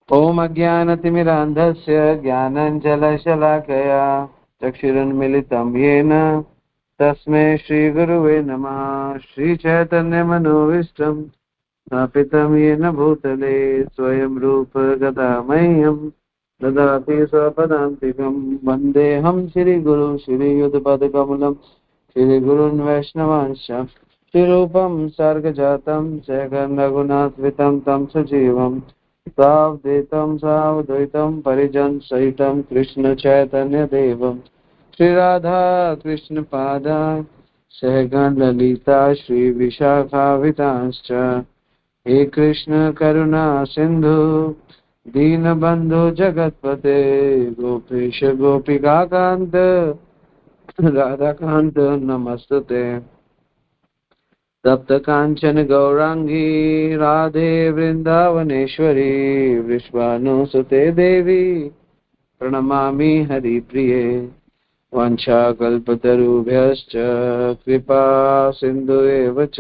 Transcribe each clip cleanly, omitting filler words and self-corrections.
ओम अज्ञानतिमिरान्धस्य ज्ञानाञ्जलशलाकया चक्षुरुन्मिलितं येन तस्मै श्रीगुरुवे नमः। श्रीचैतन्यमनोभीष्टं स्थापितं येन भूतले स्वयं रूप गदा मह्यं ददाति स्वपदान्तिकं। वन्देऽहं श्रीगुरुं श्रीयुतपदकमलं श्रीगुरुन् वैष्णवांश्च श्रीरूपं सर्गजातं जगन्रघुनाथवितं तं सजीवम् सावधूतं सावधूतं परिजन सहितं कृष्ण चैतन्य देवं श्रीराधा कृष्ण पादान् सहगण ललिता श्री विशाखावितांश्च। हे कृष्ण करुणा सिंधु दीनबंधु जगतपते गोपीश गोपिकाकांत राधाकांत नमस्तुते। तप्त कांचन गौरांगी राधे वृंदावनेश्वरी विश्वानुसुते देवी प्रणमामि हरिप्रिये। वाञ्छाकल्पतरुभ्यश्च कृपा सिन्धुएव च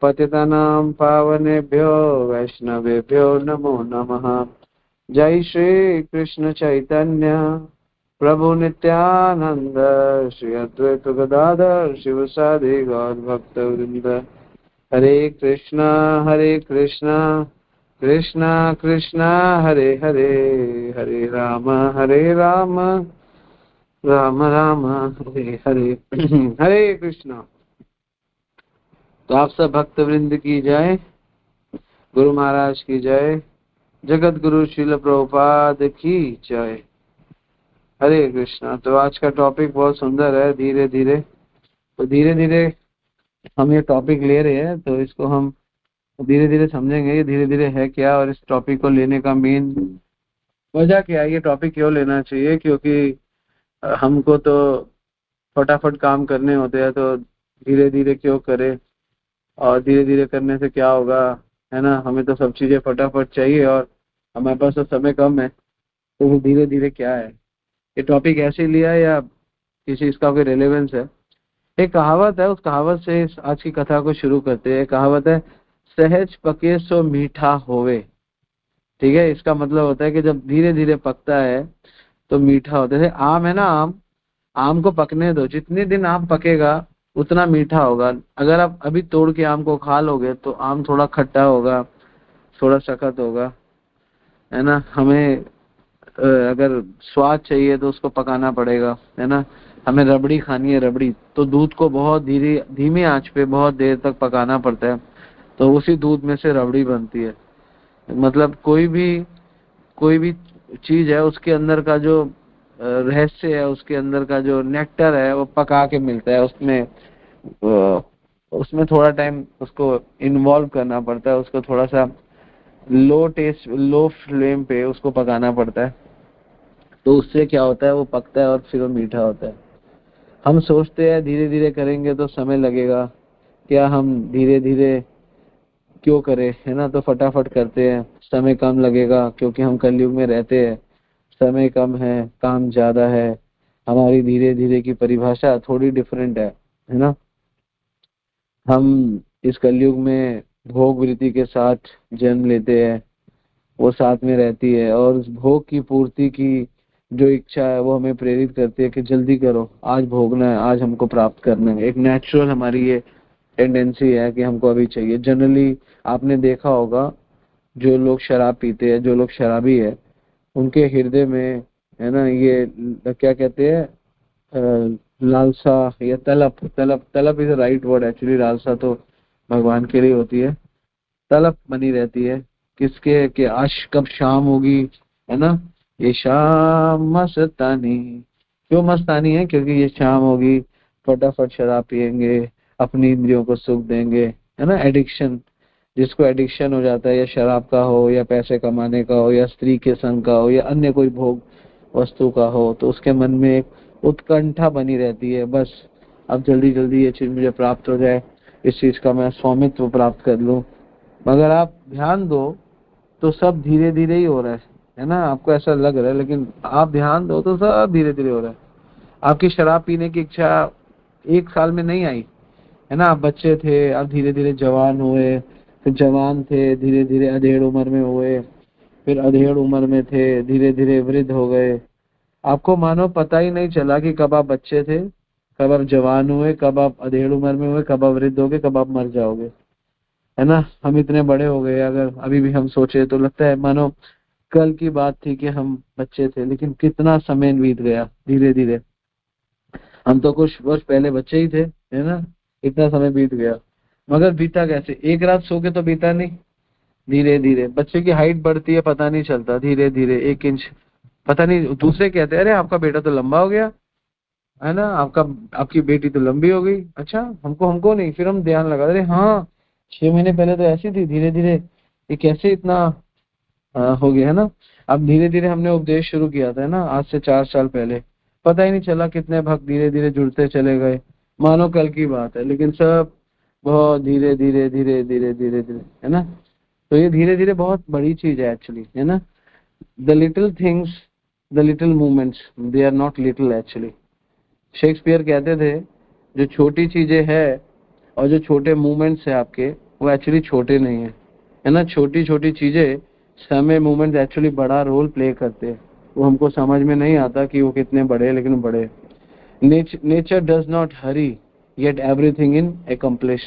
पतितानां पावनेभ्यो वैष्णवेभ्यो नमो नमः। जय श्री कृष्ण चैतन्य प्रभु नित्यानंद श्री अद्वैत गदाधर शिवसादि गौर भक्तवृंद। हरे कृष्णा कृष्णा कृष्णा हरे हरे, हरे राम राम राम हरे हरे। हरे कृष्णा। तो आप सब भक्तवृंद की जय, गुरु महाराज की जय, जगत गुरु श्रील प्रभुपाद की जय। हरे कृष्णा। तो आज का टॉपिक बहुत सुंदर है। धीरे धीरे हम ये टॉपिक ले रहे हैं, तो इसको हम धीरे धीरे समझेंगे ये धीरे धीरे है क्या, और इस टॉपिक को लेने का मेन वजह क्या है, ये टॉपिक क्यों लेना चाहिए। क्योंकि हमको तो फटाफट काम करने होते हैं, तो धीरे धीरे क्यों करें, और धीरे धीरे करने से क्या होगा, है ना। हमें तो सब चीजें फटाफट चाहिए और हमारे पास तो समय कम है, तो वो धीरे धीरे क्या है। ये टॉपिक ऐसे लिया है या किसी इसका कोई रेलेवेंस है। एक कहावत है, उस कहावत से आज की कथा को शुरू करते हैं। कहावत है, सहज पके सो मीठा होवे। ठीक है, इसका मतलब होता है कि जब धीरे धीरे पकता है तो मीठा होता है। आम है ना, आम को पकने दो, जितने दिन आम पकेगा उतना मीठा होगा। अगर आप अभी तोड़ के आम को खा लोगे तो आम थोड़ा खट्टा होगा, थोड़ा सख्त होगा, है ना। हमें अगर स्वाद चाहिए तो उसको पकाना पड़ेगा, है ना। हमें रबड़ी खानी है, रबड़ी तो दूध को बहुत धीमी आंच पे बहुत देर तक पकाना पड़ता है, तो उसी दूध में से रबड़ी बनती है। मतलब कोई भी चीज है, उसके अंदर का जो रहस्य है, उसके अंदर का जो नेक्टर है, वो पका के मिलता है। उसमें थोड़ा टाइम उसको इन्वॉल्व करना पड़ता है, उसको थोड़ा सा लो फ्लेम पे उसको पकाना पड़ता है, तो उससे क्या होता है, वो पकता है और फिर वो मीठा होता है। हम सोचते हैं धीरे धीरे करेंगे तो समय लगेगा, क्या हम धीरे धीरे क्यों करें, है ना। तो फटाफट करते हैं, समय कम लगेगा क्योंकि हम कलयुग में रहते हैं, समय कम है, काम ज्यादा है। हमारी धीरे धीरे की परिभाषा थोड़ी डिफरेंट है ना। हम इस कलयुग में भोग वृत्ति के साथ जन्म लेते हैं, वो साथ में रहती है, और उस भोग की पूर्ति की जो इच्छा है वो हमें प्रेरित करती है कि जल्दी करो, आज भोगना है, आज हमको प्राप्त करना है। एक नेचुरल हमारी ये टेंडेंसी है कि हमको अभी चाहिए। जनरली आपने देखा होगा, जो लोग शराब पीते हैं, जो लोग शराबी है, उनके हृदय में, है ना, ये क्या कहते हैं, लालसा या तलब इज राइट वर्ड एक्चुअली। लालसा तो भगवान के लिए होती है, तलब बनी रहती है किसके, कि आज कब शाम होगी, है ना। ये शाम मस्तानी, क्यों मस्तानी है, क्योंकि ये शाम होगी, फटाफट शराब पियेंगे, अपनी इंद्रियों को सुख देंगे, है ना। एडिक्शन, जिसको एडिक्शन हो जाता है, या शराब का हो, या पैसे कमाने का हो, या स्त्री के संग का हो, या अन्य कोई भोग वस्तु का हो, तो उसके मन में एक उत्कंठा बनी रहती है, बस अब जल्दी जल्दी ये चीज मुझे प्राप्त हो जाए, इस चीज का मैं स्वामित्व प्राप्त कर लूं। मगर आप ध्यान दो तो सब धीरे धीरे ही हो रहा है ना। आपको ऐसा लग रहा है, लेकिन आप ध्यान दो तो सब धीरे धीरे हो रहा है। आपकी शराब पीने की इच्छा एक साल में नहीं आई, है ना। आप बच्चे थे, आप धीरे धीरे जवान हुए, फिर जवान थे, धीरे धीरे अधेड़ उम्र में हुए, फिर अधेड़ उम्र में थे, धीरे धीरे वृद्ध हो गए। आपको मानो पता ही नहीं चला कि कब आप बच्चे थे, कब आप जवान हुए, कब आप अधेड़ उम्र में हुए, कब आप वृद्ध हो गए, कब आप मर जाओगे, है ना। हम इतने बड़े हो गए, अगर अभी भी हम सोचे तो लगता है मानो कल की बात थी कि हम बच्चे थे, लेकिन कितना समय बीत गया धीरे धीरे। हम तो कुछ वर्ष पहले बच्चे ही थे, है ना। इतना समय बीत गया, मगर बीता कैसे, एक रात सो के तो बीता नहीं। धीरे धीरे बच्चे की हाइट बढ़ती है, पता नहीं चलता, धीरे धीरे 1 इंच, पता नहीं, दूसरे कहते हैं अरे आपका बेटा तो लंबा हो गया, है ना, आपकी बेटी तो लंबी हो गई। अच्छा, हमको हमको नहीं, फिर हम ध्यान लगा, अरे हाँ 6 महीने पहले तो ऐसी थी, धीरे धीरे ये कैसे इतना हो गया, है ना। अब धीरे धीरे हमने उपदेश शुरू किया था, है ना, आज से 4 साल पहले। पता ही नहीं चला कितने भक्त धीरे धीरे जुड़ते चले गए, मानो कल की बात है, लेकिन सब बहुत धीरे धीरे धीरे धीरे धीरे धीरे, है ना। तो ये धीरे धीरे बहुत बड़ी चीज है एक्चुअली, है ना। The little things, the little movements, they are not little actually. Shakespeare कहते थे जो छोटी चीजें हैं और जो छोटे मूवमेंट्स है आपके, वो एक्चुअली छोटे नहीं है, है ना। छोटी छोटी चीजें, समय मूवमेंट्स एक्चुअली बड़ा रोल प्ले करते हैं। वो हमको समझ में नहीं आता कि वो कितने बड़े हैं, लेकिन वो बड़े। Nature does not Hari yet everything in accomplish.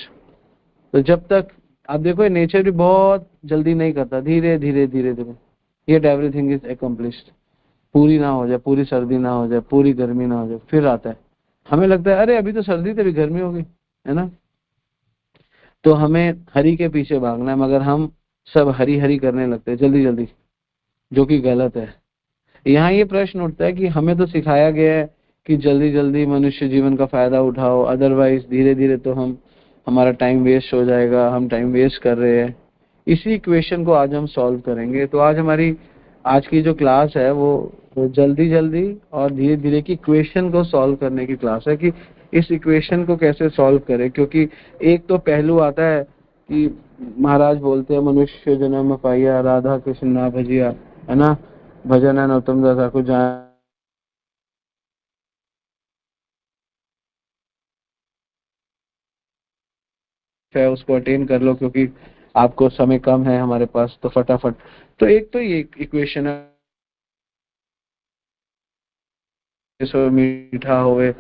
तो जब तक आप देखो, नेचर भी बहुत जल्दी नहीं करता, धीरे धीरे धीरे धीरे, येट एवरीथिंग इज अकम्प्लिश्ड। पूरी ना हो जाए, पूरी सर्दी ना हो जाए, पूरी गर्मी ना हो जाए, फिर आता है। हमें लगता है अरे अभी तो सर्दी थी, अभी गर्मी हो गई, है ना। तो हमें हरी के पीछे भागना है, मगर हम सब हरी हरी करने लगते हैं जल्दी जल्दी, जो कि गलत है। यहाँ ये प्रश्न उठता है कि हमें तो सिखाया गया है कि जल्दी जल्दी मनुष्य जीवन का फायदा उठाओ, अदरवाइज धीरे धीरे तो हमारा टाइम वेस्ट हो जाएगा, हम टाइम वेस्ट कर रहे हैं। इसी इक्वेशन को आज हम सॉल्व करेंगे। तो आज की जो क्लास है वो जल्दी जल्दी और धीरे धीरे की इक्वेशन को सॉल्व करने की क्लास है, कि इस इक्वेशन को कैसे सॉल्व करें। क्योंकि एक तो पहलू आता है कि महाराज बोलते हैं मनुष्य जन्म पाइया, राधा कृष्ण ना भजिया, है ना, भजन है नौतम दास को जान है उसको अटेन कर लो, क्योंकि आपको समय कम है हमारे पास, तो फटाफट। तो एक तो ये इक्वेशन है, सो मीठा होवे।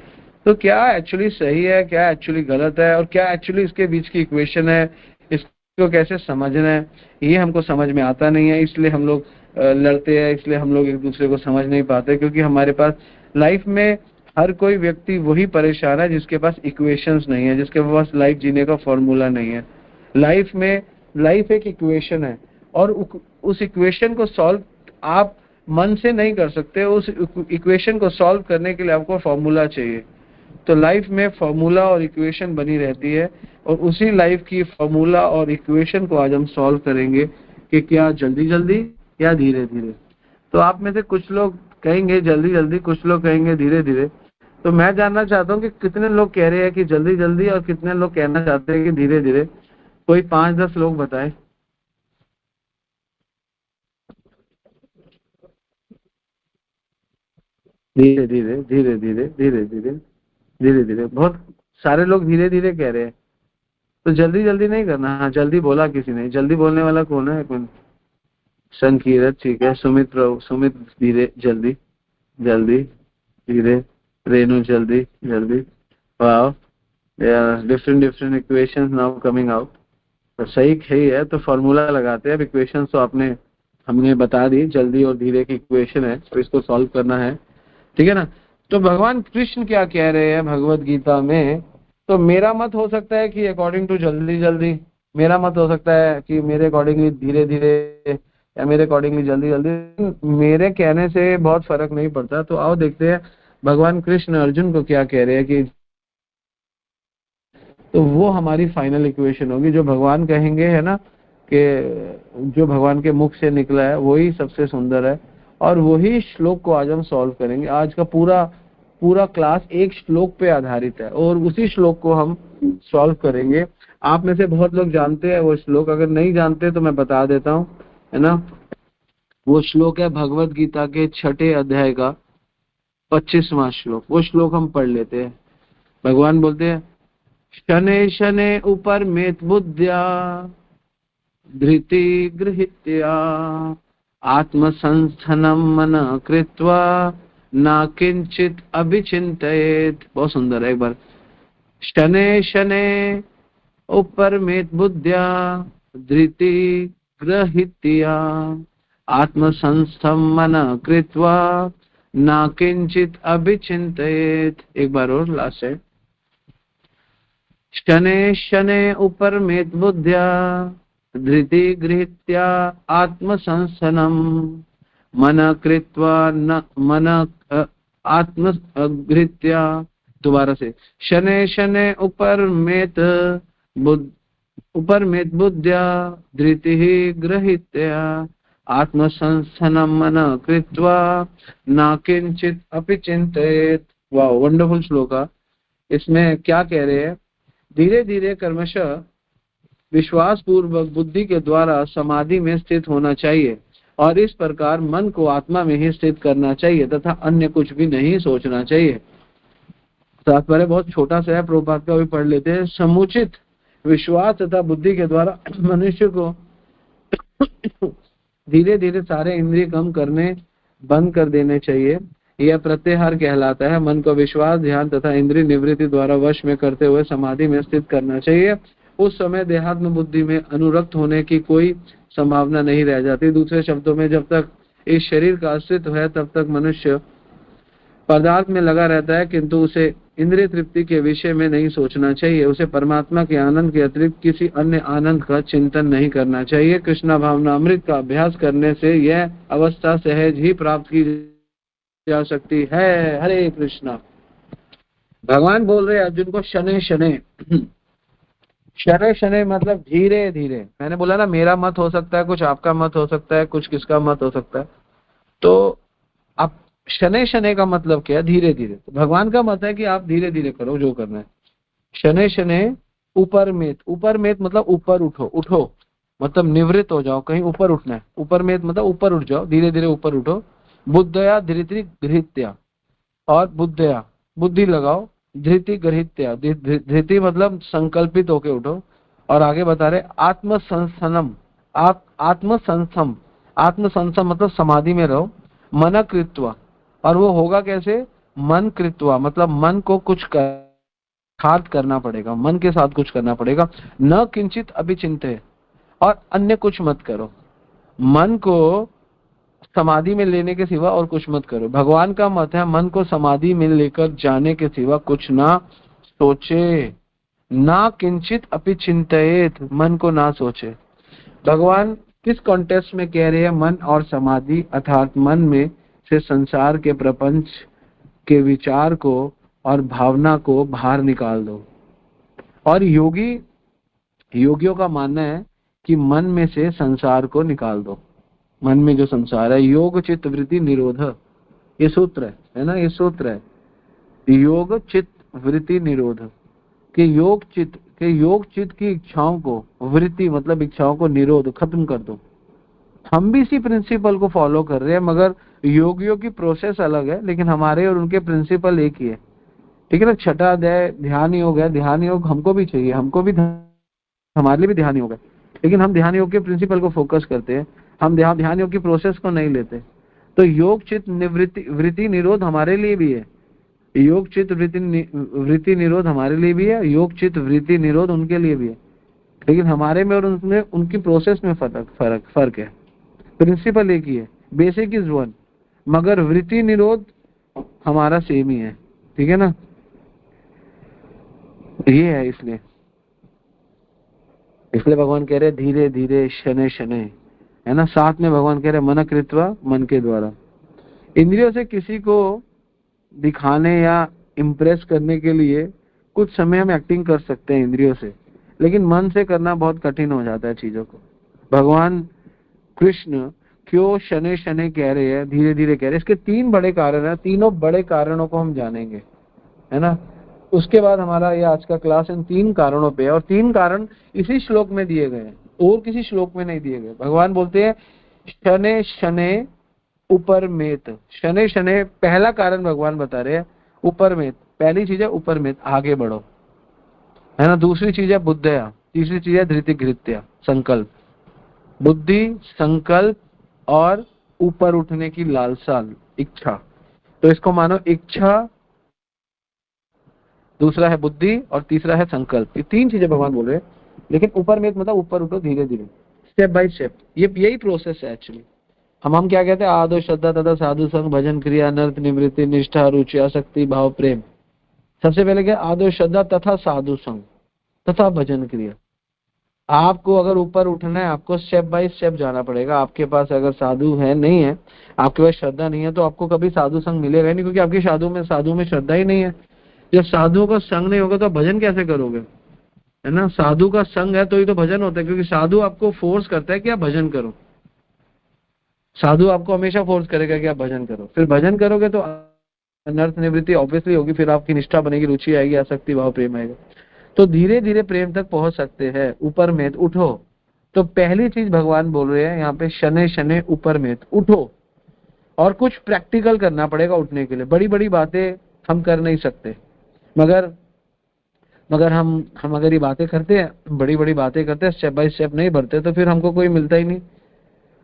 तो क्या एक्चुअली सही है, क्या एक्चुअली गलत है, और क्या एक्चुअली इसके बीच की इक्वेशन है, इसको कैसे समझना है, ये हमको समझ में आता नहीं है। इसलिए हम लोग लड़ते हैं, इसलिए हम लोग एक दूसरे को समझ नहीं पाते, क्योंकि हमारे पास लाइफ में हर कोई व्यक्ति वही परेशान है जिसके पास इक्वेशंस नहीं है, जिसके पास लाइफ जीने का फॉर्मूला नहीं है। लाइफ एक इक्वेशन है, और उस इक्वेशन को सॉल्व आप मन से नहीं कर सकते। उस इक्वेशन को सॉल्व करने के लिए आपको फॉर्मूला चाहिए। तो लाइफ में फॉर्मूला और इक्वेशन बनी रहती है, और उसी लाइफ की फॉर्मूला और इक्वेशन को आज हम सॉल्व करेंगे कि क्या जल्दी जल्दी या धीरे धीरे। तो आप में से कुछ लोग कहेंगे जल्दी जल्दी, कुछ लोग कहेंगे धीरे धीरे। तो मैं जानना चाहता हूँ कि कितने लोग कह रहे हैं कि जल्दी जल्दी, और कितने लोग कहना चाहते हैं कि धीरे धीरे। कोई 5-10 लोग बताएं। धीरे धीरे धीरे धीरे धीरे धीरे धीरे धीरे, बहुत सारे लोग धीरे धीरे कह रहे हैं। तो जल्दी जल्दी नहीं करना। हाँ, जल्दी बोला किसी ने। जल्दी बोलने वाला कौन है? कौन? संकीरत, ठीक है। सुमित धीरे जल्दी, जल्दी धीरे। रेणु जल्दी जल्दी। वाह, different different equations now coming out. तो सही है, तो फॉर्मूला लगाते हैं। अब इक्वेशन तो हमने बता दी, जल्दी और धीरे की इक्वेशन है, तो इसको सॉल्व करना है, ठीक है ना। तो भगवान कृष्ण क्या कह रहे हैं भगवत गीता में? तो मेरा मत हो सकता है कि अकॉर्डिंग टू जल्दी जल्दी, मेरा मत हो सकता है कि मेरे अकॉर्डिंगली धीरे धीरे, या मेरे अकॉर्डिंगली जल्दी जल्दी। मेरे कहने से बहुत फर्क नहीं पड़ता। तो आओ देखते हैं भगवान कृष्ण अर्जुन को क्या कह रहे हैं। कि तो वो हमारी फाइनल इक्वेशन होगी, जो भगवान कहेंगे, है ना, कि जो भगवान के मुख से निकला है वही सबसे सुंदर है। और वही श्लोक को आज हम सॉल्व करेंगे। आज का पूरा पूरा क्लास एक श्लोक पे आधारित है, और उसी श्लोक को हम सॉल्व करेंगे। आप में से बहुत लोग जानते हैं वो श्लोक, अगर नहीं जानते तो मैं बता देता हूँ, है ना। वो श्लोक है भगवत गीता के 6ठे अध्याय का 25वां श्लोक। वो श्लोक हम पढ़ लेते हैं। भगवान बोलते हैं, शने शने उपरमेत बुद्ध्या धृति गृहीत्या आत्मसंस्थनम मन कृत्वा न किंचित अभिचिंतयेत। बहुत सुंदर है, एक बार। शने शने उपरमेत बुद्ध्या धृति ग्रहित्या आत्मसंस्थम मन कृत्वा न किंचित अभिचिंतयेत। एक बार और, लास्ट है। शने शने उपरमेत बुद्ध्या धृति गृहीत्या आत्मसंस्थनम मन कृत्वा न मन आत्मगृहीत्या। दोबारा से। शने शने उपरमेत बुद्ध्या धृति गृहीत्या आत्मसंस्थनम मन कृत्वा न किंचित अपि चिंतयेत। वाह, वंडरफुल श्लोका। इसमें क्या कह रहे हैं? धीरे धीरे क्रमशः विश्वास पूर्वक बुद्धि के द्वारा समाधि में स्थित होना चाहिए और इस प्रकार मन को आत्मा में ही स्थित करना चाहिए तथा अन्य कुछ भी नहीं सोचना चाहिए। तात्पर्य बहुत छोटा सा है, प्रभुपाद का भी पढ़ लेते हैं। समुचित विश्वास तथा बुद्धि के द्वारा मनुष्य को धीरे धीरे सारे इंद्रिय कम करने बंद कर देने चाहिए। यह प्रत्याहार कहलाता है। मन को विश्वास, ध्यान तथा इंद्रिय निवृत्ति द्वारा वश में करते हुए समाधि में स्थित करना चाहिए। उस समय देहात्म बुद्धि में अनुरक्त होने की कोई संभावना नहीं रह जाती। दूसरे शब्दों में, जब तक इस शरीर का अस्तित्व है तब तक मनुष्य पदार्थ में लगा रहता है, किंतु उसे इंद्रिय तृप्ति के विषय में नहीं सोचना चाहिए। उसे परमात्मा के आनंद के अतिरिक्त किसी अन्य आनंद का चिंतन नहीं करना चाहिए। कृष्णा भावना अमृत का अभ्यास करने से यह अवस्था सहज ही प्राप्त की जा सकती है। हरे कृष्णा। भगवान बोल रहे अर्जुन को शनै शनै। शनै शनै मतलब धीरे धीरे। मैंने बोला ना, मेरा मत हो सकता है, कुछ आपका मत हो सकता है, कुछ किसका मत हो सकता है। तो आप शनै शनै का मतलब क्या है? धीरे धीरे। तो भगवान का मत है कि आप धीरे धीरे करो जो करना है। शनै शनै उपरमेत। उपरमेत मतलब ऊपर उठो। उठो मतलब निवृत्त हो जाओ, कहीं ऊपर उठना है। उपरमेत मतलब ऊपर उठ जाओ, धीरे धीरे ऊपर उठो। बुद्धया धृति गृहीत्या, और बुद्धया बुद्धि लगाओ, धृति गृहीत्या धृति मतलब संकल्पित होके उठो। और आगे बता रहे आत्मसंस्थनम। आप आत्मसंस्थम, आत्मसंस्थम मतलब समाधि में रहो। मन कृत्वा, और वो होगा कैसे? मन कृत्वा मतलब मन को कुछ साथ करना पड़ेगा, मन के साथ कुछ करना पड़ेगा। न किंचित अभिचिंत्य, और अन्य कुछ मत करो। मन को समाधि में लेने के सिवा और कुछ मत करो। भगवान का मत है मन को समाधि में लेकर जाने के सिवा कुछ ना सोचे। ना किंचित अपि चिंतयेत, मन को ना सोचे। भगवान किस कॉन्टेक्स्ट में कह रहे हैं मन और समाधि? अर्थात मन में से संसार के प्रपंच के विचार को और भावना को बाहर निकाल दो। और योगियों का मानना है कि मन में से संसार को निकाल दो। मन में जो संसार है, योग चित्त वृत्ति निरोध, ये सूत्र है ना, ये सूत्र है। योग चित्त वृत्ति निरोध कि योग चित्त की इच्छाओं को, वृत्ति मतलब इच्छाओं को, निरोध खत्म कर दो। हम भी इसी प्रिंसिपल को फॉलो कर रहे हैं, मगर योगियों की प्रोसेस अलग है, लेकिन हमारे और उनके प्रिंसिपल एक ही है। ठीक है ना। छठा अध्याय ध्यान योग है। ध्यान योग हमको भी चाहिए, हमारे लिए भी ध्यान योग है, लेकिन हम ध्यान योग के प्रिंसिपल को फोकस करते हैं, हम ध्यान योग की प्रोसेस को नहीं लेते। तो योग चित्त वृत्ति निरोध हमारे लिए भी है, योग चित्त वृत्ति निरोध हमारे लिए भी है, योग चित्त वृत्ति निरोध उनके लिए भी है, लेकिन हमारे में और उनमें उनकी प्रोसेस में फर्क है। प्रिंसिपल एक ही है, बेसिक इज वन, मगर वृत्ति निरोध हमारा सेम ही है। ठीक है ना। ये है, इसलिए भगवान कह रहे धीरे धीरे शनै शनै, है ना। साथ में भगवान कह रहे मन कृत्वा, मन के द्वारा। इंद्रियों से किसी को दिखाने या इम्प्रेस करने के लिए कुछ समय हम एक्टिंग कर सकते हैं इंद्रियों से, लेकिन मन से करना बहुत कठिन हो जाता है चीजों को। भगवान कृष्ण क्यों शनै शनै कह रहे हैं, धीरे धीरे कह रहे हैं? इसके 3 बड़े कारण हैं। तीनों बड़े कारणों को हम जानेंगे, है ना। उसके बाद हमारा ये आज का क्लास इन 3 कारणों पे है, और 3 कारण इसी श्लोक में दिए गए हैं, और किसी श्लोक में नहीं दिए गए। भगवान बोलते हैं शनै शनै उपरमेत। शनै शनै पहला कारण भगवान बता रहे हैं, उपरमेत। पहली चीज है उपरमेत, आगे बढ़ो, है ना। दूसरी चीज है बुद्धया, तीसरी चीज है धृति गृहीत्या, संकल्प। बुद्धि, संकल्प और ऊपर उठने की लालसा, इच्छा। तो इसको मानो इच्छा, दूसरा है बुद्धि और तीसरा है संकल्प। ये तीन चीजें भगवान बोल रहे हैं। लेकिन ऊपर में मतलब ऊपर उठो धीरे धीरे, स्टेप बाय स्टेप। ये यही प्रोसेस है एक्चुअली। हम क्या कहते हैं, आदो श्रद्धा तथा साधु संग, भजन क्रिया, नर्त निवृत्ति, निष्ठा, रुचि, आसक्ति, भाव, प्रेम। सबसे पहले क्या, आदो श्रद्धा तथा साधु संग तथा भजन क्रिया। आपको अगर ऊपर उठना है, आपको स्टेप बाय स्टेप जाना पड़ेगा। आपके पास अगर साधु है नहीं है, आपके पास श्रद्धा नहीं है, तो आपको कभी साधु संग मिलेगा नहीं, क्योंकि आपकी साधु में श्रद्धा ही नहीं है। जब साधुओं का संग नहीं होगा तो आप भजन कैसे करोगे, है ना। साधु का संग है तो ही तो भजन होता है, क्योंकि साधु आपको फोर्स करता है कि आप भजन करो। साधु आपको हमेशा फोर्स करेगा कि आप भजन करो। फिर भजन करोगे तो अनर्थ निवृत्ति ऑब्वियसली होगी, फिर आपकी निष्ठा बनेगी, रुचि आएगी, आसक्ति, भाव, प्रेम आएगा। तो धीरे धीरे प्रेम तक पहुंच सकते हैं। ऊपर में उठो। तो पहली चीज भगवान बोल रहे हैं यहाँ पे, शनै शनै ऊपर में उठो। और कुछ प्रैक्टिकल करना पड़ेगा उठने के लिए। बड़ी बड़ी बातें हम कर नहीं सकते, मगर हम अगर ये बातें करते हैं, बड़ी बड़ी बातें करते हैं, स्टेप बाय स्टेप नहीं बढ़ते, तो फिर हमको कोई मिलता ही नहीं।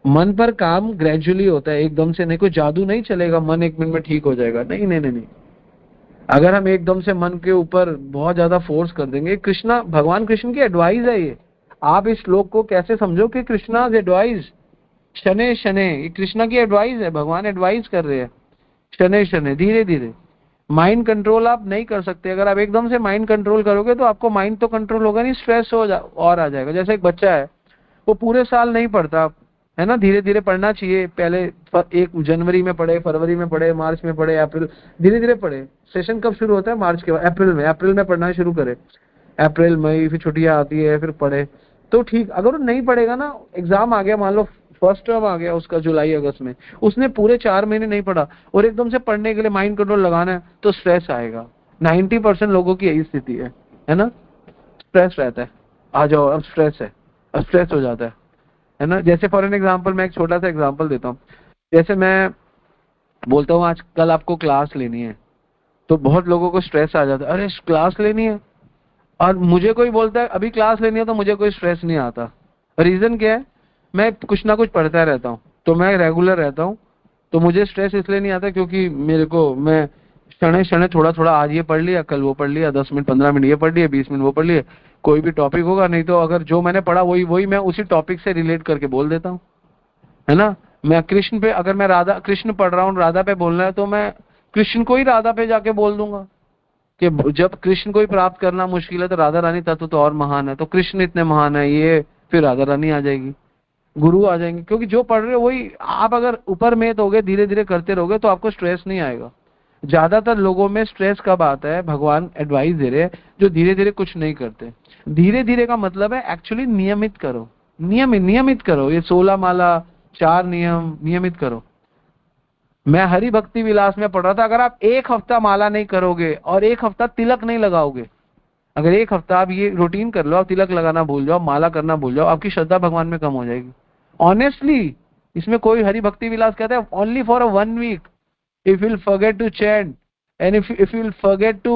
मन पर काम ग्रेजुअली होता है, एकदम से नहीं। कोई जादू नहीं चलेगा मन 1 मिनट में ठीक हो जाएगा, नहीं नहीं नहीं नहीं। अगर हम एकदम से मन के ऊपर बहुत ज्यादा फोर्स कर देंगे, भगवान कृष्ण की एडवाइस है ये। आप इस श्लोक को कैसे समझो कि कृष्णा एडवाइस, शनै शनै, ये कृष्णा की एडवाइस है। भगवान एडवाइस कर रहे हैं, शनै शनै, धीरे धीरे। माइंड कंट्रोल आप नहीं कर सकते। अगर आप एकदम से माइंड कंट्रोल करोगे तो आपको माइंड तो कंट्रोल होगा नहीं, स्ट्रेस और आ जाएगा। जैसे एक बच्चा है, वो पूरे साल नहीं पढ़ता, है ना, धीरे धीरे पढ़ना चाहिए। पहले 1 जनवरी में पढ़े, फरवरी में पढ़े, मार्च में पढ़े, अप्रैल, धीरे धीरे पढ़े। सेशन कब शुरू होता है, मार्च के बाद, अप्रैल में पढ़ना शुरू करे। अप्रैल मई, फिर छुट्टियां आती है, फिर पढ़े तो ठीक। अगर वो नहीं पढ़ेगा ना, एग्जाम आ गया, मान लो फर्स्ट टर्म आ गया उसका जुलाई अगस्त में, उसने पूरे 4 महीने नहीं पढ़ा और एकदम से पढ़ने के लिए माइंड कंट्रोल लगाना है, तो स्ट्रेस आएगा। 90% लोगों की यही स्थिति है ना। स्ट्रेस रहता है, आ जाओ अब स्ट्रेस है, अब स्ट्रेस हो जाता है ना। जैसे फॉर एन एग्जाम्पल, मैं एक छोटा सा एग्जाम्पल देता हूँ। जैसे मैं बोलता हूँ आज कल आपको क्लास लेनी है, तो बहुत लोगों को स्ट्रेस आ जाता है, अरे क्लास लेनी है। और मुझे कोई बोलता है अभी क्लास लेनी है, तो मुझे कोई स्ट्रेस नहीं आता। रीजन क्या है, मैं कुछ ना कुछ पढ़ता रहता हूँ, तो मैं रेगुलर रहता हूँ, तो मुझे स्ट्रेस इसलिए नहीं आता क्योंकि मैं क्षण क्षण थोड़ा थोड़ा, आज ये पढ़ लिया, कल वो पढ़ लिया, 10 मिनट 15 मिनट ये पढ़ लिया, 20 मिनट वो पढ़ लिया। कोई भी टॉपिक होगा, नहीं तो अगर जो मैंने पढ़ा वही मैं उसी टॉपिक से रिलेट करके बोल देता हूँ, है ना। मैं कृष्ण पे, अगर मैं राधा कृष्ण पढ़ रहा हूँ, राधा पे बोलना है, तो मैं कृष्ण को ही राधा पे जाके बोल दूंगा कि जब कृष्ण को ही प्राप्त करना मुश्किल है, तो राधा रानी तत्व तो और महान है, तो कृष्ण इतने महान है, ये फिर राधा रानी आ जाएगी, गुरु आ जाएंगे। क्योंकि जो पढ़ रहे हो वही आप, अगर ऊपर में होगे, धीरे धीरे करते रहोगे, तो आपको स्ट्रेस नहीं आएगा। ज्यादातर लोगों में स्ट्रेस कब आता है, भगवान एडवाइस दे रहे हैं, जो धीरे धीरे कुछ नहीं करते। धीरे धीरे का मतलब है एक्चुअली नियमित करो, नियमित करो। ये 16 माला, 4 नियम नियमित करो। मैं हरि भक्ति विलास में पढ़ रहा था, अगर आप 1 हफ्ता माला नहीं करोगे और 1 हफ्ता तिलक नहीं लगाओगे, अगर 1 हफ्ता आप ये रूटीन कर लो, आप तिलक लगाना भूल जाओ, माला करना भूल जाओ, आपकी श्रद्धा भगवान में कम हो जाएगी। ऑनेस्टली, इसमें कोई हरि भक्ति विलास कहता है only for a 1 week if you'll forget to chant and if you'll forget to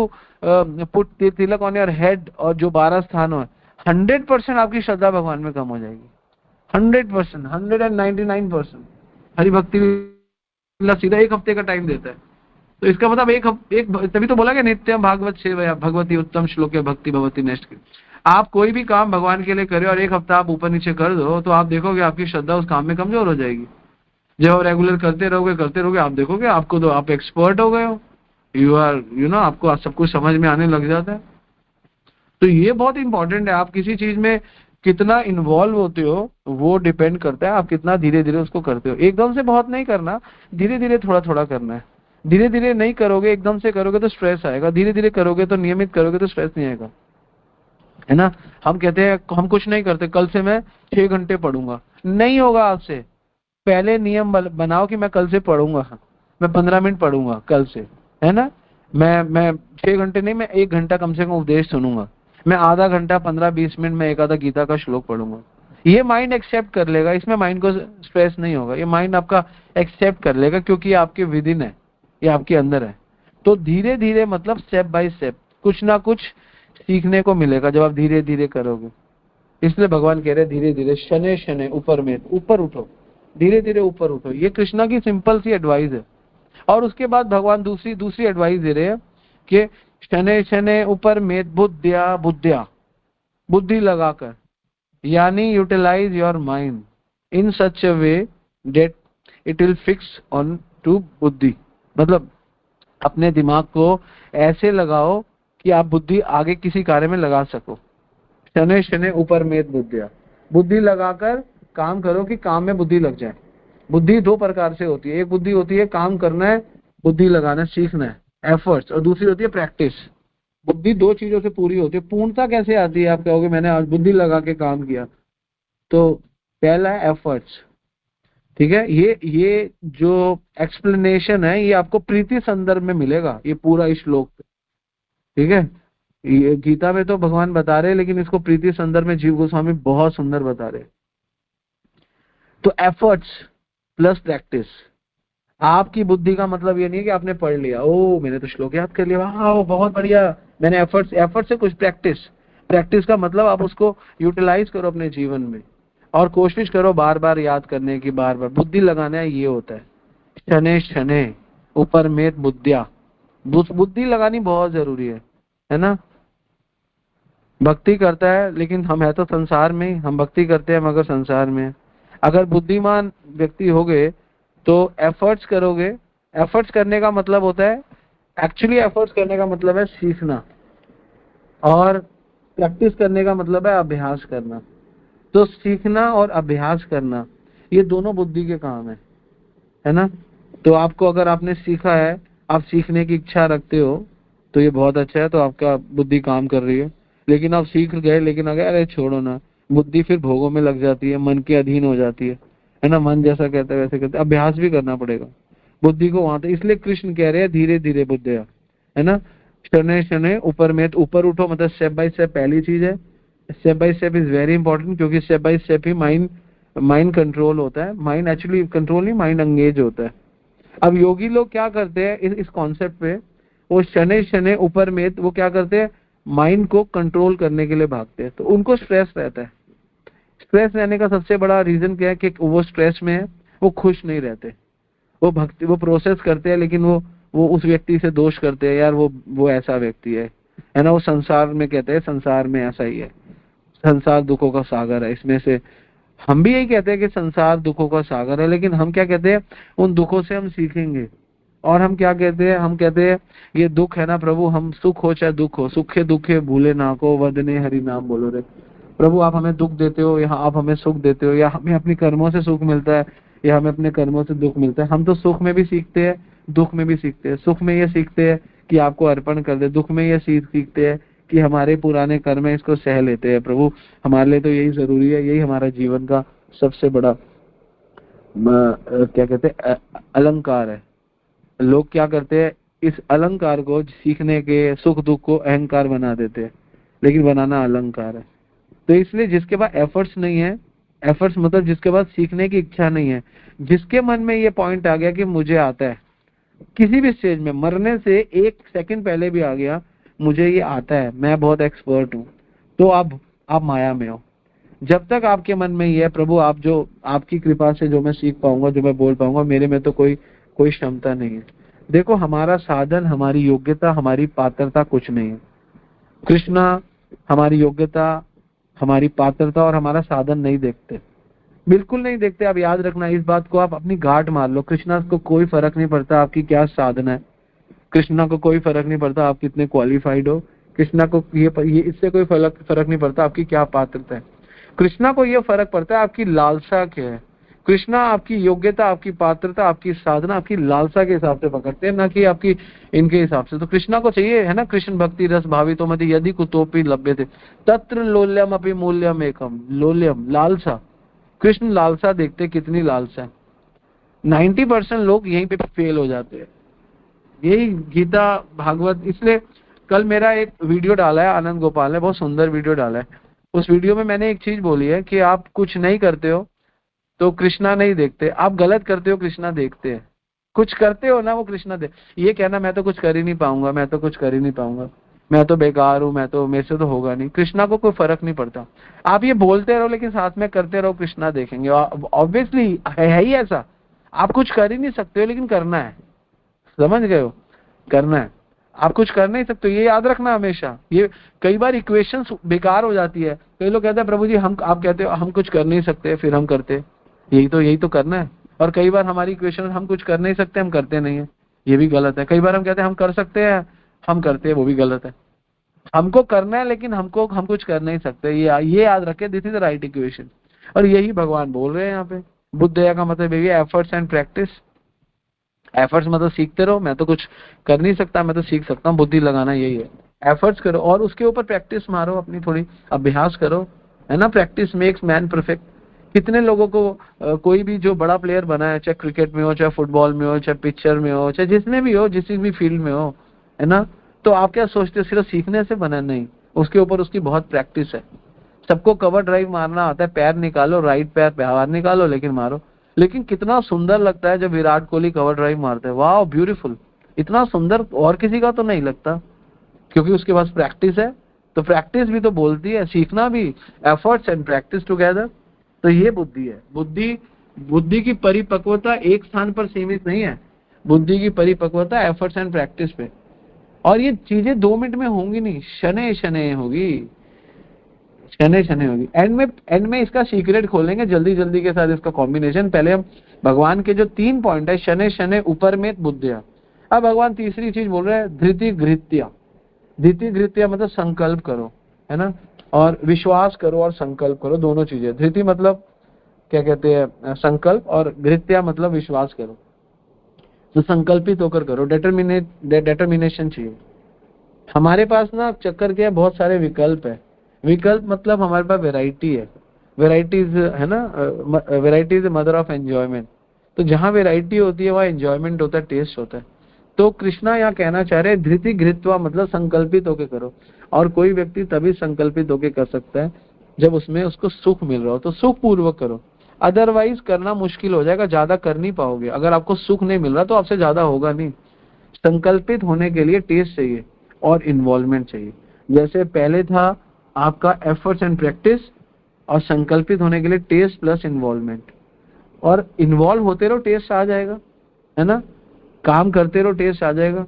put Tilak on your head, और जो 12 स्थान हो, 100% आपकी श्रद्धा भगवान में कम हो जाएगी। 100%, 199%। हरि भक्ति विलास सीधा 1 हफ्ते का टाइम देता है। तो इसका मतलब एक तभी तो बोला कि नित्यम भागवत सेवया भगवती उत्तम श्लोक भक्ति भगवती नेष्ट। आप कोई भी काम भगवान के लिए करें और 1 हफ्ता आप ऊपर नीचे कर दो, तो आप देखोगे आपकी श्रद्धा उस काम में कमजोर हो जाएगी। जब आप रेगुलर करते रहोगे, आप देखोगे आपको तो आप एक्सपर्ट हो गए हो, आपको सब कुछ समझ में आने लग जाता है। तो ये बहुत इंपॉर्टेंट है। आप किसी चीज में कितना इन्वॉल्व होते हो वो डिपेंड करता है आप कितना धीरे धीरे उसको करते हो। एकदम से बहुत नहीं करना, धीरे धीरे थोड़ा थोड़ा करना है। धीरे धीरे नहीं करोगे, एकदम से करोगे तो स्ट्रेस आएगा, धीरे धीरे करोगे तो नियमित करोगे तो स्ट्रेस नहीं आएगा, है ना। हम कहते हैं हम कुछ नहीं करते, कल से मैं 6 घंटे पढ़ूंगा, नहीं होगा आपसे। पहले नियम बनाओ कि मैं कल से पढ़ूंगा, मैं 15 मिनट पढ़ूंगा कल से, है ना। मैं 6 घंटे नहीं, मैं 1 घंटा कम से कम उपदेश सुनूंगा, मैं आधा घंटा 15-20 मिनट में एक आधा गीता का श्लोक पढ़ूंगा। ये माइंड एक्सेप्ट कर लेगा, इसमें माइंड को स्ट्रेस नहीं होगा, ये माइंड आपका एक्सेप्ट कर लेगा क्योंकि ये आपके विदिन है, ये आपके अंदर है। तो धीरे धीरे मतलब स्टेप बाय स्टेप कुछ ना कुछ सीखने को मिलेगा जब आप धीरे धीरे करोगे। इसलिए भगवान कह रहे धीरे धीरे शनै शनै ऊपर में ऊपर उठो, धीरे धीरे ऊपर उठो। ये कृष्णा की सिंपल सी एडवाइस है। और उसके बाद भगवान दूसरी एडवाइस दे रहे हैं कि शनै शनै ऊपर में बुद्धिया बुद्धिया, बुद्धि लगाकर, यानी utilise your mind in such a way that it will fix on to बुद्धि। मतलब अपने दिमाग को ऐसे लगाओ कि आप बुद्धि आगे किसी कार्य में लगा सको। शनै शनै ऊपर में बुद्धिया, बुद्धि लगाकर काम करो कि काम में बुद्धि लग जाए। बुद्धि दो प्रकार से होती है, एक बुद्धि होती है काम करना है, बुद्धि लगाना सीखना है, एफर्ट्स, और दूसरी होती है प्रैक्टिस। बुद्धि दो चीजों से पूरी होती है। पूर्णता कैसे आती है? आप कहोगे मैंने आज बुद्धि लगा के काम किया, तो पहला है एफर्ट्स। ठीक है, ये जो एक्सप्लेनेशन है ये आपको प्रीति संदर्भ में मिलेगा, ये पूरा श्लोक। ठीक है, ये गीता में तो भगवान बता रहे हैं, लेकिन इसको प्रीति संदर्भ में जीव गोस्वामी बहुत सुंदर बता रहे। तो एफर्ट्स प्लस प्रैक्टिस। आपकी बुद्धि का मतलब ये नहीं कि आपने पढ़ लिया, ओ मैंने तो श्लोक याद कर लिया, हाँ बहुत बढ़िया, मैंने एफर्ट से कुछ प्रैक्टिस का मतलब आप उसको यूटिलाइज करो अपने जीवन में, और कोशिश करो बार बार याद करने की, बार बार बुद्धि लगाना है। ये होता है शनै शनै ऊपर में बुद्धिया, बुद्धि लगानी बहुत जरूरी है ना। भक्ति करता है लेकिन हम है तो संसार में, हम भक्ति करते हैं मगर संसार में। अगर बुद्धिमान व्यक्ति हो गए तो एफर्ट्स करोगे। एफर्ट्स करने का मतलब होता है, एक्चुअली एफर्ट्स करने का मतलब है सीखना, और प्रैक्टिस करने का मतलब है अभ्यास करना। तो सीखना और अभ्यास करना ये दोनों बुद्धि के काम है ना। तो आपको, अगर आपने सीखा है, आप सीखने की इच्छा रखते हो, तो ये बहुत अच्छा है, तो आपका बुद्धि काम कर रही है। लेकिन आप सीख गए लेकिन अगर अरे छोड़ो ना, बुद्धि फिर भोगों में लग जाती है, मन के अधीन हो जाती है ना। मन जैसा कहता है वैसे करते, अभ्यास भी करना पड़ेगा बुद्धि को वहां तक। इसलिए कृष्ण कह रहे हैं धीरे धीरे बुद्धिया, है ना। शनै शनै ऊपर में, तो ऊपर उठो मतलब स्टेप बाय स्टेप पहली चीज है। Step by step is very important, क्योंकि स्टेप बाय स्टेप ही माइंड कंट्रोल होता है। माइंड एक्चुअली कंट्रोल नहीं, माइंड एंगेज होता है। अब योगी लोग क्या करते हैं इस कॉन्सेप्ट पे, वो शनै शनै ऊपर में, वो क्या करते हैं माइंड को कंट्रोल करने के लिए भागते हैं। तो उनको स्ट्रेस रहता है। स्ट्रेस रहने का सबसे बड़ा रीजन क्या है कि वो स्ट्रेस में है, वो खुश नहीं रहते। वो प्रोसेस करते हैं, लेकिन वो उस व्यक्ति से दोष करते हैं, यार वो ऐसा व्यक्ति है ना। वो संसार में कहते हैं संसार में ऐसा ही है, संसार दुखों का सागर है। इसमें से हम भी यही कहते हैं कि संसार दुखों का सागर है, लेकिन हम क्या कहते हैं, उन दुखों से हम सीखेंगे। और हम क्या कहते हैं, हम कहते हैं ये दुख है ना प्रभु, हम सुख हो चाहे दुख हो, सुखे दुखे भूले ना को, वदने हरि नाम बोलो रे। प्रभु आप हमें दुख देते हो, या आप हमें सुख देते हो, या हमें अपनी कर्मों से सुख मिलता है, या हमें अपने कर्मों से दुख मिलता है। हम तो सुख में भी सीखते हैं, दुख में भी सीखते हैं। सुख में ये सीखते हैं कि आपको अर्पण कर दे, दुख में ये सीखते हैं कि हमारे पुराने कर्म है, इसको सह लेते हैं प्रभु, हमारे लिए तो यही जरूरी है, यही हमारा जीवन का सबसे बड़ा क्या कहते हैं अलंकार है। लोग क्या करते हैं, इस अलंकार को सीखने के सुख दुख को अहंकार बना देते हैं, लेकिन बनाना अलंकार है। तो इसलिए जिसके पास एफर्ट्स नहीं है, एफर्ट्स मतलब जिसके पास सीखने की इच्छा नहीं है, जिसके मन में ये पॉइंट आ गया कि मुझे आता है, किसी भी स्टेज में, मरने से एक सेकंड पहले भी आ गया मुझे ये आता है, मैं बहुत एक्सपर्ट हूँ, तो आप माया में हो। जब तक आपके मन में ये है प्रभु आप जो आपकी कृपा से जो मैं सीख पाऊंगा, जो मैं बोल पाऊंगा, मेरे में तो कोई क्षमता नहीं है। देखो हमारा साधन, हमारी योग्यता, हमारी पात्रता कुछ नहीं है। कृष्णा हमारी योग्यता, हमारी पात्रता और हमारा साधन नहीं देखते, बिल्कुल नहीं देखते। आप याद रखना इस बात को, आप अपनी गांठ मार लो। कृष्णा को कोई फर्क नहीं पड़ता आपकी क्या साधना है, कृष्णा को कोई फर्क नहीं पड़ता आप कितने क्वालिफाइड हो, कृष्णा को ये इससे कोई फर्क नहीं पड़ता आपकी क्या पात्रता है। कृष्णा को ये फर्क पड़ता है आपकी लालसा क्या है। कृष्णा आपकी योग्यता, आपकी पात्रता, आपकी साधना आपकी लालसा के हिसाब से पकड़ते हैं, ना कि आपकी इनके हिसाब से। तो कृष्णा को चाहिए है ना, कृष्ण भक्ति रस भावितो मति यदि कुतोपि लभ्यते तत्र लोल्यम अपि मूल्यम एकम। लोल्यम लालसा, कृष्ण लालसा देखते कितनी लालसा है। 90% लोग यहीं पे फेल हो जाते हैं। यही गीता भागवत, इसलिए कल मेरा एक वीडियो डाला है आनंद गोपाल ने, बहुत सुंदर वीडियो डाला है। उस वीडियो में मैंने एक चीज बोली है कि आप कुछ नहीं करते हो तो कृष्णा नहीं देखते, आप गलत करते हो कृष्णा देखते हैं। कुछ करते हो ना वो कृष्णा ये कहना मैं तो कुछ कर ही नहीं पाऊंगा, मैं तो कुछ कर ही नहीं पाऊंगा, मैं तो बेकार हूँ, मैं तो, मेरे से तो होगा नहीं। कृष्णा को कोई फर्क नहीं पड़ता। आप ये बोलते रहो लेकिन साथ में करते रहो, कृष्णा देखेंगे। ऑब्वियसली है ही ऐसा। आप कुछ कर ही नहीं सकते हो लेकिन करना है, समझ गए हो, करना है। आप कुछ कर नहीं सकते, ये याद रखना हमेशा। ये कई बार इक्वेशंस बेकार हो जाती है। कई लोग कहते हैं प्रभु जी हम, आप कहते हो हम कुछ कर नहीं सकते, फिर हम करते, यही तो करना है। और कई बार हमारी इक्वेशन हम कुछ कर नहीं सकते, हम करते नहीं है, ये भी गलत है। कई बार हम कहते हैं हम कर सकते हैं, हम करते हैं, वो भी गलत है। हमको करना है लेकिन हम कुछ कर नहीं सकते, ये याद रखे, this is the right equation. और यही भगवान बोल रहे हैं यहाँ पे। बुद्धया का मतलब यही है, एफर्ट्स एंड प्रैक्टिस। एफर्ट्स मतलब सीखते रहो, मैं तो कुछ कर नहीं सकता, मैं तो सीख सकता हूँ, बुद्धि लगाना यही है। एफर्ट्स करो और उसके ऊपर प्रैक्टिस मारो, अपनी थोड़ी अभ्यास करो, है ना। Practice makes man perfect. कितने लोगों को कोई भी जो बड़ा प्लेयर बना है, चाहे क्रिकेट में हो, चाहे फुटबॉल में हो, चाहे पिक्चर में हो, चाहे जिसमें भी हो, जिस भी फील्ड में हो, है ना, तो आप क्या सोचते हो सिर्फ सीखने से बना? नहीं, उसके ऊपर उसकी बहुत प्रैक्टिस है। सबको कवर ड्राइव मारना आता है, पैर निकालो, राइट पैर बाहर निकालो लेकिन मारो। लेकिन कितना सुंदर लगता है जब विराट कोहली कवर ड्राइव मारते हैं, वाह ब्यूटीफुल। इतना सुंदर और किसी का तो नहीं लगता, क्योंकि उसके पास प्रैक्टिस है। तो प्रैक्टिस भी तो बोलती है, सीखना भी, एफर्ट्स एंड प्रैक्टिस टुगेदर। तो ये बुद्धि है। बुद्धि की परिपक्वता एक स्थान पर सीमित नहीं है। बुद्धि की परिपक्वता एफर्ट्स एंड प्रैक्टिस पे। और ये चीजें 2 मिनट में होंगी नहीं, शनै शनै होगी, शनै शनै होगी। एंड में इसका सीक्रेट खोलेंगे जल्दी जल्दी के साथ, इसका कॉम्बिनेशन। पहले हम भगवान के जो 3 पॉइंट है, शनै शनै ऊपर में बुद्धिया। अब भगवान तीसरी चीज बोल रहे हैं, धृति घृत्या। धृति घृत्या मतलब संकल्प करो, है ना, और विश्वास करो और संकल्प करो, दोनों चीजें। धृति मतलब क्या कहते हैं, संकल्प, और घृत्या मतलब विश्वास करो। तो संकल्पित होकर करो, डेटर्मिनेशन चाहिए। हमारे पास ना चक्कर क्या है, बहुत सारे विकल्प है। विकल्प मतलब हमारे पास वेराइटी है। वेराइटीज है ना, variety is mother of enjoyment. तो जहाँ वेराइटी होती है वहाँ एंजॉयमेंट होता है, टेस्ट होता है। तो कृष्णा यहाँ कहना चाह रहे हैं, धृति घृत्वा मतलब संकल्पित होके करो। और कोई व्यक्ति तभी संकल्पित होके कर सकता है जब उसमें उसको सुख मिल रहा हो, तो सुख पूर्वक करो। अदरवाइज करना मुश्किल हो जाएगा, ज्यादा कर नहीं पाओगे। अगर आपको सुख नहीं मिल रहा तो आपसे ज्यादा होगा नहीं। संकल्पित होने के लिए टेस्ट चाहिए और इन्वॉल्वमेंट चाहिए। जैसे पहले था आपका एफर्ट्स एंड प्रैक्टिस, और संकल्पित होने के लिए टेस्ट प्लस इन्वॉल्वमेंट। और इन्वॉल्व होते रहो, टेस्ट आ जाएगा, है ना। काम करते रहो, टेस्ट आ जाएगा।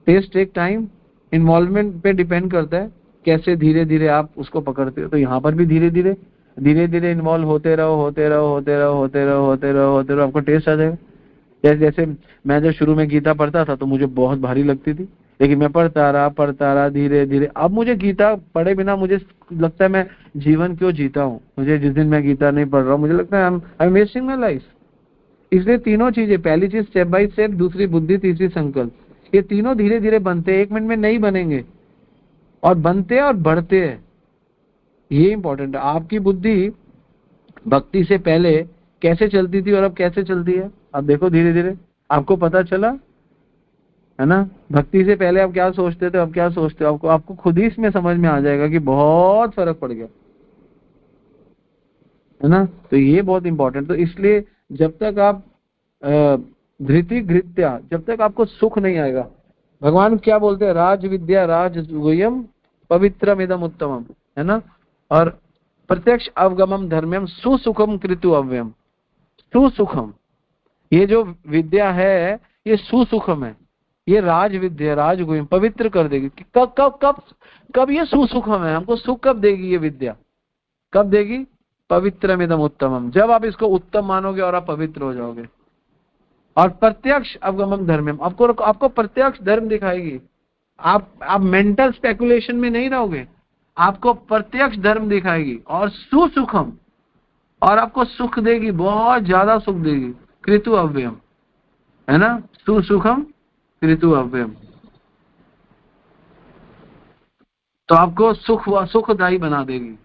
टेस्ट टेक टाइम, इन्वॉल्वमेंट पे डिपेंड करता है कैसे धीरे धीरे आप उसको पकड़ते हो। तो यहाँ पर भी धीरे धीरे इन्वॉल्व होते रहो, आपको टेस्ट आ जाएगा। जैसे मैं जब शुरू में गीता पढ़ता था तो मुझे बहुत भारी लगती थी, लेकिन मैं पढ़ता रहा धीरे धीरे। अब मुझे गीता पढ़े बिना मुझे लगता है मैं जीवन क्यों जीता हूँ। मुझे जिस दिन मैं गीता नहीं पढ़ रहा हूँ मुझे लगता है I am wasting my life. इसलिए तीनों चीजें, पहली चीज स्टेप बाय स्टेप, दूसरी बुद्धि, तीसरी संकल्प, ये तीनों धीरे धीरे बनते हैं, 1 मिनट में नहीं बनेंगे। और बनते हैं और बढ़ते हैं, ये इंपॉर्टेंट है। आपकी बुद्धि भक्ति से पहले कैसे चलती थी और अब कैसे चलती है, अब देखो धीरे धीरे आपको पता चला, है ना। भक्ति से पहले आप क्या सोचते थे, अब क्या सोचते हो, आपको खुद ही इसमें समझ में आ जाएगा कि बहुत फर्क पड़ गया, है ना। तो ये बहुत इंपॉर्टेंट। तो इसलिए जब तक आप धृति घृत्या, जब तक आपको सुख नहीं आएगा, भगवान क्या बोलते हैं, राज विद्या राज गुह्यम पवित्रम इदम उत्तमम, है ना। और प्रत्यक्ष अवगमम धर्म्यम सुसुखम कृतु अव्ययम। सुसुखम, ये जो विद्या है ये सुसुखम है, ये राज विद्या राज गुह्यम, पवित्र कर देगी। कब कब कब कब ये सुसुखम है, हमको सुख कब देगी ये विद्या, कब देगी, पवित्रमिदम उत्तमम, जब आप इसको उत्तम मानोगे और आप पवित्र हो जाओगे। और प्रत्यक्ष अवगमम धर्मम, आपको प्रत्यक्ष धर्म दिखाएगी। आप मेंटल स्पेकुलेशन में नहीं रहोगे, आपको प्रत्यक्ष धर्म दिखाएगी। और सुसुखम, और आपको सुख देगी, बहुत ज्यादा सुख देगी, कृतु अव्ययम, है ना, सुसुखम कृतु अव्ययम। तो आपको सुखदायी बना देगी।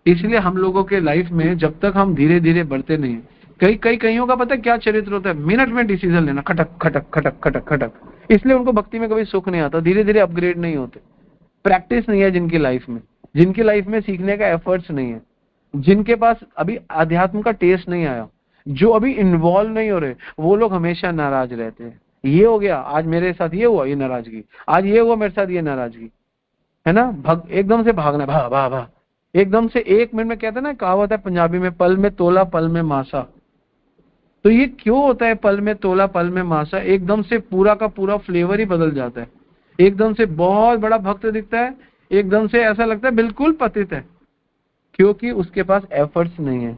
इसलिए हम लोगों के लाइफ में जब तक हम धीरे धीरे बढ़ते नहीं, कईयों का पता है क्या चरित्र होता है, मिनट में डिसीजन लेना, खटक खटक खटक खटक खटक। इसलिए उनको भक्ति में कभी सुख नहीं आता, धीरे धीरे अपग्रेड नहीं होते। प्रैक्टिस नहीं है जिनकी लाइफ में, जिनकी लाइफ में सीखने का एफर्ट्स नहीं है, जिनके पास अभी अध्यात्म का टेस्ट नहीं आया, जो अभी इन्वॉल्व नहीं हो रहे, वो लोग हमेशा नाराज रहते हैं। ये हो गया, आज मेरे साथ ये हुआ, ये नाराजगी, आज ये हुआ मेरे साथ, ये नाराजगी, है ना। एकदम से भागना, भा भा भा, एकदम से 1 मिनट में, कहते हैं ना, कहावत है पंजाबी में, पल में तोला पल में मासा। तो ये क्यों होता है पल में तोला पल में मासा? एकदम से पूरा का पूरा फ्लेवर ही बदल जाता है, एकदम से बहुत बड़ा भक्त दिखता है, एकदम से ऐसा लगता है बिल्कुल पतित है, क्योंकि उसके पास एफर्ट्स नहीं है,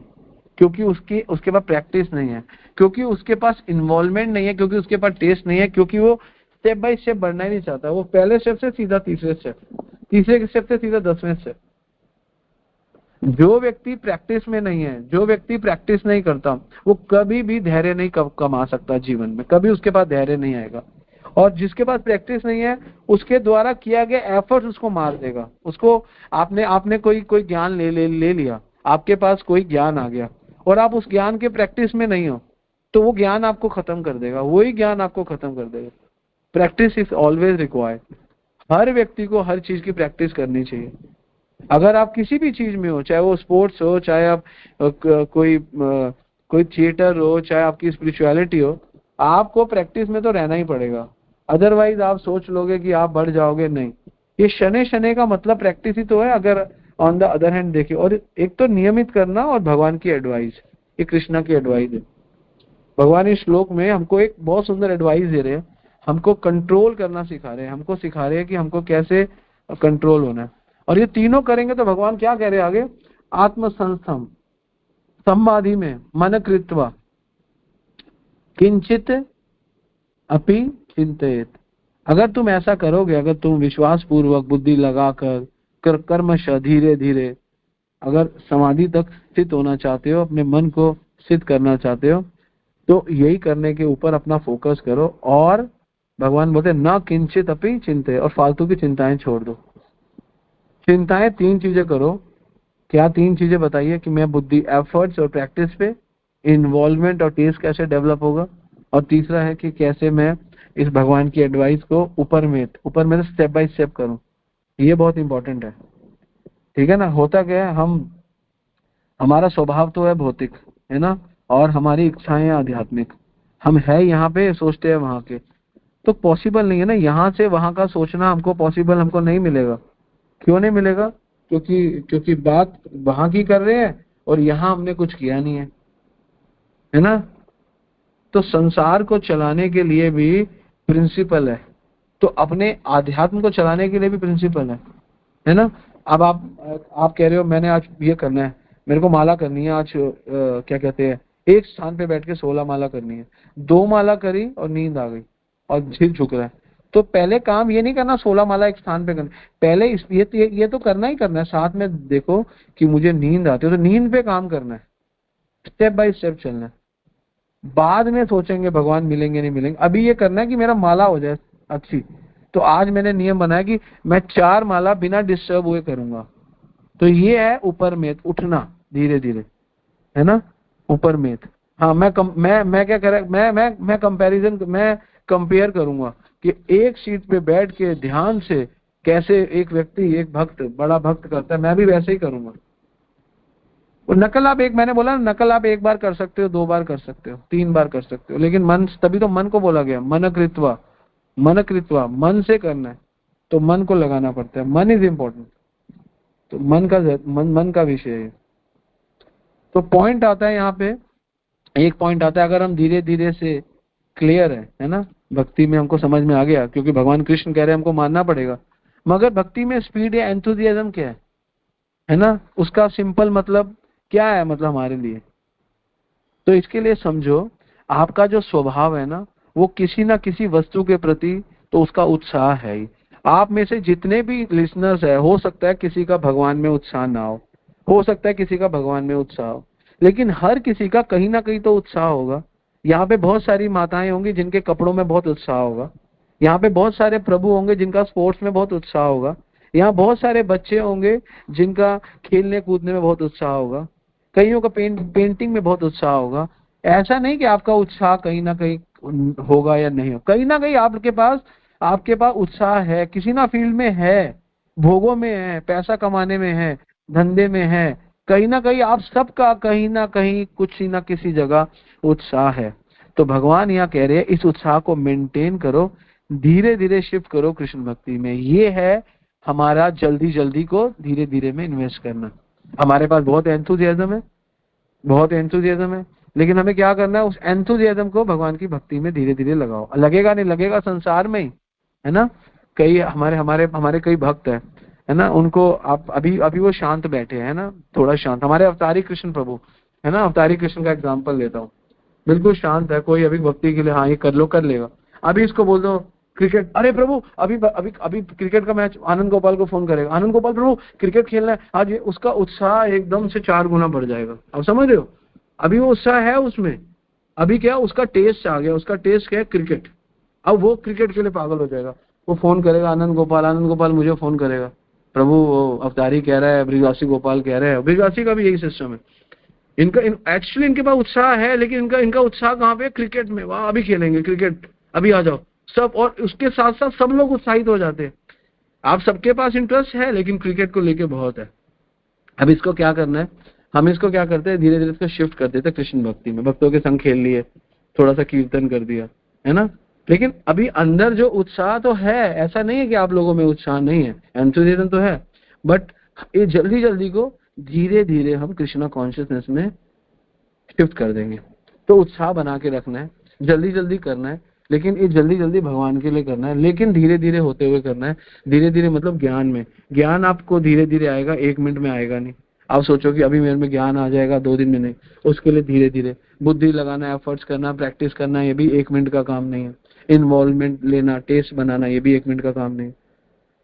क्योंकि उसके पास प्रैक्टिस नहीं है, क्योंकि उसके पास इन्वॉल्वमेंट नहीं है, क्योंकि उसके पास टेस्ट नहीं है, क्योंकि वो स्टेप बाय स्टेप बढ़ना ही नहीं चाहता। वो पहले स्टेप से सीधा तीसरे स्टेप, तीसरे स्टेप से सीधा 10वें स्टेप। जो व्यक्ति प्रैक्टिस में नहीं है, जो व्यक्ति प्रैक्टिस नहीं करता, वो कभी भी धैर्य नहीं कमा सकता जीवन में, कभी उसके पास धैर्य नहीं आएगा। और जिसके पास प्रैक्टिस नहीं है, उसके द्वारा किया गया एफर्ट उसको मार देगा। उसको आपने कोई ज्ञान ले लिया, आपके पास कोई ज्ञान आ गया और आप उस ज्ञान के प्रैक्टिस में नहीं हो, तो वो ज्ञान आपको खत्म कर देगा, वही ज्ञान आपको खत्म कर देगा। Practice is always required. हर व्यक्ति को हर चीज की प्रैक्टिस करनी चाहिए। अगर आप किसी भी चीज में हो, चाहे वो स्पोर्ट्स हो, चाहे आप कोई थिएटर हो, चाहे आपकी स्पिरिचुअलिटी हो, आपको प्रैक्टिस में तो रहना ही पड़ेगा। अदरवाइज आप सोच लोगे कि आप बढ़ जाओगे, नहीं। ये शनै शनै का मतलब प्रैक्टिस ही तो है, अगर ऑन द अदर हैंड देखें। और एक तो नियमित करना, और भगवान की एडवाइस, ये कृष्णा की एडवाइस है। भगवान इस श्लोक में हमको एक बहुत सुंदर एडवाइस दे रहे हैं, हमको कंट्रोल करना सिखा रहे हैं, हमको सिखा रहे हैं कि हमको कैसे कंट्रोल होना है। और ये तीनों करेंगे तो भगवान क्या कह रहे हैं आगे? आत्मसंस्थम समाधि में मन कृत्वा किंचित अपि चिंतयेत। अगर तुम ऐसा करोगे, अगर तुम विश्वास पूर्वक बुद्धि लगाकर कर्मश धीरे धीरे अगर समाधि तक स्थित होना चाहते हो, अपने मन को स्थित करना चाहते हो, तो यही करने के ऊपर अपना फोकस करो। और भगवान बोलते न किंचित अपि चिंतये, और फालतू की चिंताएं छोड़ दो। चिंताएं 3 चीजें करो। क्या 3 चीजें बताइए? कि मैं बुद्धि, एफर्ट्स और प्रैक्टिस पे, इन्वॉल्वमेंट और टेस्ट कैसे डेवलप होगा, और तीसरा है कि कैसे मैं इस भगवान की एडवाइस को ऊपर में स्टेप बाय स्टेप करूं। ये बहुत इंपॉर्टेंट है, ठीक है ना। होता क्या है, हमारा स्वभाव तो है भौतिक, है ना, और हमारी इच्छाएं आध्यात्मिक। हम है यहाँ पे, सोचते हैं वहां के, तो पॉसिबल नहीं है ना। यहाँ से वहां का सोचना हमको पॉसिबल हमको नहीं मिलेगा। क्यों नहीं मिलेगा? क्योंकि बात वहां की कर रहे हैं और यहाँ हमने कुछ किया नहीं है ना। तो संसार को चलाने के लिए भी प्रिंसिपल है, तो अपने आध्यात्म को चलाने के लिए भी प्रिंसिपल है ना। अब आप कह रहे हो मैंने आज ये करना है, मेरे को माला करनी है आज, क्या कहते हैं, एक स्थान पे बैठ के 16 माला करनी है। 2 माला करी और नींद आ गई और सिर झुक रहा है। तो पहले काम ये नहीं करना 16 माला एक स्थान पे करना, पहले ये तो करना ही करना है। साथ में देखो कि मुझे नींद आती है, तो नींद पे काम करना है, स्टेप बाय स्टेप चलना है। बाद में सोचेंगे भगवान मिलेंगे नहीं मिलेंगे, अभी ये करना है कि मेरा माला हो जाए अच्छी। तो आज मैंने नियम बनाया कि मैं 4 माला बिना डिस्टर्ब हुए करूंगा। तो ये है ऊपर में उठना धीरे धीरे, है ना, ऊपर में। हाँ, मैं क्या कर रहा, मैं कंपैरिजन, मैं कंपेयर करूंगा कि एक सीट पे बैठ के ध्यान से कैसे एक व्यक्ति, एक भक्त, बड़ा भक्त करता है, मैं भी वैसे ही करूंगा। और नकल आप मैंने बोला ना, नकल आप 1 बार कर सकते हो, 2 बार कर सकते हो, 3 बार कर सकते हो, लेकिन मन, तभी तो मन को बोला गया मन कृत्वा, मन से करना है, तो मन को लगाना पड़ता है। मन इज इम्पोर्टेंट, तो मन का विषय है। तो पॉइंट आता है यहाँ पे, एक पॉइंट आता है, अगर हम धीरे धीरे से क्लियर है ना, भक्ति में हमको समझ में आ गया, क्योंकि भगवान कृष्ण कह रहे हैं हमको मानना पड़ेगा। मगर भक्ति में स्पीड या एंथुजियाज्म क्या है ना, उसका सिंपल मतलब क्या है, मतलब हमारे लिए। तो इसके लिए समझो, आपका जो स्वभाव है ना, वो किसी ना किसी वस्तु के प्रति तो उसका उत्साह है ही। आप में से जितने भी लिसनर्स है, हो सकता है किसी का भगवान में उत्साह ना हो सकता है किसी का भगवान में उत्साह हो, लेकिन हर किसी का कहीं ना कहीं तो उत्साह होगा। यहाँ पे बहुत सारी माताएं होंगी जिनके कपड़ों में बहुत उत्साह होगा, यहाँ पे बहुत सारे प्रभु होंगे जिनका स्पोर्ट्स में बहुत उत्साह होगा, यहाँ बहुत सारे बच्चे होंगे जिनका खेलने कूदने में बहुत उत्साह होगा, कईयों का पेंटिंग में बहुत उत्साह होगा। ऐसा नहीं कि आपका उत्साह कहीं ना कहीं होगा या नहीं हो, कहीं ना कहीं आपके पास उत्साह है, किसी ना फील्ड में है, भोगों में है, पैसा कमाने में है, धंधे में है, कहीं ना कहीं आप सबका कहीं ना कहीं कुछ ना किसी जगह उत्साह है। तो भगवान यहाँ कह रहे हैं इस उत्साह को मेंटेन करो, धीरे धीरे शिफ्ट करो कृष्ण भक्ति में। ये है हमारा जल्दी जल्दी को धीरे धीरे में इन्वेस्ट करना। हमारे पास बहुत एंथुजियाज्म है, बहुत एंथुजियाज्म है, लेकिन हमें क्या करना है, उस एंथुजियाज्म को भगवान की भक्ति में धीरे धीरे लगाओ। लगेगा नहीं लगेगा संसार में ही, है ना। कई हमारे हमारे हमारे कई भक्त है ना, उनको आप अभी अभी वो शांत बैठे हैं ना, थोड़ा शांत। हमारे अवतारी कृष्ण प्रभु है ना, अवतारी कृष्ण का एग्जाम्पल लेता हूँ, बिल्कुल शांत है, कोई अभी भक्ति के लिए हाँ ये कर लो कर लेगा। अभी इसको बोल दो क्रिकेट, अरे प्रभु अभी अभी अभी क्रिकेट का मैच, आनंद गोपाल को फोन करेगा, आनंद गोपाल प्रभु क्रिकेट खेलना है आज, ये उसका उत्साह एकदम से 4 गुना बढ़ जाएगा। आप समझ रहे हो, अभी वो उत्साह है उसमें, अभी क्या उसका टेस्ट आ गया, उसका टेस्ट क्या है क्रिकेट। अब वो क्रिकेट के लिए पागल हो जाएगा, वो फोन करेगा आनंद गोपाल मुझे फोन करेगा, प्रभु वो अवतारी कह रहा है, ब्रिजवासी गोपाल कह रहे हैं। ब्रिजवासी का भी यही सिस्टम है, इनका एक्चुअली इनके पास उत्साह है, लेकिन इनका उत्साह कहाँ पे, क्रिकेट में। वहां अभी खेलेंगे क्रिकेट, अभी आ जाओ सब, और उसके साथ साथ सब लोग उत्साहित हो जाते हैं। आप सबके पास इंटरेस्ट है, लेकिन क्रिकेट को लेके बहुत है। अब इसको क्या करना है, हम इसको क्या करते हैं, धीरे धीरे इसको शिफ्ट कर देते हैं कृष्ण भक्ति में। भक्तों के संग खेल लिए, थोड़ा सा कीर्तन कर दिया, है ना। लेकिन अभी अंदर जो उत्साह तो है, ऐसा नहीं है कि आप लोगों में उत्साह नहीं है, एंथुसियाज्म तो है, बट ये जल्दी जल्दी को धीरे धीरे हम कृष्णा कॉन्शियसनेस में शिफ्ट कर देंगे। तो उत्साह बना के रखना है, जल्दी जल्दी करना है, लेकिन ये जल्दी जल्दी भगवान के लिए करना है, लेकिन धीरे धीरे होते हुए करना है। धीरे धीरे मतलब ज्ञान में, ज्ञान आपको धीरे धीरे आएगा, 1 मिनट में आएगा नहीं। आप सोचो कि अभी मेरे में ज्ञान आ जाएगा 2 दिन में, नहीं। उसके लिए धीरे धीरे बुद्धि लगाना, एफर्ट्स करना, प्रैक्टिस करना, ये भी 1 मिनट का काम नहीं है। इन्वॉल्वमेंट लेना, टेस्ट बनाना, ये भी 1 मिनट का काम नहीं है।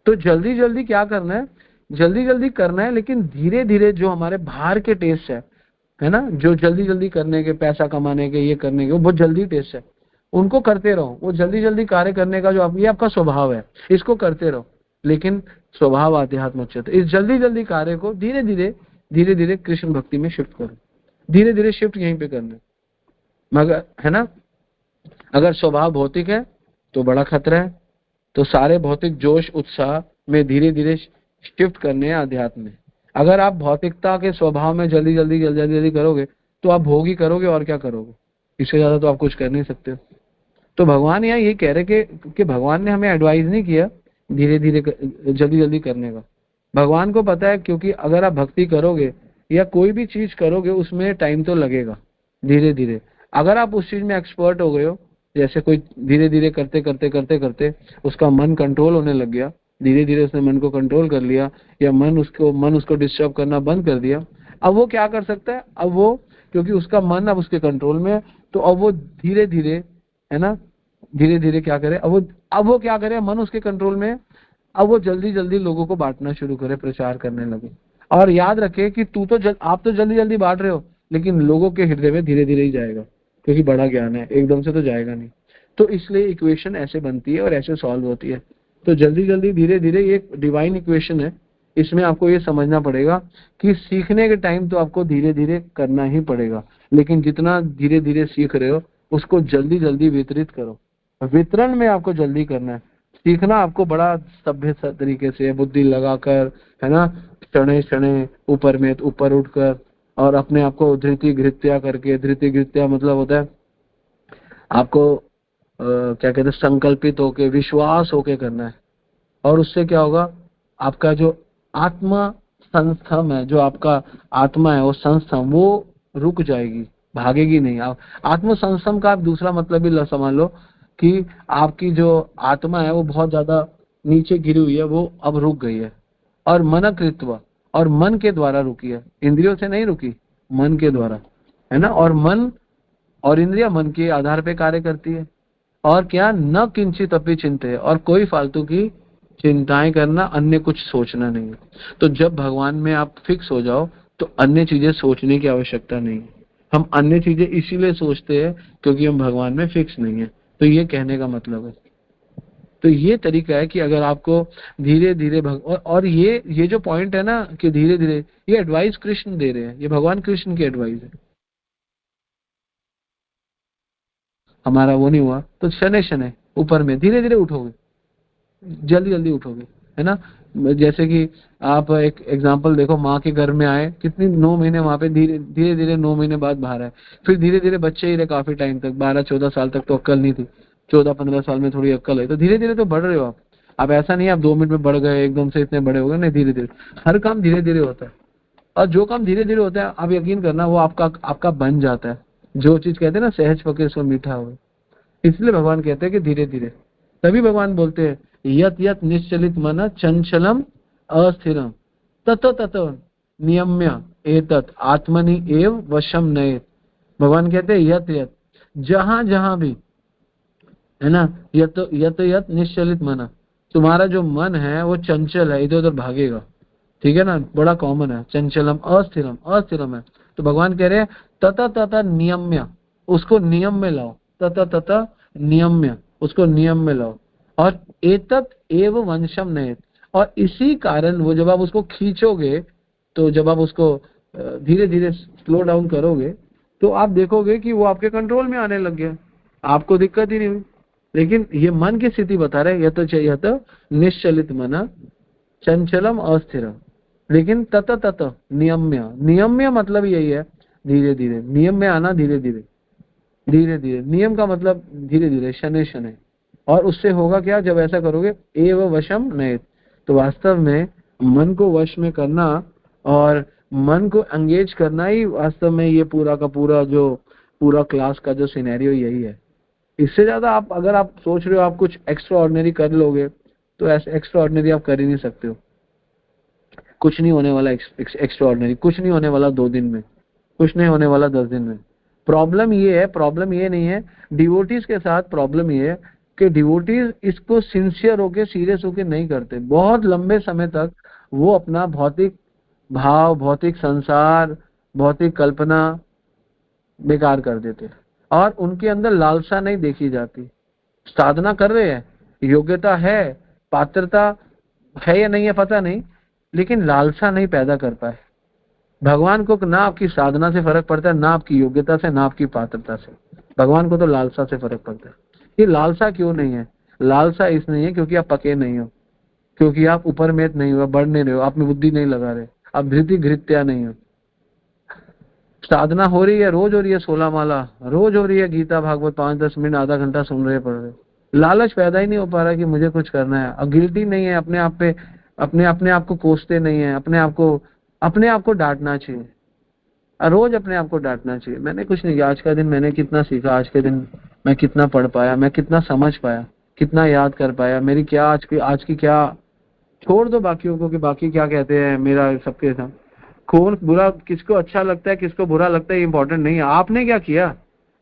तो जल्दी जल्दी क्या करना है, जल्दी जल्दी करना है, लेकिन धीरे धीरे जो हमारे बाहर के टेस्ट है ना, जो जल्दी जल्दी करने के, पैसा कमाने के, ये करने के, वो बहुत जल्दी टेस्ट है, उनको करते रहो। वो जल्दी जल्दी कार्य करने का जो ये आपका स्वभाव है, इसको करते रहो, लेकिन स्वभाव आध्यात्म उच्चते, इस जल्दी जल्दी कार्य को धीरे धीरे कृष्ण भक्ति में शिफ्ट करो। धीरे धीरे शिफ्ट यहीं पे करना है, मगर है ना। अगर स्वभाव भौतिक है तो बड़ा खतरा है। तो सारे भौतिक जोश उत्साह में धीरे धीरे शिफ्ट करने हैं अध्यात्म में। अगर आप भौतिकता के स्वभाव में जल्दी जल्दी करोगे तो आप भोग ही करोगे, और क्या करोगे, इससे ज्यादा तो आप कुछ कर नहीं सकते। तो भगवान यहाँ ये कह रहे कि भगवान ने हमें एडवाइस नहीं किया धीरे धीरे जल्दी जल्दी करने का। भगवान को पता है, क्योंकि अगर आप भक्ति करोगे या कोई भी चीज करोगे उसमें टाइम तो लगेगा। धीरे धीरे अगर आप उस चीज में एक्सपर्ट हो गए हो, जैसे कोई धीरे धीरे करते करते करते करते उसका मन कंट्रोल होने लग गया, धीरे धीरे उसने मन को कंट्रोल कर लिया, या मन उसको डिस्टर्ब करना बंद कर दिया, अब वो क्या कर सकता है, अब वो क्योंकि उसका मन अब उसके कंट्रोल में है, तो अब वो धीरे धीरे, है ना, धीरे धीरे क्या करे, अब वो क्या करे, मन उसके कंट्रोल में है, अब वो जल्दी जल्दी लोगों को बांटना शुरू करे, प्रचार करने लगे। और याद रखे कि आप तो जल्दी जल्दी बांट रहे हो, लेकिन लोगों के हृदय में धीरे धीरे ही जाएगा, क्योंकि बड़ा ज्ञान है, एकदम से तो जाएगा नहीं। तो इसलिए इक्वेशन ऐसे बनती है और ऐसे सॉल्व होती है। तो जल्दी जल्दी धीरे धीरे ये डिवाइन इक्वेशन है। इसमें आपको ये समझना पड़ेगा कि सीखने के टाइम तो आपको धीरे धीरे करना ही पड़ेगा, लेकिन जितना धीरे धीरे सीख रहे हो उसको जल्दी जल्दी वितरित करो। वितरण में आपको जल्दी करना है, सीखना आपको बड़ा सभ्य तरीके से बुद्धि लगाकर, है ना, क्षणे क्षणे ऊपर में ऊपर उठकर, और अपने आप को धृति घृत्या करके, धृति घृत्या मतलब होता है आपको क्या कहते हैं, संकल्पित होके, विश्वास होके करना है। और उससे क्या होगा, आपका जो आत्मा संस्थम है, जो आपका आत्मा है वो संस्थम, वो रुक जाएगी, भागेगी नहीं। आप आत्म संस्थम का आप दूसरा मतलब भी समझ लो कि आपकी जो आत्मा है वो बहुत ज्यादा नीचे गिरी हुई है, वो अब रुक गई है। और मनकृत्व, और मन के द्वारा रुकी है, इंद्रियों से नहीं रुकी, मन के द्वारा, है ना। और मन और इंद्रिया मन के आधार पे कार्य करती है। और क्या, न किंचित अपि चिंते, और कोई फालतू की चिंताएं करना, अन्य कुछ सोचना नहीं है। तो जब भगवान में आप फिक्स हो जाओ तो अन्य चीजें सोचने की आवश्यकता नहीं है। हम अन्य चीजें इसीलिए सोचते हैं क्योंकि हम भगवान में फिक्स नहीं है। तो ये कहने का मतलब है। तो ये तरीका है कि अगर आपको धीरे धीरे और ये जो पॉइंट है ना कि धीरे धीरे, ये एडवाइस कृष्ण दे रहे हैं, ये भगवान कृष्ण की एडवाइस है। हमारा वो नहीं हुआ तो शनै शनै ऊपर में धीरे धीरे उठोगे, जल्दी जल्दी उठोगे, है ना। जैसे कि आप एक एग्जांपल देखो, माँ के घर में आए, कितनी 9 महीने वहां पे, धीरे धीरे धीरे 9 महीने बाद बाहर आए, फिर धीरे धीरे बच्चे ही रहे काफी टाइम तक, 12-14 साल तक तो अक्ल नहीं थी, 14-15 साल में थोड़ी अक्ल है, तो धीरे धीरे तो बढ़ रहे हो आप। अब ऐसा नहीं आप 2 मिनट में बढ़ गए, एकदम से इतने बड़े हो गए, नहीं, धीरे धीरे हर काम धीरे धीरे होता है। और जो काम धीरे धीरे होता है, आप यकीन करना, वो आपका आपका बन जाता है। जो चीज कहते हैं ना, सहज पके सो मीठा हो, इसलिए भगवान कहते हैं कि धीरे धीरे। तभी भगवान बोलते हैं यत यत निश्चलित मन चंचलम अस्थिरम ततो ततो नियम्य एतत् आत्मनि एव वशम नयेत। भगवान कहते हैं यत यत, जहां जहां भी, है ना, यत यत यत निश्चलित मन, तुम्हारा जो मन है वो चंचल है, इधर उधर भागेगा, ठीक है ना, बड़ा कॉमन है, चंचलम अस्थिरम, अस्थिरम है। तो भगवान कह रहे हैं तथा तथा नियम्य, उसको नियम में लाओ, तथा तथा नियम्य, उसको नियम में लाओ। और एतत् एव वंशम नयेत, और इसी कारण वो, जब आप उसको खींचोगे, तो जब आप उसको धीरे धीरे स्लो डाउन करोगे, तो आप देखोगे कि वो आपके कंट्रोल में आने लग गया, आपको दिक्कत ही नहीं हुई। लेकिन ये मन की स्थिति बता रहे, यत निश्चलित मन चंचलम अस्थिरम, लेकिन तत तत नियम्य, नियम्य मतलब यही है धीरे धीरे, नियम में आना, धीरे धीरे, धीरे धीरे, नियम का मतलब धीरे धीरे, शनै शनै। और उससे होगा क्या, जब ऐसा करोगे, एव वशम नयेत, तो वास्तव में मन को वश में करना और मन को एंगेज करना ही वास्तव में ये पूरा का पूरा, जो पूरा क्लास का जो सिनेरियो यही है। इससे ज्यादा आप, अगर आप सोच रहे हो आप कुछ एक्स्ट्रा ऑर्डिनरी कर लोगे, तो ऐसे एक्स्ट्रा ऑर्डिनरी आप कर ही नहीं सकते हो। कुछ नहीं होने वाला एक्स्ट्रा ऑर्डिनरी, कुछ नहीं होने वाला 2 दिन में, कुछ नहीं होने वाला 10 दिन में। प्रॉब्लम ये है, प्रॉब्लम ये नहीं है डिवोटीज के साथ, प्रॉब्लम ये है कि डिवोटीज इसको सिंसियर होके, सीरियस होके नहीं करते। बहुत लंबे समय तक वो अपना भौतिक भाव, भौतिक संसार, भौतिक कल्पना बेकार कर देते हैं, और उनके अंदर लालसा नहीं देखी जाती। साधना कर रहे हैं, योग्यता है, पात्रता है या नहीं है पता नहीं, लेकिन लालसा नहीं पैदा कर पाए। भगवान को ना आपकी साधना से फर्क पड़ता है, ना आपकी योग्यता से, ना आपकी पात्रता से, भगवान को तो लालसा से फर्क पड़ता है। ये लालसा क्यों नहीं है? लालसा इस नहीं है क्योंकि आप पके नहीं हो, क्योंकि आप ऊपर में नहीं हो, बढ़ नहीं रहे हो, आप में बुद्धि नहीं लगा रहे, आप धृति घृत्या नहीं हो। साधना हो रही है, रोज हो रही है, 16 माला रोज हो रही है, गीता भागवत 5-10 मिनट, आधा घंटा सुन रहे, पढ़ रहे, लालच पैदा ही नहीं हो पा रहा कि मुझे कुछ करना है। और गिल्टी नहीं है अपने आप पे, अपने आप को कोसते नहीं है, अपने आप को डांटना चाहिए, रोज अपने आप को डांटना चाहिए। मैंने कुछ नहीं किया, आज का दिन मैंने कितना सीखा, आज के दिन मैं कितना पढ़ पाया, मैं कितना समझ पाया, कितना याद कर पाया, मेरी क्या आज की क्या, छोड़ दो बाकियों को कि बाकी क्या कहते हैं, मेरा सबके साथ कौन बुरा, किसको अच्छा लगता है, किसको बुरा लगता है, इम्पोर्टेंट नहीं है। आपने क्या किया,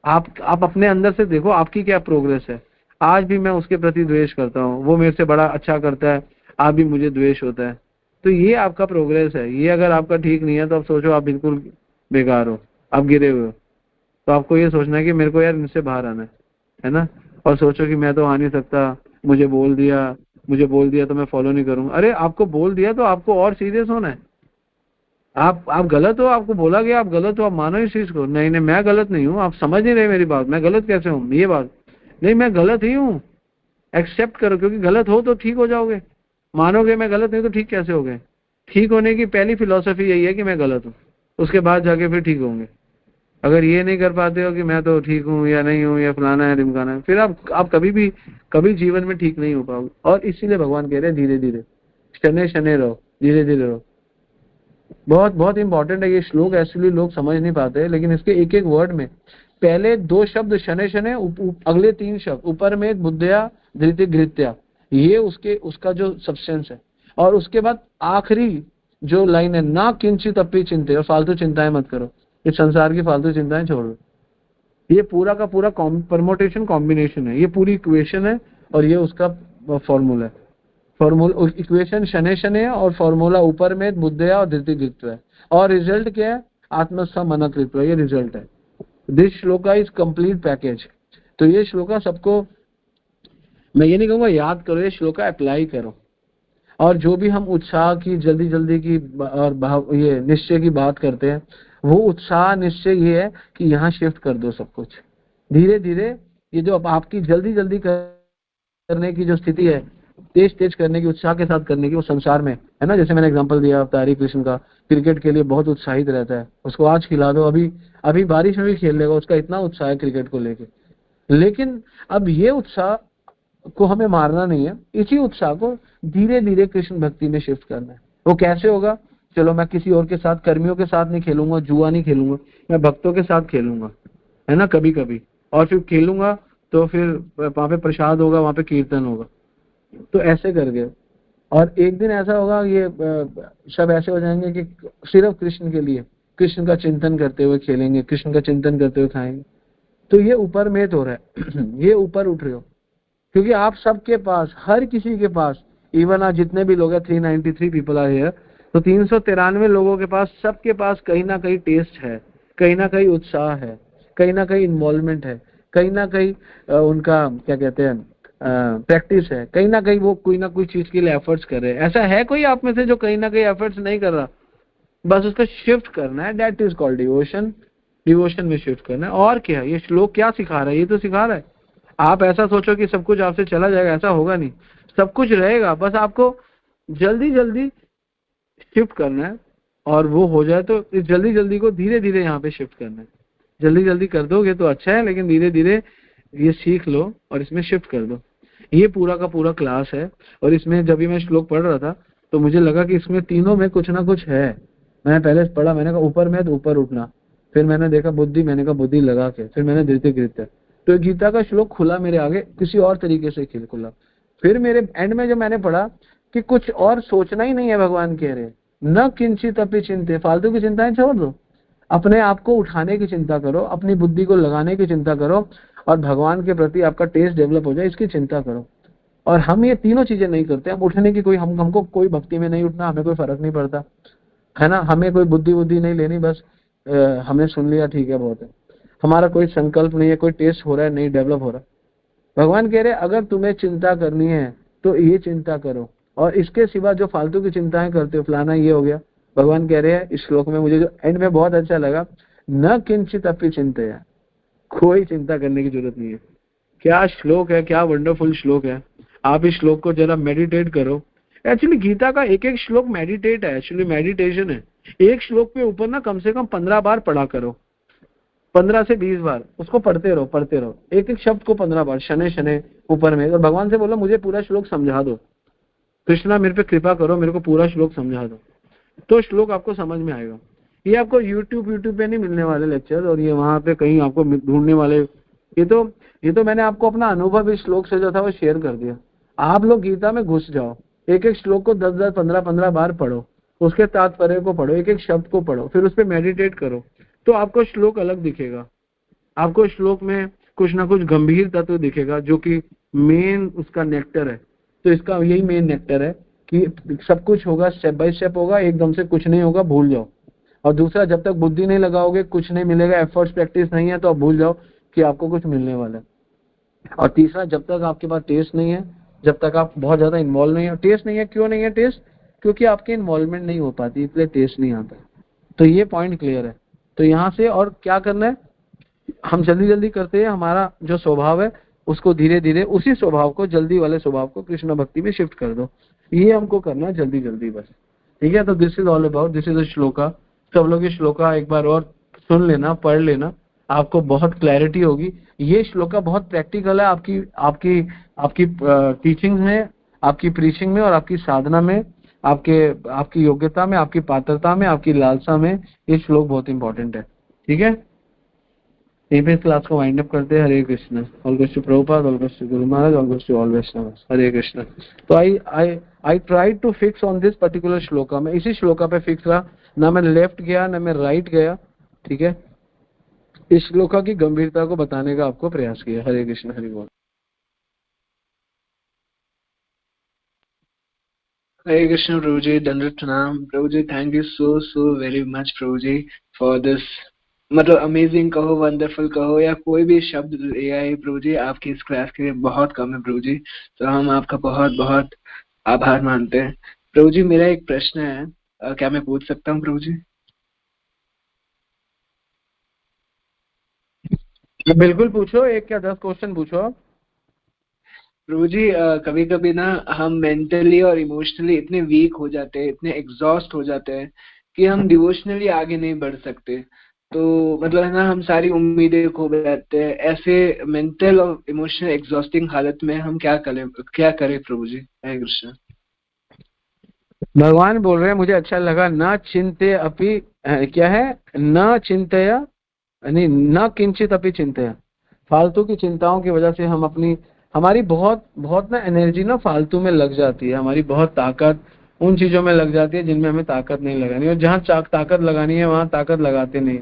आप अपने अंदर से देखो, आपकी क्या प्रोग्रेस है। आज भी मैं उसके प्रति द्वेष करता हूँ, वो मेरे से बड़ा अच्छा करता है, आप भी मुझे द्वेष होता है, तो ये आपका प्रोग्रेस है। ये अगर आपका ठीक नहीं है तो आप सोचो आप बिल्कुल बेकार हो, आप गिरे हुए हो। तो आपको ये सोचना है कि मेरे को यार इनसे बाहर आना है ना, और सोचो कि मैं तो आ नहीं सकता, मुझे बोल दिया तो मैं फॉलो नहीं करूंगा। अरे आपको बोल दिया तो आपको और सीरियस होना है। आप गलत हो, आपको बोला गया आप गलत हो, आप मानो इस चीज को, नहीं नहीं मैं गलत नहीं हूँ, आप समझ नहीं रहे मेरी बात, मैं गलत कैसे हूँ, ये बात नहीं, मैं गलत ही हूँ, एक्सेप्ट करो, क्योंकि गलत हो तो ठीक हो जाओगे। मानोगे मैं गलत नहीं तो ठीक कैसे हो गए? ठीक होने की पहली फिलॉसफी यही है कि मैं गलत हूँ, उसके बाद जाके फिर ठीक होंगे। अगर ये नहीं कर पाते हो कि मैं तो ठीक हूँ या नहीं हूँ या फलाना है ढिमकाना है, फिर आप कभी जीवन में ठीक नहीं हो पाओगे। और इसीलिए भगवान कह रहे हैं धीरे धीरे, शनै शनै रहो, धीरे धीरे रहो। बहुत बहुत इंपॉर्टेंट है ये श्लोक, एक्चुअली लोग समझ नहीं पाते, लेकिन इसके एक एक वर्ड में पहले 2 शब्द शनै शनै, अगले 3 शब्द ऊपर में बुद्धया धृति घृत्या, ये उसका जो सब्सटेंस है। और उसके बाद आखिरी जो लाइन है, ना किंचित अपि चिंते, और फालतू चिंताएं मत करो, इस संसार की फालतू चिंताएं छोड़ दो। ये पूरा का पूरा परमोटेशन कॉम्बिनेशन है, ये पूरी इक्वेशन है, और ये उसका फॉर्मूला है। फॉर्मूला इक्वेशन शनै शनै है, और फॉर्मूला ऊपर में बुद्धया और धृति घृत्या है, और रिजल्ट क्या है, आत्मस्थ मन कृत्वा, ये रिजल्ट है। This shloka is complete package. तो ये श्लोका सबको, मैं ये नहीं कहूंगा याद करो, ये श्लोका अप्लाई करो। और जो भी हम उत्साह की, जल्दी जल्दी की और ये निश्चय की बात करते हैं, वो उत्साह निश्चय ये है कि यहाँ शिफ्ट कर दो सब कुछ धीरे धीरे। ये जो आपकी जल्दी जल्दी करने की जो स्थिति है, तेज तेज करने की, उत्साह के साथ करने की, वो संसार में है ना। जैसे मैंने एग्जांपल दिया आपका हरि कृष्ण का, क्रिकेट के लिए बहुत उत्साहित रहता है, उसको आज खिला दो, अभी अभी बारिश में भी खेल लेगा, उसका इतना उत्साह है क्रिकेट को लेके। लेकिन अब ये उत्साह को हमें मारना नहीं है, इसी उत्साह को धीरे धीरे कृष्ण भक्ति में शिफ्ट करना है। वो कैसे होगा? चलो मैं किसी और के साथ, कर्मियों के साथ नहीं खेलूंगा, जुआ नहीं खेलूंगा, मैं भक्तों के साथ खेलूंगा, है ना, कभी कभी। और फिर खेलूंगा तो फिर वहां पे प्रसाद होगा, वहां पे कीर्तन होगा, तो ऐसे करके। और एक दिन ऐसा होगा, ये सब ऐसे हो जाएंगे कि सिर्फ कृष्ण के लिए, कृष्ण का चिंतन करते हुए खेलेंगे, कृष्ण का चिंतन करते हुए खाएंगे। तो ये ऊपर में हो रहा है ये ऊपर उठ रहे हो, क्योंकि आप सबके पास, हर किसी के पास, इवन आज जितने भी लोग हैं, 393 पीपल आर हियर, तो 393 लोगों के पास, सबके पास कहीं ना कहीं टेस्ट है, कहीं ना कहीं उत्साह है, कहीं ना कहीं इन्वॉल्वमेंट है, कहीं ना कहीं उनका क्या कहते हैं प्रैक्टिस है, कहीं ना कहीं वो कोई ना कोई चीज के लिए एफर्ट्स कर रहे हैं। ऐसा है कोई आप में से जो कहीं ना कहीं एफर्ट्स नहीं कर रहा? बस उसको शिफ्ट करना है, that is called devotion. Devotion में शिफ्ट करना है। और क्या, ये श्लोक क्या सिखा रहा है? ये तो सिखा रहा है, आप ऐसा सोचो कि सब कुछ आपसे चला जाएगा, ऐसा होगा नहीं, सब कुछ रहेगा, बस आपको जल्दी जल्दी शिफ्ट करना है। और वो हो जाए तो इस जल्दी जल्दी को धीरे धीरे यहाँ पे शिफ्ट करना है। जल्दी जल्दी कर दोगे तो अच्छा है, लेकिन धीरे धीरे ये सीख लो और इसमें शिफ्ट कर दो। ये पूरा का पूरा क्लास है। और इसमें जब भी मैं श्लोक पढ़ रहा था तो मुझे लगा कि इसमें तीनों में कुछ ना कुछ है। मैंने पहले पढ़ा, मैंने कहा ऊपर में तो ऊपर उठना, फिर मैंने देखा बुद्धि, मैंने कहा बुद्धि लगा के, फिर मैंने धृत्य कृत्य। तो गीता का श्लोक खुला मेरे आगे किसी और तरीके से खुला। फिर मेरे एंड में जब मैंने पढ़ा कि कुछ और सोचना ही नहीं है, भगवान कह रहे न किंचित अपि चिंते, फालतू की चिंताएं छोड़ दो, अपने आप को उठाने की चिंता करो, अपनी बुद्धि को लगाने की चिंता करो, और भगवान के प्रति आपका टेस्ट डेवलप हो जाए, इसकी चिंता करो। और हम ये तीनों चीजें नहीं करते। हम उठने की कोई, हमको कोई भक्ति में नहीं उठना, हमें कोई फर्क नहीं पड़ता, है ना। हमें कोई बुद्धि बुद्धि नहीं लेनी, बस हमने सुन लिया, ठीक है, बहुत है। हमारा कोई संकल्प नहीं है, कोई टेस्ट हो रहा है नहीं, डेवलप हो रहा है। भगवान कह रहे अगर तुम्हें चिंता करनी है तो ये चिंता करो, और इसके सिवा जो फालतू की चिंताएं करते हो, फलाना ये हो गया, भगवान कह रहे हैं इस श्लोक में, मुझे जो एंड में बहुत अच्छा लगा, न किंचित अपि चिंतया, कोई चिंता करने की जरूरत नहीं है। क्या श्लोक है, क्या वंडरफुल श्लोक है। आप इस श्लोक को जरा मेडिटेट करो। एक्चुअली गीता का एक एक श्लोक मेडिटेट है, एक्चुअली मेडिटेशन है। एक श्लोक पे ऊपर ना कम से कम 15 बार पढ़ा करो, 15 से 20 बार उसको पढ़ते रहो, पढ़ते रहो, एक एक शब्द को 15 बार, शने शने ऊपर में। और भगवान से बोलो मुझे पूरा श्लोक समझा दो, कृष्णा मेरे पे कृपा करो, मेरे को पूरा श्लोक समझा दो, तो श्लोक आपको समझ में आएगा। ये आपको यूट्यूब पे नहीं मिलने वाले लेक्चर, और ये वहां पे कहीं आपको ढूंढने वाले, ये तो मैंने आपको अपना अनुभव इस श्लोक से जो था वो शेयर कर दिया। आप लोग गीता में घुस जाओ, एक एक श्लोक को 10-10, 15-15 बार पढ़ो, उसके तात्पर्य को पढ़ो, एक एक शब्द को पढ़ो, फिर उस पर मेडिटेट करो, तो आपको श्लोक अलग दिखेगा। आपको श्लोक में कुछ ना कुछ गंभीर तत्व दिखेगा, जो कि मेन उसका नेक्टर है। तो इसका यही मेन नेक्टर है कि सब कुछ होगा, स्टेप बाय स्टेप होगा, एकदम से कुछ नहीं होगा, भूल जाओ। और दूसरा, जब तक बुद्धि नहीं लगाओगे कुछ नहीं मिलेगा, एफर्ट्स प्रैक्टिस नहीं है तो आप भूल जाओ कि आपको कुछ मिलने वाला है। और तीसरा, जब तक आपके पास टेस्ट नहीं है, जब तक आप बहुत ज्यादा इन्वॉल्व नहीं है, टेस्ट नहीं है, क्यों नहीं है टेस्ट? क्योंकि आपकी इन्वॉल्वमेंट नहीं हो पाती, इसलिए टेस्ट नहीं आता। तो ये पॉइंट क्लियर है। तो यहाँ से और क्या करना है, हम जल्दी जल्दी करते हैं, हमारा जो स्वभाव है उसको धीरे धीरे, उसी स्वभाव को, जल्दी वाले स्वभाव को कृष्ण भक्ति में शिफ्ट कर दो। ये हमको करना है जल्दी जल्दी, बस। ठीक है, तो this is all about, this is अ श्लोका। सब लोग ये श्लोका एक बार और सुन लेना, पढ़ लेना, आपको बहुत क्लैरिटी होगी। ये श्लोका बहुत प्रैक्टिकल है आपकी आपकी आपकी टीचिंग में, आपकी प्रीचिंग में, और आपकी साधना में, आपकी योग्यता में, आपकी पात्रता में, आपकी लालसा में ये श्लोक बहुत इंपॉर्टेंट है। ठीक है, यहीं पे इस क्लास को वाइंड अप करते हैं। Hare Krishna. All goes to Prabhupada, all goes to Guru Maharaj, all goes to all Vaishnava. Hare Krishna. तो I try to fix on this particular shloka. मैं इसी श्लोका पे फिक्स रहा, ना मैं लेफ्ट गया ना मैं राइट गया। ठीक है, इस श्लोका की गंभीरता को बताने का आपको प्रयास किया। हरे कृष्ण, हरि बोल। Hare Krishna, Prabhuji, Dandat Pranam. Prabhuji, thank you so very much, Prabhuji, for this मतलब अमेजिंग कहो, वंडरफुल कहो, या कोई भी शब्द AI प्रभुजी, आपकी इस क्लास के लिए बहुत कम है प्रभुजी। तो हम आपका बहुत बहुत आभार मानते हैं। प्रभुजी, मेरा एक प्रश्न है, क्या मैं पूछ सकता हूँ प्रभुजी? बिल्कुल पूछो, एक क्या 10 क्वेश्चन पूछो। प्रभु जी कभी कभी ना हम मेंटली और इमोशनली इतने वीक हो जाते हैं, इतने एग्जॉस्ट हो जाते हैं कि हम डिवोशनली आगे नहीं बढ़ सकते। तो मतलब है ना, हम सारी उम्मीदें खो बैठते हैं। ऐसे मेंटल और इमोशनल एग्जॉस्टिंग हालत में हम क्या करें प्रभु जी? हरे कृष्ण। भगवान बोल रहे हैं, मुझे अच्छा लगा, न चिंते अपि क्या है, न चिंतया, नहीं, न किंचित अपि चिंतया। फालतू की चिंताओं की वजह से हम हमारी बहुत बहुत ना एनर्जी ना फालतू में लग जाती है, हमारी बहुत ताकत उन चीजों में लग जाती है जिनमें हमें ताकत नहीं लगानी, और जहाँ ताकत लगानी है वहां ताकत लगाते नहीं।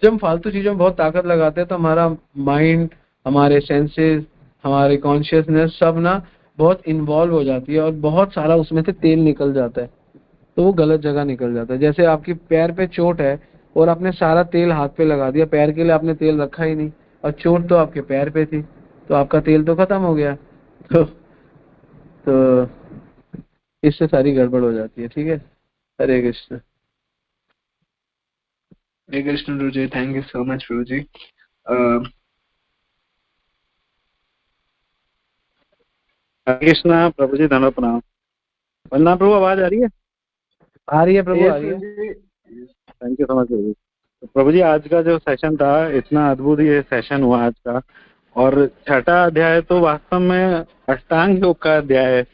जब हम फालतू चीजों में बहुत ताकत लगाते हैं तो हमारा माइंड, हमारे सेंसेस, हमारे कॉन्शियसनेस सब ना बहुत इन्वॉल्व हो जाती है और बहुत सारा उसमें से तेल निकल जाता है, तो वो गलत जगह निकल जाता है। जैसे आपकी पैर पे चोट है और आपने सारा तेल हाथ पे लगा दिया, पैर के लिए आपने तेल रखा ही नहीं, और चोट तो आपके पैर पे थी, तो आपका तेल तो खत्म हो गया। तो इससे सारी गड़बड़ हो जाती है। ठीक है, Hare Krishna. Hare Krishna Prabhu ji, thank you so much Prabhu ji. Hare Krishna Prabhu ji, धन्यवाद, प्रणाम। वंदना प्रभु, आवाज आ रही है? आ रही है प्रभु, आ यस रही है। प्रभु ji. Thank you so much Prabhu जी। तो प्रभु जी, आज का जो सेशन था, इतना अद्भुत ये सेशन हुआ आज का। और छठा अध्याय तो वास्तव में अष्टांग योग का अध्याय है।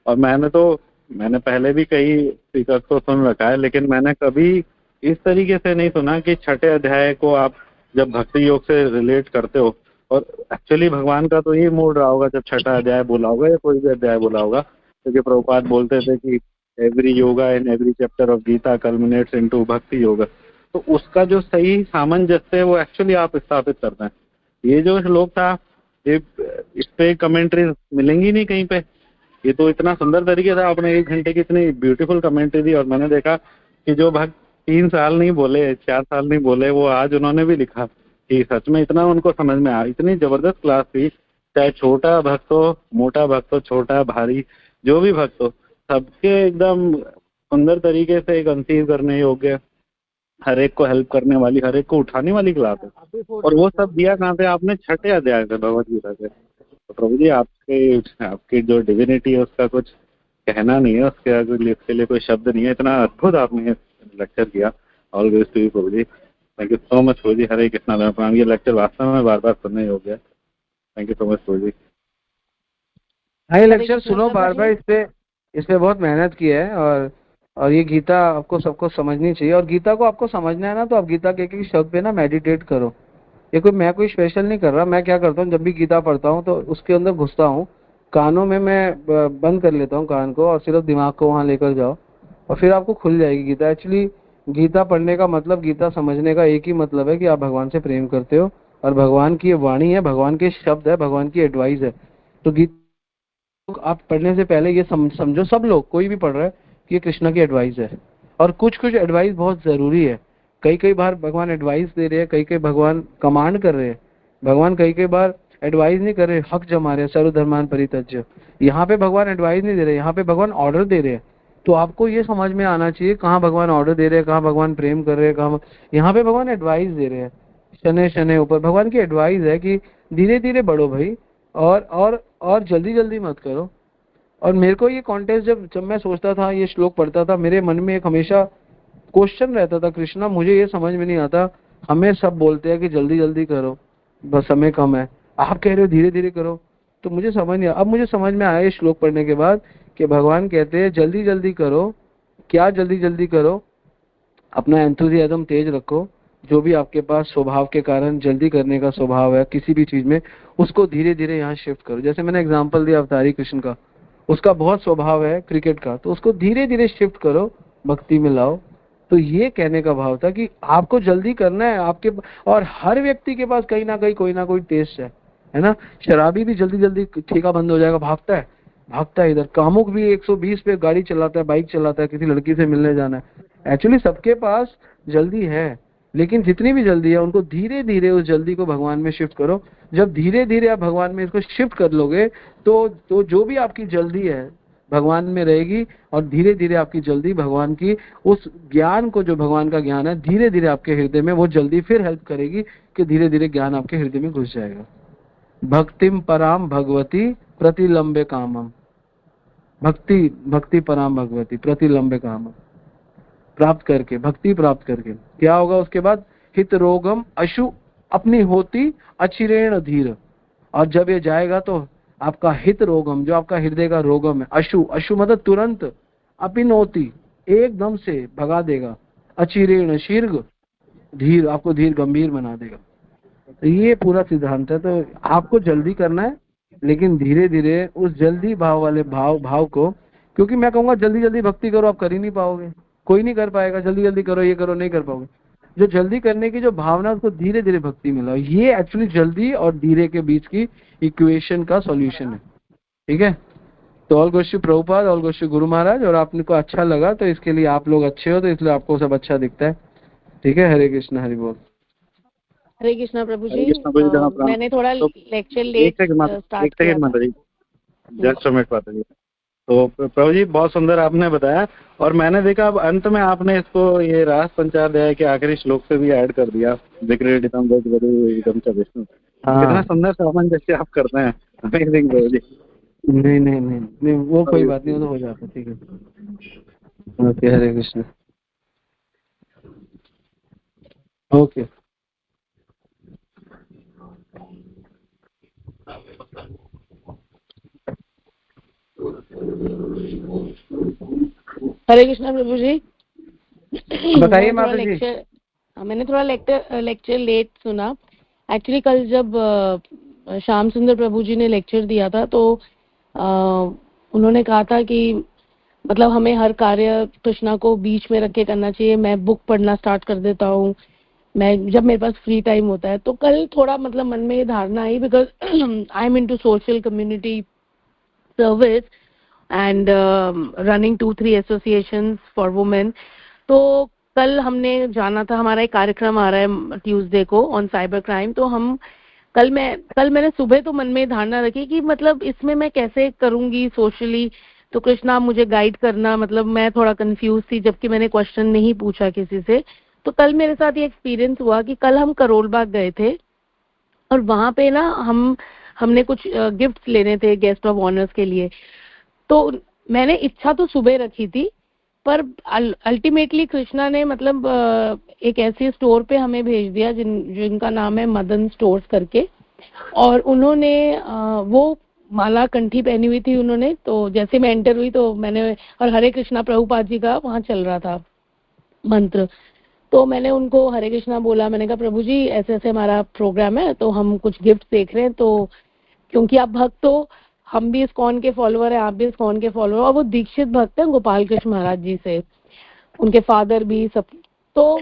और मैंने पहले भी कई स्पीकर को सुन रखा है, लेकिन मैंने कभी इस तरीके से नहीं सुना कि छठे अध्याय को आप जब भक्ति योग से रिलेट करते हो। और एक्चुअली भगवान का तो ये मूड रहा होगा जब छठा अध्याय बोला होगा या कोई भी अध्याय बोला होगा, क्योंकि प्रभुपाद बोलते थे कि every yoga in every chapter of Gita culminates into bhakti yoga. तो उसका जो सही सामंजस्य है वो एक्चुअली आप स्थापित करते हैं। ये जो श्लोक था, ये इस पे कमेंट्री मिलेंगी नहीं कहीं पे। ये तो इतना सुंदर तरीके से आपने 1 घंटे की इतनी ब्यूटीफुल कमेंट्री दी, और मैंने देखा कि जो भक्त 3 साल नहीं बोले, 4 साल नहीं बोले, वो आज उन्होंने भी लिखा कि सच में इतना उनको समझ में आया। इतनी जबरदस्त क्लास थी, चाहे छोटा भक्त हो, मोटा भक्त हो, छोटा भारी जो भी भक्त हो, सबके एकदम सुंदर तरीके से कंसीव करने योग्य, हर एक को हेल्प करने वाली, हर एक को उठाने वाली क्लास है। और वो सब दिया कहाँ से आपने? छठे अध्याय से, भगवत गीता से। तो प्रभु जी, आपकी जो डिविनिटी है उसका कुछ कहना नहीं है, उसके लिए कोई शब्द नहीं है। इतना अद्भुत आपने लेक्चर किया। All grace to you Prabhu ji, thank you so much Prabhu ji. Hare Krishna प्रणाम। ये लेक्चर वास्तव में बार बार सुनने योग्य है। Thank you so much Prabhu जी। हाँ, ये लेक्चर सुनो बार बार, इस पे बहुत मेहनत की है। और ये गीता आपको सबको समझनी चाहिए, और गीता को आपको समझना है ना, तो आप गीता के एक शब्द पे ना मेडिटेट करो। ये मैं कोई स्पेशल नहीं कर रहा। मैं क्या करता हूँ, जब भी गीता पढ़ता हूँ तो उसके अंदर घुसता हूँ, कानों में मैं बंद कर लेता हूँ कान को, और सिर्फ दिमाग को वहां लेकर जाओ, और फिर आपको खुल जाएगी गीता। एक्चुअली गीता पढ़ने का मतलब, गीता समझने का एक ही मतलब है कि आप भगवान से प्रेम करते हो, और भगवान की ये वाणी है, भगवान के शब्द है, भगवान की एडवाइस है। तो गीता आप पढ़ने से पहले ये समझो, सब लोग, कोई भी पढ़ रहा है, कि ये कृष्णा की एडवाइस है। और कुछ कुछ एडवाइस बहुत जरूरी है। कई कई बार भगवान एडवाइस दे रहे हैं, कई कई भगवान कमांड कर रहे हैं। भगवान कई कई बार एडवाइस नहीं कर रहे, हक जमा रहे हैं, सर्वधर्मान परित्यज्य। यहाँ पे भगवान एडवाइस नहीं दे रहे, यहाँ पे भगवान ऑर्डर दे रहे हैं। तो आपको ये समझ में आना चाहिए कहाँ भगवान ऑर्डर दे रहे हैं, कहाँ भगवान प्रेम कर रहे हैं, कहाँ यहाँ पे भगवान एडवाइस दे रहे हैं। शनै शनै ऊपर भगवान की एडवाइस है कि धीरे धीरे बढ़ो भाई, और जल्दी जल्दी मत करो। और मेरे को ये कॉन्टेस्ट, जब मैं सोचता था, ये श्लोक पढ़ता था, मेरे मन में एक हमेशा क्वेश्चन रहता था, कृष्णा मुझे ये समझ में नहीं आता, हमें सब बोलते हैं कि जल्दी जल्दी करो, बस समय कम है, आप कह रहे हो धीरे धीरे करो। तो मुझे समझ नहीं आया। अब मुझे समझ में आया ये श्लोक पढ़ने के बाद कि भगवान कहते हैं जल्दी जल्दी करो। क्या जल्दी जल्दी करो? अपना एंथुजियाज्म तेज रखो। जो भी आपके पास स्वभाव के कारण जल्दी करने का स्वभाव है किसी भी चीज में, उसको धीरे धीरे यहाँ शिफ्ट करो। जैसे मैंने एग्जांपल दिया अवतारी कृष्ण का, उसका बहुत स्वभाव है क्रिकेट का, तो उसको धीरे धीरे शिफ्ट करो, भक्ति में लाओ। तो ये कहने का भाव था कि आपको जल्दी करना है आपके, और हर व्यक्ति के पास कहीं ना कहीं कोई ना कोई टेस्ट है ना। शराबी भी जल्दी जल्दी ठेका बंद हो जाएगा, भागता है इधर। कामुक भी 120 पे गाड़ी चलाता है, बाइक चलाता है, किसी लड़की से मिलने जाना है। एक्चुअली सबके पास जल्दी है, लेकिन जितनी भी जल्दी है उनको धीरे धीरे उस जल्दी को भगवान में शिफ्ट करो। जब धीरे धीरे आप भगवान में इसको शिफ्ट कर लोगे तो जो भी आपकी जल्दी है भगवान में रहेगी, और धीरे धीरे आपकी जल्दी भगवान की उस ज्ञान को, जो भगवान का ज्ञान है, धीरे धीरे आपके हृदय में वो जल्दी फिर हेल्प करेगी कि धीरे धीरे ज्ञान आपके हृदय में घुस जाएगा। भक्तिम पराम भगवती प्रतिलंबे कामम, भक्ति भक्ति पराम भगवती, प्रतिलंबे कामम, प्राप्त करके, भक्ति प्राप्त करके क्या होगा उसके बाद, हित रोगम अशु अपनी होती अचिरेण धीर, और जब ये जाएगा तो आपका हित रोगम, जो आपका हृदय का रोगम है, अशु, अशु मतलब तुरंत, अपिनोति एकदम से भगा देगा, अचिरेण शीर्घ, धीर आपको धीर गंभीर बना देगा। तो ये पूरा सिद्धांत है। तो आपको जल्दी करना है, लेकिन धीरे धीरे उस जल्दी भाव वाले भाव को, क्योंकि मैं कहूंगा जल्दी जल्दी भक्ति करो, आप कर ही नहीं पाओगे, कोई नहीं कर पाएगा। जल्दी जल्दी करो, ये करो, नहीं कर पाओगे। जो जल्दी करने की जो भावना, उसको धीरे धीरे भक्ति मिलाओ। ये एक्चुअली जल्दी और धीरे के बीच की इक्वेशन का सॉल्यूशन है। ठीक है, तो ऑल गोष्ठी प्रभुपाद, ऑल गोष्ठी गुरु महाराज। और आपको अच्छा लगा तो इसके लिए आप लोग अच्छे हो, तो इसलिए आपको सब अच्छा दिखता है। ठीक है, हरे कृष्ण, हरि बोल। हरे कृष्णा प्रभु जी। जनाब, मैंने थोड़ा लेक्चर लेट स्टार्ट किया था। जस्ट मिनट बात है। तो प्रभु जी बहुत सुंदर आपने बताया, और मैंने देखा अब अंत में आपने इसको ये रास पंचाध्याय के आखिरी श्लोक से भी ऐड कर दिया, विक्रीडितम एकदम च विष्णु। कितना सुंदर सामंजस्य आप करते हैं, अमेजिंग प्रभु जी। नहीं नहीं नहीं नहीं, वो कोई बात नहीं, वो तो हो जाता। ठीक है, ओके, हरे कृष्ण, ओके। हरे कृष्णा प्रभु जी। बताइए माता जी। मैंने थोड़ा लेक्चर लेट सुना। एक्चुअली कल जब श्याम सुंदर प्रभु जी ने लेक्चर दिया था, तो उन्होंने कहा था कि मतलब हमें हर कार्य कृष्णा को बीच में रख के करना चाहिए। मैं बुक पढ़ना स्टार्ट कर देता हूँ मैं, जब मेरे पास फ्री टाइम होता है। तो कल थोड़ा मतलब मन में ये धारणा आई, because I am into social community service and running 2-3 associations for women। तो कल हमने जाना था, हमारा एक कार्यक्रम आ रहा है ट्यूसडे को ऑन साइबर क्राइम। तो हम कल मैंने सुबह तो मन में धारणा रखी कि मतलब इसमें मैं कैसे करूंगी सोशली, तो कृष्णा मुझे गाइड करना। मतलब मैं थोड़ा कंफ्यूज थी, जबकि मैंने क्वेश्चन नहीं पूछा किसी से। तो कल मेरे साथ ये एक्सपीरियंस हुआ कि कल हम करोल बाग गए थे, और वहां पे ना हमने कुछ गिफ्ट्स लेने थे गेस्ट ऑफ ऑनर्स के लिए। तो मैंने इच्छा तो सुबह रखी थी, पर अल्टीमेटली कृष्णा ने मतलब एक ऐसे स्टोर पे हमें भेज दिया जिनका नाम है मदन स्टोर्स करके, और उन्होंने वो माला कंठी पहनी हुई थी उन्होंने। तो जैसे मैं एंटर हुई तो मैंने, और हरे कृष्णा प्रभुपाद जी का वहाँ चल रहा था मंत्र, तो मैंने उनको हरे कृष्णा बोला। मैंने कहा प्रभु जी ऐसे ऐसे हमारा प्रोग्राम है, तो हम कुछ गिफ्ट देख रहे हैं, तो क्योंकि आप भक्त हो, हम भी इस्कॉन के फॉलोअर हैं, आप भी इस्कॉन के फॉलोअर, और वो दीक्षित भक्त हैं गोपाल कृष्ण महाराज जी से, उनके फादर भी सब। तो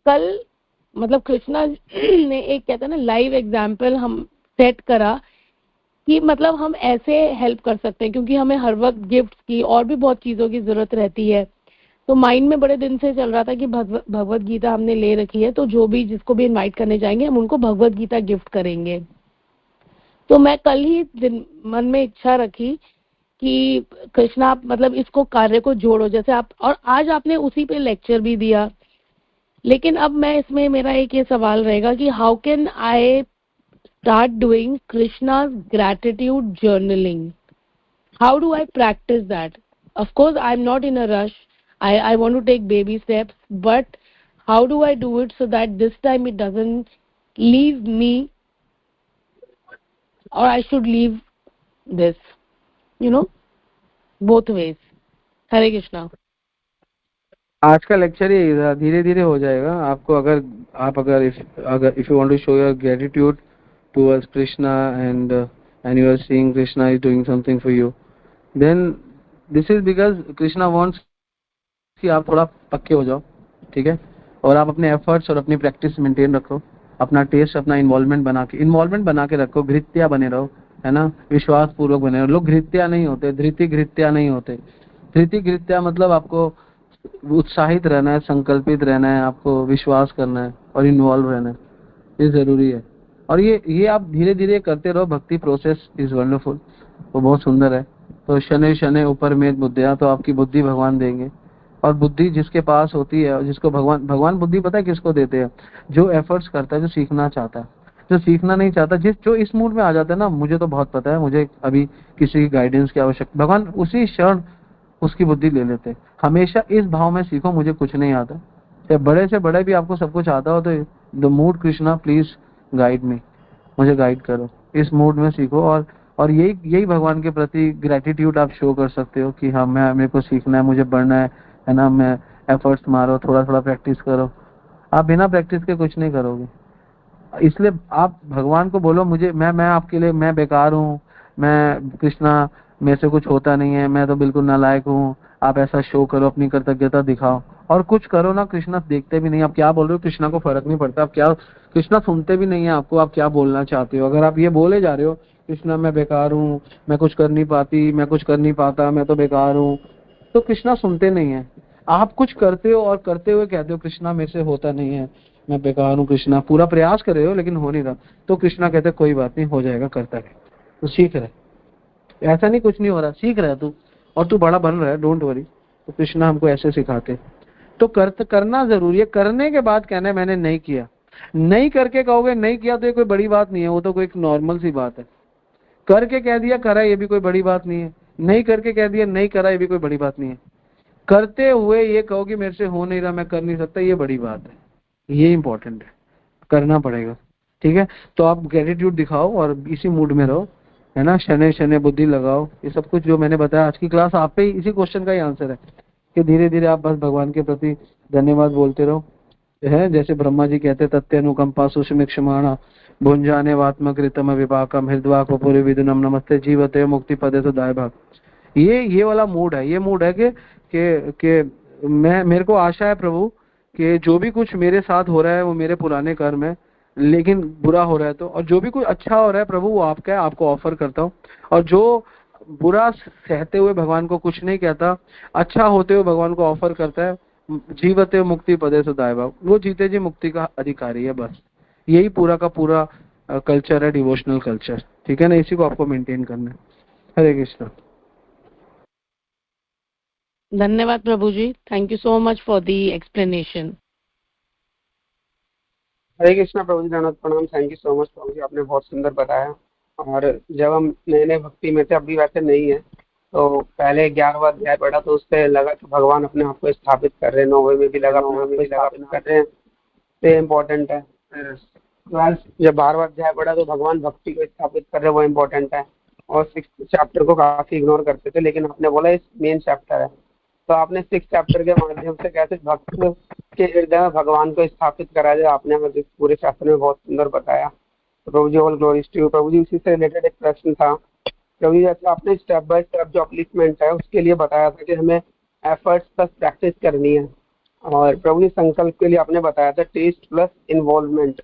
कल मतलब कृष्णा ने एक कहते हैं ना लाइव एग्जाम्पल हम सेट करा कि मतलब हम ऐसे हेल्प कर सकते हैं, क्योंकि हमें हर वक्त गिफ्ट की और भी बहुत चीजों की जरूरत रहती है। तो माइंड में बड़े दिन से चल रहा था कि भगवत गीता हमने ले रखी है, तो जो भी जिसको भी इनवाइट करने जाएंगे हम उनको भगवत गीता गिफ्ट करेंगे। तो मैं कल ही मन में इच्छा रखी कि कृष्णा आप मतलब इसको कार्य को जोड़ो, जैसे आप, और आज आपने उसी पे लेक्चर भी दिया। लेकिन अब मैं इसमें मेरा एक ये सवाल रहेगा कि how can I start doing Krishna's gratitude journaling? How do I practice that? Of course I'm not in a rush, I want to take baby steps, but how do I do it so that this time it doesn't leave me, or I should leave this, both ways. हरे कृष्णा। आज का lecture ही धीरे धीरे हो जाएगा आपको। अगर if you want to show your gratitude towards Krishna and you are seeing Krishna is doing something for you, then this is because Krishna wants कि आप थोड़ा पक्के हो जाओ। ठीक है, और आप अपने एफर्ट्स और अपनी प्रैक्टिस मेंटेन रखो, अपना टेस्ट, अपना इन्वॉल्वमेंट बना के रखो, घृत्या बने रहो, है ना, विश्वास पूर्वक बने रहो। लोग घृत्या नहीं होते, धृति घृत्या नहीं होते। धृति घृत्या मतलब आपको उत्साहित रहना है, संकल्पित रहना है, आपको विश्वास करना है और इन्वॉल्व रहना है, ये जरूरी है। और ये आप धीरे धीरे करते रहो। भक्ति प्रोसेस इज वंडरफुल, वो बहुत सुंदर है। तो शनै शनै ऊपर में बुद्धिया, तो आपकी बुद्धि भगवान देंगे। और बुद्धि जिसके पास होती है, जिसको भगवान बुद्धि पता है किसको देते हैं? जो एफर्ट्स करता है, जो सीखना चाहता है। जो सीखना नहीं चाहता, जो इस मूड में आ जाता है ना, मुझे तो बहुत पता है, मुझे अभी किसी की गाइडेंस की आवश्यकता, भगवान उसी क्षण उसकी बुद्धि ले लेते। हमेशा इस भाव में सीखो, मुझे कुछ नहीं आता। या बड़े से बड़े भी आपको सब कुछ आता हो तो the mood Krishna please guide me, मुझे गाइड करो, इस मूड में सीखो। और यही भगवान के प्रति ग्रेटिट्यूड आप शो कर सकते हो कि हाँ मेरे को सीखना है, मुझे बढ़ना है ना, मैं एफर्ट्स मारो, थोड़ा थोड़ा प्रैक्टिस करो। आप बिना प्रैक्टिस के कुछ नहीं करोगे। इसलिए आप भगवान को बोलो, मुझे मैं आपके लिए मैं बेकार हूँ, मैं कृष्णा मेरे से कुछ होता नहीं है, मैं तो बिल्कुल नालायक हूँ। आप ऐसा शो करो, अपनी कृतज्ञता दिखाओ और कुछ करो ना। कृष्णा देखते भी नहीं आप क्या बोल रहे हो, कृष्णा को फर्क नहीं पड़ता आप क्या, कृष्णा सुनते भी नहीं है आपको, आप क्या बोलना चाहते हो। अगर आप ये बोले जा रहे हो कृष्णा मैं बेकार हूँ, मैं कुछ कर नहीं पाती, मैं कुछ कर नहीं पाता, मैं तो बेकार हूँ, तो कृष्णा सुनते नहीं है। आप कुछ करते हो और करते हुए कहते हो कृष्णा मेरे से होता नहीं है, मैं बेकार हूँ कृष्णा, पूरा प्रयास कर रहे हो लेकिन हो नहीं रहा, तो कृष्णा कहते कोई बात नहीं, हो जाएगा, करता है, तो सीख रहे। ऐसा नहीं कुछ नहीं हो रहा, सीख रहा है तू और तू बड़ा बन रहा है, डोंट वरी। तो कृष्णा हमको ऐसे सिखाते। तो करना जरूरी है। करने के बाद कहना है मैंने नहीं किया, नहीं करके कहोगे नहीं किया तो ये कोई बड़ी बात नहीं है, वो तो कोई नॉर्मल सी बात है। करके कह दिया करा, ये भी कोई बड़ी बात नहीं है। नहीं करके कह दिया नहीं करा, ये भी कोई बड़ी बात नहीं है। करते हुए ये कहो कि मेरे से हो नहीं रहा, मैं कर नहीं सकता, ये बड़ी बात है। ये इंपॉर्टेंट है, करना पड़ेगा। ठीक है, तो आप ग्रेटिट्यूड दिखाओ और इसी मूड में रहो, है ना। शनै शनै बुद्धि लगाओ, ये सब कुछ जो मैंने बताया आज की क्लास आप पे इसी क्वेश्चन का ही आंसर है कि धीरे धीरे आप बस भगवान के प्रति धन्यवाद बोलते रहो, है। जैसे ब्रह्मा जी कहते तत्यनुकंपा सुषम क्षमाणा भुंजाने वात्मकृतम विपाकम हृदवा को पूरे विदुनम नमस्ते जीवते मुक्ति पदे तो दाय भाग। ये वाला मूड है, ये मूड है कि मैं, मेरे को आशा है प्रभु कि जो भी कुछ मेरे साथ हो रहा है वो मेरे पुराने कर्म है, लेकिन बुरा हो रहा है तो, और जो भी कुछ अच्छा हो रहा है प्रभु वो आपका है, आपको ऑफर करता हूँ। और जो बुरा सहते हुए भगवान को कुछ नहीं कहता, अच्छा होते हुए भगवान को ऑफर करता है, जीवते मुक्ति पदे सुदाय भाव, वो जीते जी मुक्ति का अधिकारी है। बस यही पूरा का पूरा कल्चर है, डिवोशनल कल्चर। ठीक है ना, इसी को आपको मेंटेन करना है। हरे कृष्णा। धन्यवाद Prabhu ji, thank you so much for the explanation. Hare Krishna Prabhu ji, धन्यवाद, प्रणाम, thank you so much Prabhu ji, आपने बहुत सुंदर बताया। और जब हम नए नए भक्ति में थे, अभी वैसे नहीं है, तो पहले 11वां अध्याय पढ़ा तो उससे लगा कि भगवान अपने आप को स्थापित कर रहे हैं, 9वें में भी लगा अपने आप को स्थापित कर रहे हैं, तो इम्पोर्टेंट है। जब 12वां अध्याय पढ़ा तो भगवान भक्ति को स्थापित कर रहे हैं, वो इम्पोर्टेंट है। और 6th चैप्टर को काफी इग्नोर करते थे, लेकिन आपने बोला इस मेन चैप्टर है, तो आपने 6th चैप्टर के माध्यम से कैसे भक्त के हृदय में भगवान को स्थापित करा जाए, आपने हमें पूरे शास्त्र में बहुत सुंदर बताया। प्रभु जी, all glories to you. Prabhu जी, उसी से रिलेटेड एक प्रश्न था प्रभु जी, जैसे आपने स्टेप बाय स्टेप जो अपलिफ्टमेंट है उसके लिए बताया था कि हमें एफर्ट्स प्लस प्रैक्टिस करनी है, और प्रभु जी संकल्प के लिए आपने बताया था टेस्ट प्लस इन्वॉल्वमेंट।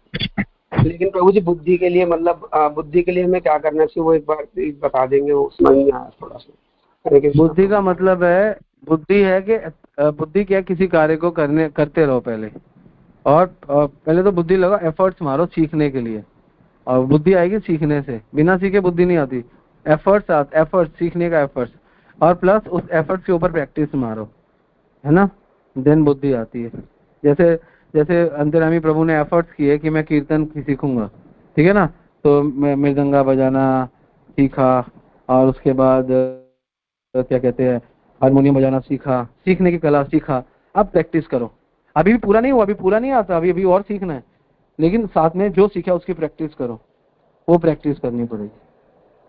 लेकिन प्रभु जी बुद्धि के लिए, मतलब बुद्धि के लिए हमें क्या करना चाहिए, वो एक बार प्लीज बता देंगे, वो समझ नहीं आया थोड़ा सा। बुद्धि का मतलब है, बुद्धि है कि बुद्धि क्या, किसी कार्य को करते रहो पहले, और पहले तो बुद्धि लगा, एफर्ट्स मारो सीखने के लिए, और बुद्धि आएगी सीखने से, बिना सीखे बुद्धि नहीं आती। एफर्ट्स सीखने का एफर्ट्स, और प्लस उस एफर्ट्स के ऊपर प्रैक्टिस मारो, है ना, देन बुद्धि आती है। जैसे जैसे अंतर्यामी प्रभु ने एफर्ट्स किए कि मैं कीर्तन सीखूंगा, ठीक है ना, तो मैं मृदंगा बजाना सीखा, और उसके बाद क्या कहते हैं हारमोनियम बजाना सीखा, सीखने की कला सीखा। अब प्रैक्टिस करो, अभी भी पूरा नहीं हुआ, अभी पूरा नहीं आता, अभी और सीखना है, लेकिन साथ में जो सीखा उसकी प्रैक्टिस करो, वो प्रैक्टिस करनी पड़ेगी।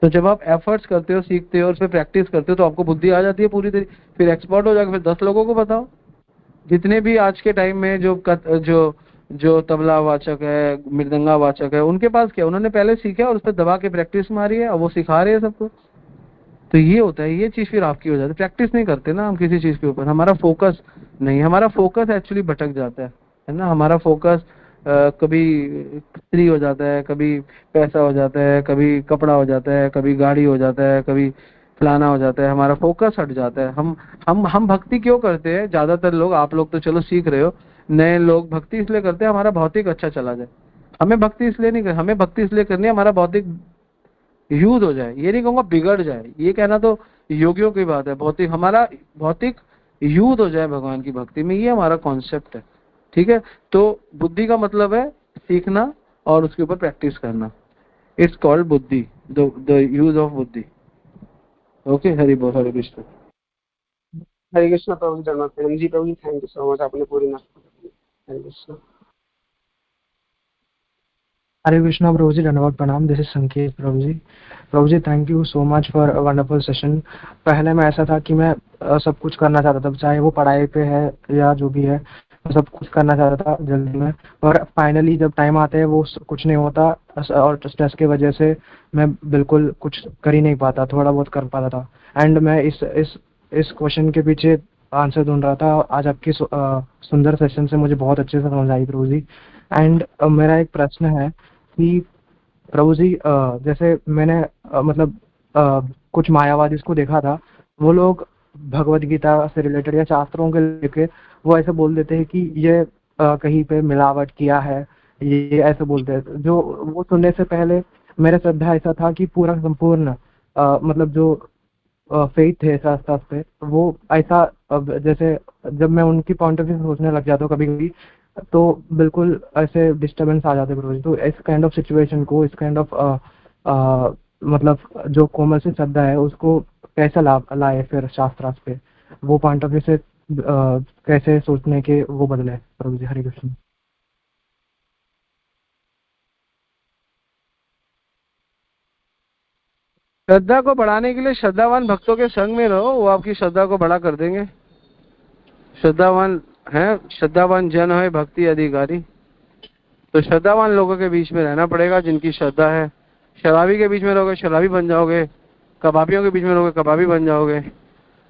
तो जब आप एफर्ट्स करते हो, सीखते हो, उस पर प्रैक्टिस करते हो, तो आपको बुद्धि आ जाती है पूरी तरीके, फिर एक्सपर्ट हो जाएगा। फिर 10 लोगों को बताओ, जितने भी आज के टाइम में जो तबला वाचक है, मृदंगा वाचक है, उनके पास क्या, उन्होंने पहले सीखा और उस पर दबा के प्रैक्टिस मारी है, और वो सिखा रहे हैं सबको। तो ये होता है, ये चीज फिर आपकी हो जाती है। प्रैक्टिस नहीं करते ना हम किसी चीज के ऊपर, हमारा फोकस नहीं, हमारा फोकस एक्चुअली भटक जाता है ना। हमारा फोकस कभी स्त्री हो जाता है, कभी पैसा हो जाता है, कभी कपड़ा हो जाता है, कभी गाड़ी हो जाता है, कभी फलाना हो जाता है, हमारा फोकस हट जाता है। हम भक्ति क्यों करते हैं, ज्यादातर लोग, आप लोग तो चलो सीख रहे हो, नए लोग भक्ति इसलिए करते हैं हमारा भौतिक अच्छा चला जाए। हमें भक्ति इसलिए नहीं करनी, हमें भक्ति इसलिए करनी है हमारा भौतिक यूज हो जाए, ये नहीं कहूंगा बिगड़ जाए, ये कहना तो योगियों की बात है, भौतिक, हमारा भौतिक यूज हो जाए भगवान की भक्ति में, ये हमारा कॉन्सेप्ट है। ठीक है, तो बुद्धि का मतलब है सीखना, और उसके ऊपर प्रैक्टिस करना। इट्स कॉल्ड बुद्धि, द यूज ऑफ बुद्धि। ओके, हरि बोल, हरे कृष्ण। हरे कृष्णा प्रभु जी, धन्यवाद प्रणाम जी। Prabhu ji thank you so much, आपने पूरी नाश्ता कर दी। हरे कृष्णा। हरे कृष्णा प्रभु जी, धन्यवाद प्रणाम। This is Sanket Prabhu ji. Prabhu ji thank you so much for a wonderful session. पहले मैं ऐसा था कि मैं सब कुछ करना चाहता था, चाहे वो पढ़ाई पे है या जो भी है, मैं सब कुछ करना चाहता था जल्दी में, और फाइनली जब टाइम आता है वो कुछ नहीं होता, और स्ट्रेस की वजह से मैं बिल्कुल कुछ कर ही नहीं पाता, थोड़ा बहुत कर पाता था। एंड मैं इस क्वेश्चन के पीछे आंसर ढूंढ रहा था। आज आपकी सुंदर सेशन से मुझे बहुत अच्छे से समझ आई प्रभु जी। एंड मेरा एक प्रश्न है कि प्रभु जी, जैसे मैंने मतलब कुछ मायावादी को देखा था, वो लोग भगवत गीता से रिलेटेड या शास्त्रों के लेके वो ऐसे बोल देते हैं कि ये कहीं पे मिलावट किया है, ये ऐसे बोलते हैं। जो वो सुनने से पहले मेरा श्रद्धा ऐसा था कि पूरा संपूर्ण मतलब जो फेथ है शास्त्र पे, वो ऐसा जैसे जब मैं उनकी पॉइंट ऑफ व्यू से सोचने लग जाता हूँ कभी कभी, तो बिल्कुल ऐसे डिस्टरबेंस आ जाते हैं। तो इस काइंड ऑफ सिचुएशन को, इस काइंड ऑफ मतलब जो कोमल से श्रद्धा है उसको कैसे लाए फिर शास्त्रार्थ पे, वो पॉइंट ऑफ व्यू से कैसे सोचने के वो बदले प्रभु जी। हरे कृष्ण। श्रद्धा को बढ़ाने के लिए श्रद्धावान भक्तों के संग में रहो, वो आपकी श्रद्धा को बड़ा कर देंगे। श्रद्धावान है, श्रद्धावान जन है भक्ति अधिकारी। तो श्रद्धावान लोगों के बीच में रहना पड़ेगा जिनकी श्रद्धा है। शराबी के बीच में रहोगे शराबी बन जाओगे, कबाबियों के बीच में रहोगे कबाबी बन जाओगे,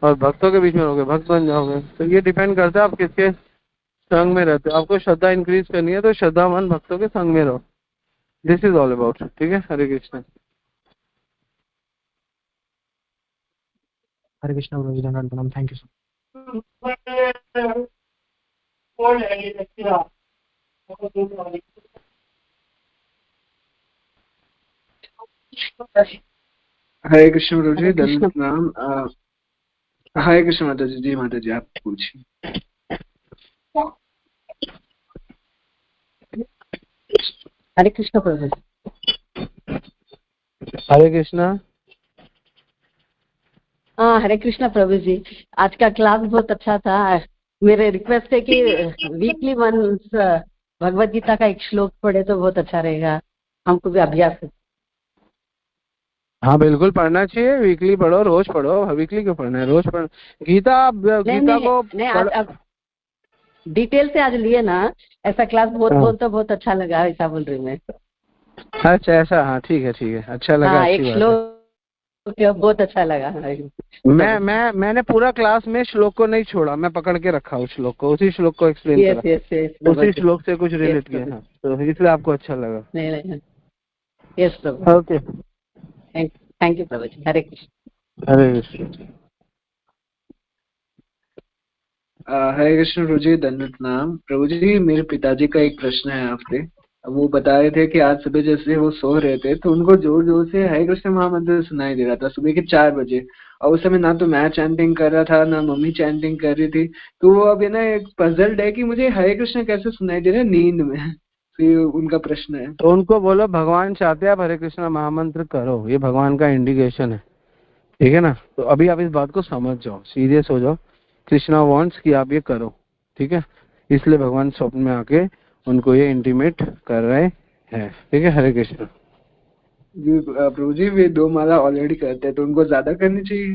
और भक्तों के बीच में रहोगे भक्त बन जाओगे। तो ये डिपेंड करता है आप किसके संग में रहते हो। आपको श्रद्धा इंक्रीज करनी है तो श्रद्धावान भक्तों के संग में रहो। This is all about. ठीक है, हरे कृष्ण। हरे कृष्ण प्रभु जी, धन्यवाद प्रणाम। थैंक यू सो हरे कृष्ण प्रभु जी, हरे कृष्ण। धन्यवाद प्रणाम। हरे कृष्ण माता जी। जी माता जी, आप पूछिए। हरे कृष्ण प्रभु जी। हरे कृष्णा। हाँ, हरे कृष्णा प्रभु जी। आज का क्लास बहुत अच्छा था। मेरे रिक्वेस्ट है कि वीकली वंस भगवत गीता का एक श्लोक पढ़े तो बहुत अच्छा रहेगा, हमको भी अभ्यास है। हाँ बिल्कुल पढ़ना चाहिए, वीकली पढ़ो, रोज पढ़ो। वीकली क्यों पढ़ना है, रोज पढ़। गीता गीता को नहीं, आज डिटेल से आज लिए ना, ऐसा क्लास बहुत अच्छा लगा, ऐसा बोल रही मैं। अच्छा ऐसा, हाँ ठीक है, अच्छा लगा। हाँ, एक श्लोक बहुत अच्छा लगा। मैंने पूरा क्लास में श्लोक को नहीं छोड़ा, मैं पकड़ के रखा उस श्लोक को, उसी श्लोक को एक्सप्लेन करा, उसी श्लोक से कुछ रिलेट किया। हाँ, तो इसलिए आपको अच्छा लगा। नहीं, yes Prabhu. Okay, thank you Prabhu ji. Hare Krishna. Hare Krishna. Hare Krishna Prabhu ji, दंडवत प्रणाम। प्रभु जी, मेरे पिताजी का एक प्रश्न है आपसे। वो बता रहे थे कि आज सुबह जैसे वो सो रहे थे तो उनको जोर जोर से हरे कृष्ण महामंत्र सुनाई दे रहा था सुबह के 4 बजे, और उस समय ना तो मैं चैंटिंग कर रहा था ना मम्मी चैंटिंग कर रही थी। तो वो अभी ना एक पजल्ड है कि मुझे हरे कृष्ण कैसे सुनाई दे रहा है नींद में। तो ये उनका प्रश्न है। तो उनको बोलो भगवान चाहते हैं आप हरे कृष्ण महामंत्र करो, ये भगवान का इंडिकेशन है। ठीक है ना। तो अभी आप इस बात को समझ जाओ, सीरियस हो जाओ। कृष्णा वांट्स कि आप ये करो, ठीक है। इसलिए भगवान स्वप्न में आके उनको ये इंटीमेट कर रहे हैं। ठीक है, हरे कृष्ण। जी प्रभु जी, वे 2 माला ऑलरेडी करते हैं तो उनको ज्यादा करनी चाहिए।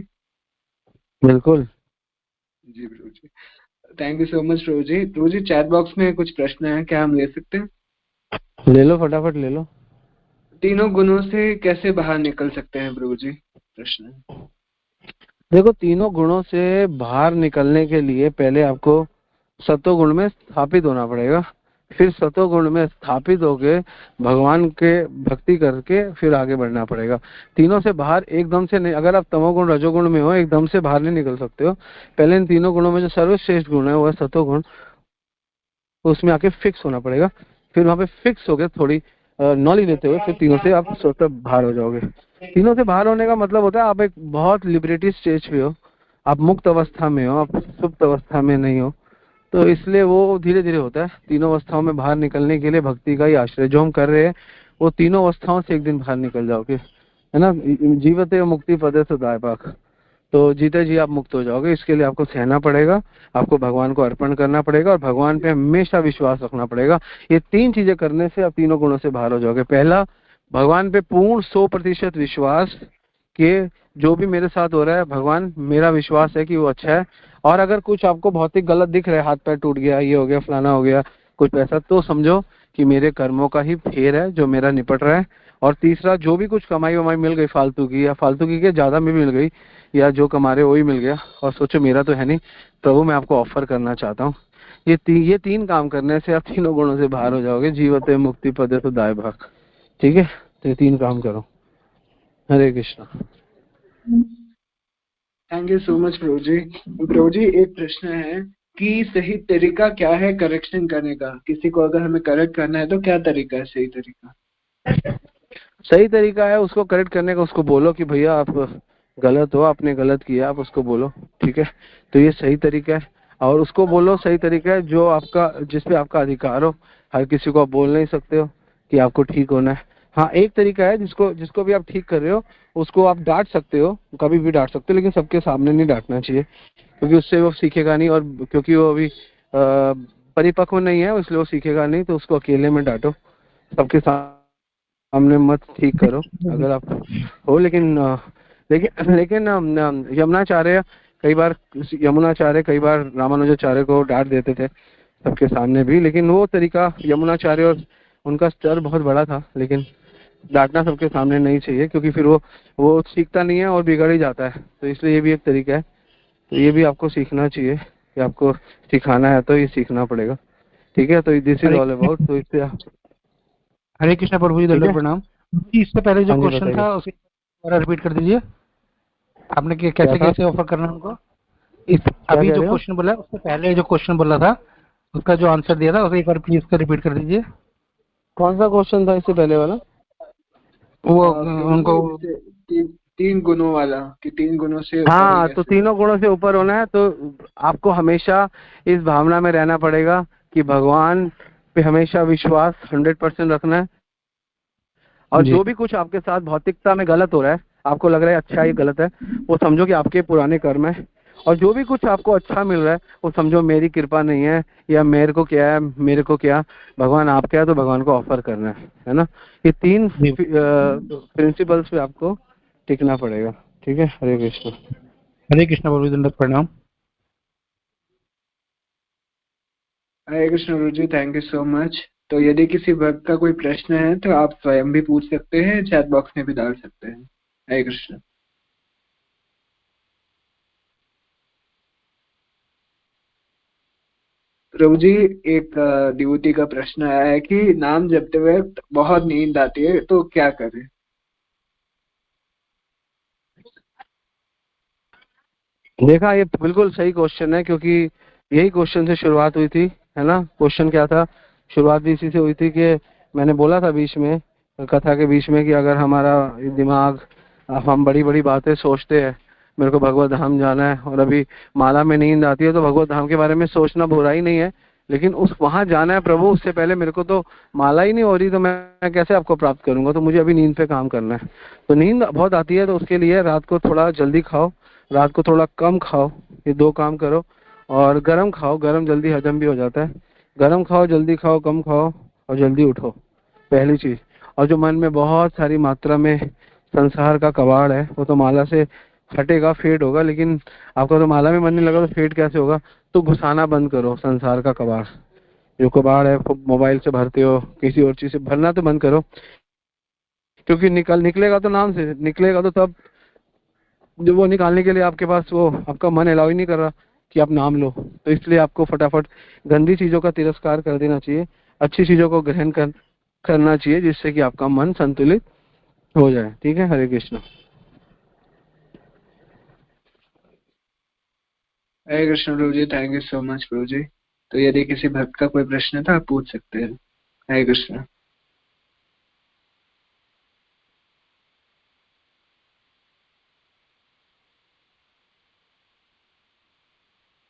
बिल्कुल। जी Prabhu ji, thank you so much Prabhu ji. Prabhu ji, chat box में कुछ प्रश्न है, क्या हम ले सकते हैं? ले लो, फटाफट ले लो। तीनों गुणों से कैसे बाहर निकल सकते हैं प्रभु जी? प्रश्न। देखो, तीनों गुणों से बाहर निकलने के लिए पहले आपको सत्वगुण में स्थापित होना पड़ेगा, फिर सत्वगुण में स्थापित होके भगवान के भक्ति करके फिर आगे बढ़ना पड़ेगा। तीनों से बाहर एकदम से नहीं। अगर आप तमोगुण रजोगुण में हो एकदम से बाहर नहीं निकल सकते हो। पहले इन तीनों गुणों में जो सर्वश्रेष्ठ गुण है वो है सत्वगुण, उसमें आके फिक्स होना पड़ेगा। फिर वहां पे फिक्स हो गए, थोड़ी नॉलेज लेते हुए फिर तीनों से आप स्वतः बाहर हो जाओगे। तीनों से बाहर होने का मतलब होता है आप एक बहुत लिबरेटी स्टेज पे हो, आप मुक्त अवस्था में हो, आप सुप्त अवस्था में नहीं हो। तो इसलिए वो धीरे धीरे होता है। तीनों अवस्थाओं में बाहर निकलने के लिए भक्ति का ही आश्रय जो हम कर रहे हैं, वो तीनों अवस्थाओं से एक दिन बाहर निकल जाओगे, है ना। जीवते मुक्ति पदे सुधाय पाक, तो जीते जी आप मुक्त हो जाओगे। इसके लिए आपको सहना पड़ेगा, आपको भगवान को अर्पण करना पड़ेगा और भगवान पे हमेशा विश्वास रखना पड़ेगा। ये 3 चीजें करने से आप तीनों गुणों से बाहर हो जाओगे। पहला, भगवान पे पूर्ण 100% विश्वास कि जो भी मेरे साथ हो रहा है, भगवान मेरा विश्वास है कि वो अच्छा है। और अगर कुछ आपको भौतिक गलत दिख रहा है, हाथ पैर टूट गया, ये हो गया, फलाना हो गया, कुछ पैसा, तो समझो कि मेरे कर्मों का ही फेर है जो मेरा निपट रहा है। और तीसरा, जो भी कुछ कमाई वमाई मिल गई फालतू की, या फालतू की के ज्यादा में मिल गई, या जो कमा रहे वही मिल गया, और सोचो मेरा तो है नहीं, प्रभु मैं आपको ऑफर करना चाहता हूँ। ये 3 काम करने से आप तीनों गुणों से बाहर हो जाओगे। जीवते मुक्ति पदे तो दाय भाग। ठीक है, तो ये 3 काम करो। Hare Krishna. Thank you so much Prabhu ji. Prabhu ji, एक प्रश्न है कि सही तरीका क्या है करेक्शन करने का? किसी को अगर हमें करेक्ट करना है तो क्या तरीका है सही तरीका? सही तरीका है उसको करेक्ट करने का, उसको बोलो कि भैया आप गलत हो, आपने गलत किया, आप उसको बोलो। ठीक है, तो ये सही तरीका है। और उसको बोलो, सही तरीका है जो आपका, जिसपे आपका अधिकार हो। हर किसी को आप बोल नहीं सकते हो कि आपको ठीक होना है। हाँ, एक तरीका है जिसको भी आप ठीक कर रहे हो उसको आप डांट सकते हो, कभी भी डांट सकते हो, लेकिन सबके सामने नहीं डांटना चाहिए, क्योंकि उससे वो सीखेगा नहीं। और क्योंकि वो अभी परिपक्व नहीं है, इसलिए वो सीखेगा नहीं। तो उसको अकेले में डांटो, सबके सामने मत ठीक करो अगर आप हो। लेकिन यमुनाचार्य कई बार रामानुजाचार्य को डांट देते थे सबके सामने भी, लेकिन वो तरीका यमुनाचार्य और उनका स्तर बहुत बड़ा था। लेकिन डांटना सबके सामने नहीं चाहिए, क्योंकि फिर वो सीखता नहीं है और बिगड़ ही जाता है। तो इसलिए ये भी एक तरीका है, तो ये भी आपको सीखना चाहिए कि आपको सिखाना है तो ये सीखना पड़ेगा। ठीक है, तो दिस इज ऑल अबाउट। तो इससे हरे कृष्णा प्रभु जी, दंडवत प्रणाम। इससे पहले जो हाँ जी, क्वेश्चन बताइए। था उसे रिपीट कर दीजिए। आपने कैसे क्या था? कैसे ऑफर करना है उनको? अभी कह जो रहे हो? क्वेश्चन बोला उससे पहले जो क्वेश्चन बोला था उसका जो आंसर दिया था उसे एक बार प्लीज रिपीट कर दीजिए। कौन सा क्वेश्चन था इससे पहले वाला? वो प्रभु उनको जी, जैसे 3 गुणों वाला कि 3 गुणों से ऊपर हाँ, कैसे? तो तीनों गुणों से ऊपर होना है तो आपको हमेशा इस भावना में रहना पड़ेगा कि भगवान पे हमेशा विश्वास 100% रखना है। और जी। जो भी कुछ आपके साथ भौतिकता में गलत हो रहा है, आपको लग रहा है अच्छा ये गलत है, वो समझो कि आपके पुराने कर्म है। और जो भी कुछ आपको अच्छा मिल रहा है वो समझो मेरी कृपा नहीं है, या मेरे को क्या है, मेरे को क्या, भगवान आप क्या है, तो भगवान को ऑफर करना है ना। ये 3 जी। प्रिंसिपल्स पे आपको टिकना पड़ेगा। ठीक है, हरे कृष्ण। हरे कृष्णा प्रभु जी, दंडवत प्रणाम। हरे Krishna Prabhu ji, thank you so much. तो यदि किसी भक्त का कोई प्रश्न है तो आप स्वयं भी पूछ सकते हैं, चैट बॉक्स में भी डाल सकते हैं। हरे कृष्ण। प्रभु जी, एक डिवोटी का प्रश्न आया है कि नाम जपते वक्त बहुत नींद आती है तो क्या करें? देखा, ये बिल्कुल सही क्वेश्चन है, क्योंकि यही क्वेश्चन से शुरुआत हुई थी, है ना। क्वेश्चन क्या था? शुरुआत भी इसी से हुई थी कि मैंने बोला था बीच में, कथा के बीच में, कि अगर हमारा दिमाग, हम बड़ी बड़ी बातें सोचते हैं, मेरे को भगवत धाम जाना है, और अभी माला में नींद आती है, तो भगवत धाम के बारे में सोचना बुरा ही नहीं है, लेकिन उस वहां जाना है प्रभु, उससे पहले मेरे को तो माला ही नहीं हो रही, तो मैं कैसे आपको प्राप्त करूंगा? तो मुझे अभी नींद पे काम करना है। तो नींद बहुत आती है, तो उसके लिए रात को थोड़ा जल्दी खाओ, रात को थोड़ा कम खाओ, ये 2 काम करो। और गरम खाओ, गरम जल्दी हजम भी हो जाता है। गरम खाओ, जल्दी खाओ, कम खाओ, और जल्दी उठो, पहली चीज। और जो मन में बहुत सारी मात्रा में संसार का कबाड़ है, वो तो माला से हटेगा, फेड होगा, लेकिन आपका तो माला में मन नहीं लगा तो फेड कैसे होगा? तो घुसाना बंद करो संसार का कबाड़। जो कबाड़ है मोबाइल से भरते हो, किसी और चीज से भरना तो बंद करो, क्योंकि निकलेगा तो नाम से निकलेगा, तो तब जो वो निकालने के लिए आपके पास, वो आपका मन अलाउ ही नहीं कर रहा कि आप नाम लो। तो इसलिए आपको फटाफट गंदी चीजों का तिरस्कार कर देना चाहिए, अच्छी चीजों को ग्रहण करना चाहिए, जिससे कि आपका मन संतुलित हो जाए। ठीक है, Hare Krishna. Hare Krishna Prabhu ji, thank you so much Prabhu जी। तो यदि किसी भक्त का कोई प्रश्न है तो आप पूछ सकते हैं। हरे कृष्ण।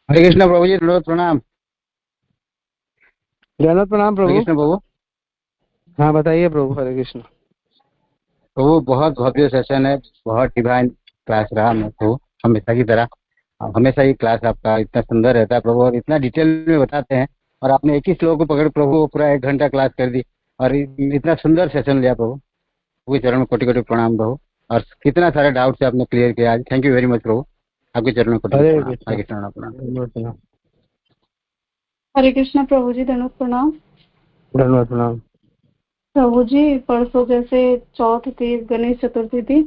हरे कृष्णा प्रभु जी, दंडवत प्रणाम। दंडवत प्रणाम हरे प्रभु। कृष्ण प्रभु। हाँ बताइए प्रभु। हरे कृष्ण प्रभु बहुत भव्य सेशन है, बहुत डिवाइन क्लास रहा मैं प्रभु, हमेशा की तरह। हमेशा ही क्लास आपका इतना सुंदर रहता है प्रभु, और इतना डिटेल में बताते हैं। और आपने एक ही श्लोक को पकड़ प्रभु वो पूरा 1 घंटा क्लास कर दी, और इतना सुंदर सेशन लिया प्रभु। आपके चरण में कोटि कोटि प्रणाम प्रभु। और कितना सारे डाउट्स आपने क्लियर किया आज। थैंक यू वेरी मच प्रभु। आपके चरण में कोटि कोटि हरे प्रणाम। कृष्ण। हरे कृष्ण प्रणाम। दंडवत प्रणाम। हरे कृष्णा प्रभु जी, धन्यवाद प्रणाम। दंडवत प्रणाम। प्रभु जी परसों जैसे चौथ थी, गणेश चतुर्थी थी,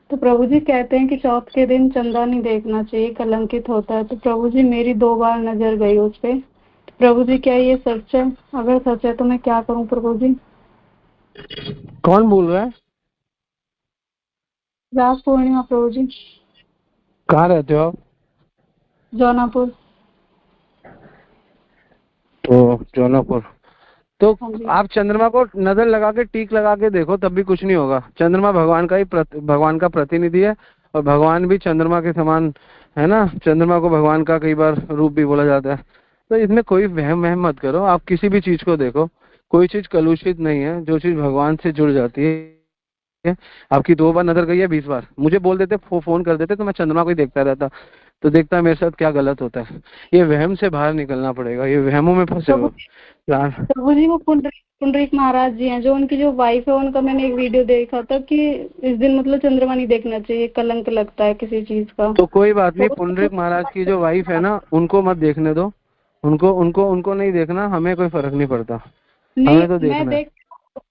तो प्रभु जी कहते हैं कि चौथ के दिन चंदा नहीं देखना चाहिए, कलंकित होता है। तो प्रभु जी मेरी 2 बार नजर गई उस पे। तो प्रभु जी क्या ये सच है? अगर सच है तो मैं क्या करूं प्रभु जी? कौन बोल रहा है? व्यास पूर्णिमा प्रभु जी, कहाँ रहते हो आप? जौनापुर। तो जौनापुर। तो हाँ जी। आप चंद्रमा को नजर लगा के टीक लगा के देखो, तब भी कुछ नहीं होगा। चंद्रमा भगवान का ही भगवान का प्रतिनिधि है, और भगवान भी चंद्रमा के समान है ना। चंद्रमा को भगवान का कई बार रूप भी बोला जाता है। तो इसमें कोई वहम वहम मत करो। आप किसी भी चीज को देखो, कोई चीज कलुषित नहीं है। जो चीज भगवान से जुड़ जाती है। आपकी 2 बार नजर गई है, 20 बार मुझे बोल देते, फोन कर देते, तो मैं चंद्रमा को ही देखता रहता। तो देखता मेरे साथ क्या गलत होता है। ये वहम से बाहर निकलना पड़ेगा, ये वहमों में फंसे हो। प्रभु जी वो पुंडरीक महाराज जी हैं, जो उनकी जो वाइफ है, उनका मैंने एक वीडियो देखा था कि इस दिन मतलब चंद्रमा नहीं देखना चाहिए, कलंक लगता है किसी चीज का। तो कोई बात नहीं, पुंडरीक महाराज की जो वाइफ है ना, उनको मत देखने दो। उनको उनको उनको नहीं देखना, हमें कोई फर्क नहीं पड़ता। हमें तो देखना मैं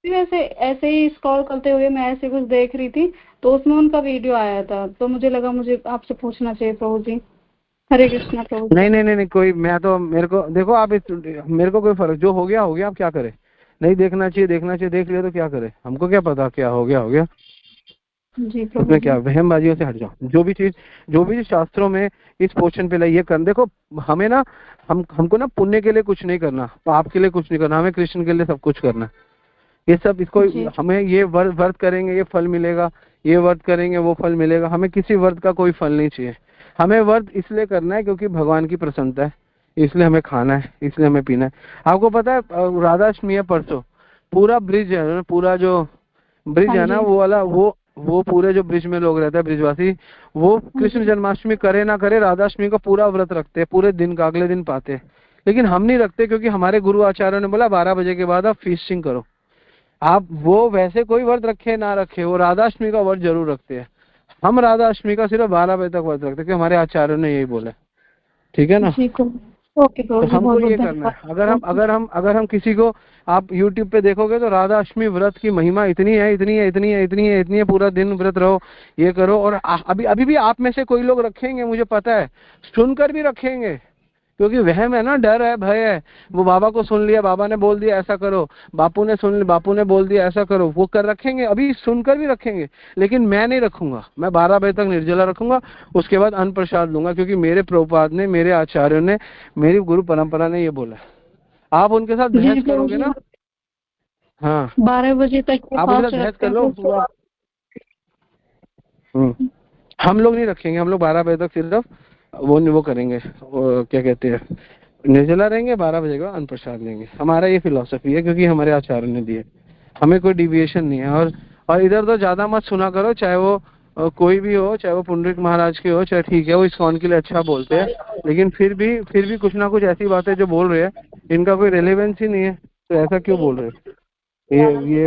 वैसे ऐसे ही स्क्रॉल करते हुए मैं ऐसे कुछ देख रही थी, तो उसमें उनका वीडियो आया था, तो मुझे लगा मुझे आपसे पूछना चाहिए प्रभु जी। हरे कृष्णा प्रभु जी। नहीं नहीं नहीं नहीं, कोई मैं तो मेरे को देखो आप मेरे को कोई फर्क, जो हो गया हो गया, आप क्या करें। नहीं देखना चाहिए, देखना चाहिए, देख लिया तो क्या करे, हमको क्या पता क्या हो गया हो गया। जी इसमें क्या वहमबाजियों से हट जाओ। जो भी चीज शास्त्रों में इस पोर्शन पे लाई, ये कर देखो। हमें ना हमको ना पुण्य के लिए कुछ नहीं करना, पाप के लिए कुछ नहीं करना, हमें कृष्ण के लिए सब कुछ करना। ये सब इसको हमें ये व्रत करेंगे ये फल मिलेगा, ये व्रत करेंगे वो फल मिलेगा, हमें किसी व्रत का कोई फल नहीं चाहिए। हमें व्रत इसलिए करना है क्योंकि भगवान की प्रसन्नता है, इसलिए हमें खाना है, इसलिए हमें पीना है। आपको पता है राधाष्टमी है परसों, पूरा ब्रिज है, पूरा जो ब्रिज है ना वो वाला, वो पूरे जो ब्रिज में लोग रहते हैं ब्रिजवासी, वो कृष्ण जन्माष्टमी करे ना करे राधाष्टमी का पूरा व्रत रखते हैं, पूरे दिन का अगले दिन पाते हैं। लेकिन हम नहीं रखते, क्योंकि हमारे गुरु आचार्यों ने बोला 12 बजे के बाद आप फीस्टिंग करो। आप वो वैसे कोई व्रत रखे ना रखे, वो राधाष्टमी का व्रत जरूर रखते हैं। हम राधाष्टमी का सिर्फ 12 बजे तक व्रत रखते हैं, क्योंकि हमारे आचार्यों ने यही बोला। ठीक है ना। ओके तो हमको ये करना है। अगर हम किसी को, आप YouTube पे देखोगे तो राधाष्टमी व्रत की महिमा इतनी है, इतनी है, इतनी है, इतनी है, इतनी है। पूरा दिन व्रत रहो, ये करो। और अभी भी आप में से कोई लोग रखेंगे, मुझे पता है, सुनकर भी रखेंगे, क्योंकि वहम है ना, डर है, भय है। वो बाबा को सुन लिया, बाबा ने बोल दिया ऐसा करो, बापू ने सुन लिया, बापू ने बोल दिया ऐसा करो, वो कर रखेंगे, अभी सुनकर भी रखेंगे। लेकिन मैं नहीं रखूंगा, मैं 12 बजे तक निर्जला रखूंगा, उसके बाद अन्न प्रसाद लूंगा, क्योंकि मेरे प्रभुपाद ने, मेरे आचार्यों ने, मेरी गुरु परंपरा ने ये बोला। आप उनके साथ बहस करोगे ना, हाँ 12 बजे तक आप उनके साथ बहस कर लो। हम लोग नहीं रखेंगे, हम लोग 12 बजे तक सिर्फ वो करेंगे, वो क्या कहते हैं, निर्जला रहेंगे। 12 बजे का अन्न प्रसाद लेंगे। हमारा ये फिलॉसफी है, क्योंकि हमारे आचार्य ने दिए, हमें कोई डिविएशन नहीं है। और इधर तो ज्यादा मत सुना करो, चाहे वो कोई भी हो, चाहे वो पुंडरीक महाराज के हो, चाहे ठीक है वो इस्कॉन के लिए अच्छा बोलते हैं, लेकिन फिर भी कुछ ना कुछ ऐसी बातें जो बोल रहे हैं, इनका कोई रेलेवेंस ही नहीं है। तो ऐसा क्यों बोल रहे हैं? ये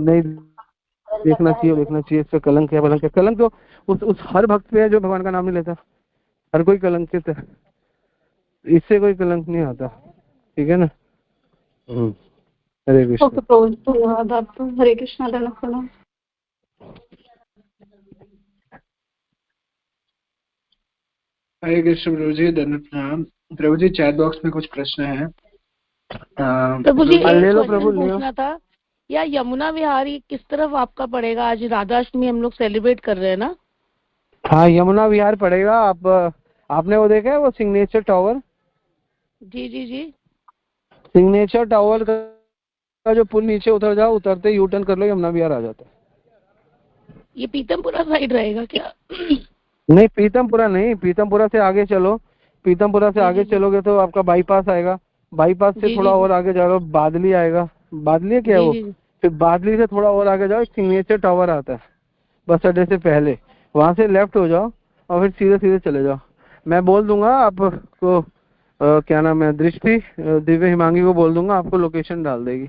नहीं देखना चाहिए, देखना चाहिए, इससे कलंक है, कलंक है। कलंक तो उस हर भक्त पे है जो भगवान का नाम नहीं लेता। हर कोई कलंकित है, इससे कोई कलंक नहीं आता। ठीक है ना। हरे कृष्ण। हरे कृष्णा। धन्यवाद। हरे कृष्ण प्रभु जी, धन्यवाद प्रणाम। प्रभु जी चैट बॉक्स में कुछ प्रश्न है। प्रभु जी एक क्वेश्चन पूछना था, या यमुना विहारी किस तरफ आपका पड़ेगा? आज राधाष्टमी हम लोग सेलिब्रेट कर रहे हैं ना। हाँ यमुना विहार पड़ेगा। आपने वो देखा है वो सिग्नेचर टावर? जी जी जी। सिग्नेचर टावर का जो पुल नीचे उतर जाओ, उतरते यू टर्न कर लो, यमुना विहार आ जाता है। ये पीतमपुरा साइड रहेगा क्या? नहीं पीतमपुरा नहीं, पीतमपुरा से आगे चलो, पीतमपुरा से आगे चलोगे तो आपका बाईपास आएगा, बाईपास से जी थोड़ा जी और आगे जाओ, बादली आएगा, बादली है क्या है जी वो, जी फिर बादली से थोड़ा और आगे जाओ, एक सिग्नेचर टावर आता है बस अड्डे से पहले, वहां से लेफ्ट हो जाओ और फिर सीधे सीधे चले जाओ। मैं बोल दूंगा आपको, क्या नाम है, दृष्टि दिव्य हिमांगी को बोल दूंगा, आपको लोकेशन डाल देगी,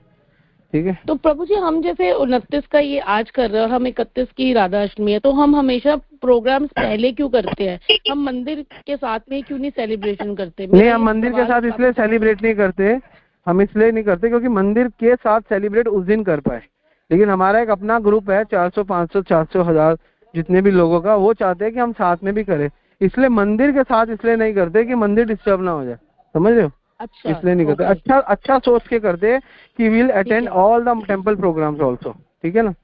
ठीक है। तो प्रभु जी हम जैसे 29 का ये आज कर रहे हैं और हम 31 की राधा अष्टमी है, तो हम हमेशा प्रोग्राम्स पहले क्यों करते हैं? हम मंदिर के साथ में क्यों नहीं सेलिब्रेशन करते? नहीं, हम मंदिर के साथ इसलिए सेलिब्रेट नहीं करते, हम इसलिए नहीं करते क्योंकि मंदिर के साथ सेलिब्रेट उस दिन कर पाए, लेकिन हमारा एक अपना ग्रुप है 400 500 400 1000 जितने भी लोगों का, वो चाहते हैं कि हम साथ में भी करें, इसलिए मंदिर के साथ इसलिए नहीं करते कि मंदिर डिस्टर्ब ना हो जाए, समझ रहे हो? अच्छा, इसलिए नहीं करते। अच्छा अच्छा सोच के करते कि will attend all the temple programmes also, ठीक है ना,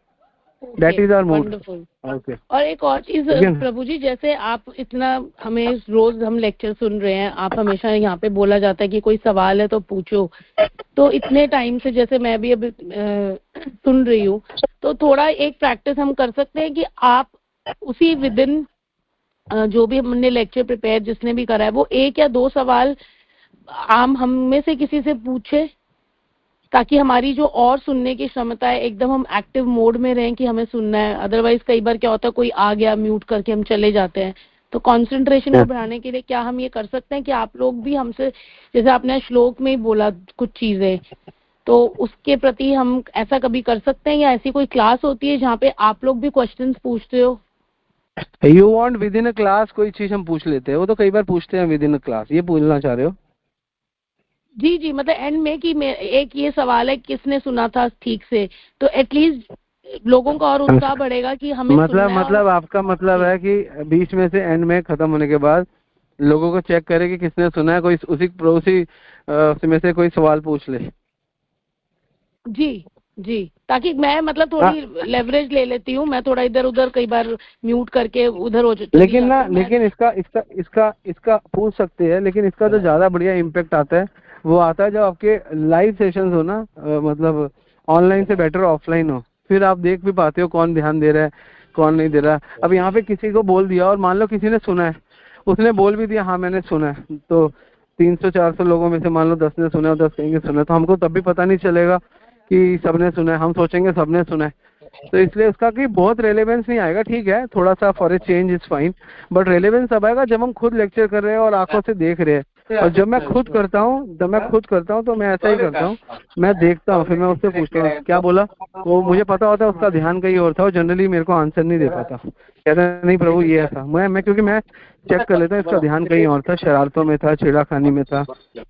that is our mood. Wonderful. Okay. और एक और चीज प्रभु जी, जैसे आप इतना हमें रोज हम लेक्चर सुन रहे हैं, आप हमेशा यहाँ पे बोला जाता है कि कोई सवाल है तो पूछो, तो इतने टाइम से जैसे मैं भी अभी सुन रही हूँ, तो थोड़ा एक प्रैक्टिस हम कर सकते हैं कि आप उसी विदिन जो भी हमने लेक्चर प्रिपेयर जिसने भी करा है वो 1 या 2 सवाल आम हम में से किसी से पूछे, ताकि हमारी जो और सुनने की क्षमता है एकदम हम एक्टिव मोड में रहें कि हमें सुनना है। अदरवाइज कई बार क्या होता है, कोई आ गया म्यूट करके हम चले जाते हैं। तो कंसंट्रेशन को बढ़ाने के लिए क्या हम ये कर सकते हैं कि आप लोग भी हमसे, जैसे आपने श्लोक में ही बोला कुछ चीजें, तो उसके प्रति हम ऐसा कभी कर सकते हैं, या ऐसी कोई क्लास होती है जहाँ पे आप लोग भी क्वेश्चंस पूछते हो? You want with in a class कोई चीज हम पूछ लेते हैं, वो तो कई बार पूछते हैं विद इन अ क्लास, ये पूछना चाह रहे हो? जी जी, मतलब एंड में कि एक ये सवाल है किसने सुना था ठीक से, तो एटलीस्ट लोगों का और उत्साह बढ़ेगा कि हमें मतलब आपका मतलब है कि बीच में से एंड में खत्म होने के बाद लोगों को चेक करे कि किसने सुना है, कोई उसी में से कोई सवाल पूछ ले। जी जी, ताकि मैं मतलब थोड़ी लेवरेज ले लेती हूँ, मैं थोड़ा इधर उधर कई बार म्यूट करके उधर हो जाती हूँ। लेकिन इसका पूछ सकते हैं, लेकिन इसका जो ज्यादा बढ़िया इम्पैक्ट आता है वो आता है जब आपके लाइव सेशंस हो ना, मतलब ऑनलाइन से बेटर ऑफलाइन हो, फिर आप देख भी पाते हो कौन ध्यान दे रहा है कौन नहीं दे रहा है। अब यहाँ पे किसी को बोल दिया और मान लो किसी ने सुना है, उसने बोल भी दिया हाँ मैंने सुना है, तो 300-400 लोगों में से मान लो 10 ने सुना है और 10 कहेंगे सुना है, तो हमको तब भी पता नहीं चलेगा कि सबने सुना है, हम सोचेंगे सबने सुना है। तो इसलिए उसका कि बहुत रेलेवेंस नहीं आएगा, ठीक है थोड़ा सा for a change is fine, but relevance तब आएगा जब हम खुद लेक्चर कर रहे हैं और आंखों से देख रहे हैं। और जब मैं खुद करता हूँ तो मैं ऐसा ही करता हूँ, मैं देखता हूँ फिर मैं उससे पूछता हूँ क्या बोला, वो मुझे पता होता है उसका ध्यान कहीं और था, और जनरली मेरे को आंसर नहीं दे पाता, कहता नहीं प्रभु ये ऐसा, मैं क्योंकि मैं चेक कर लेता हूँ इसका ध्यान कहीं और था, शरारतों में था, छेड़ाखानी में था,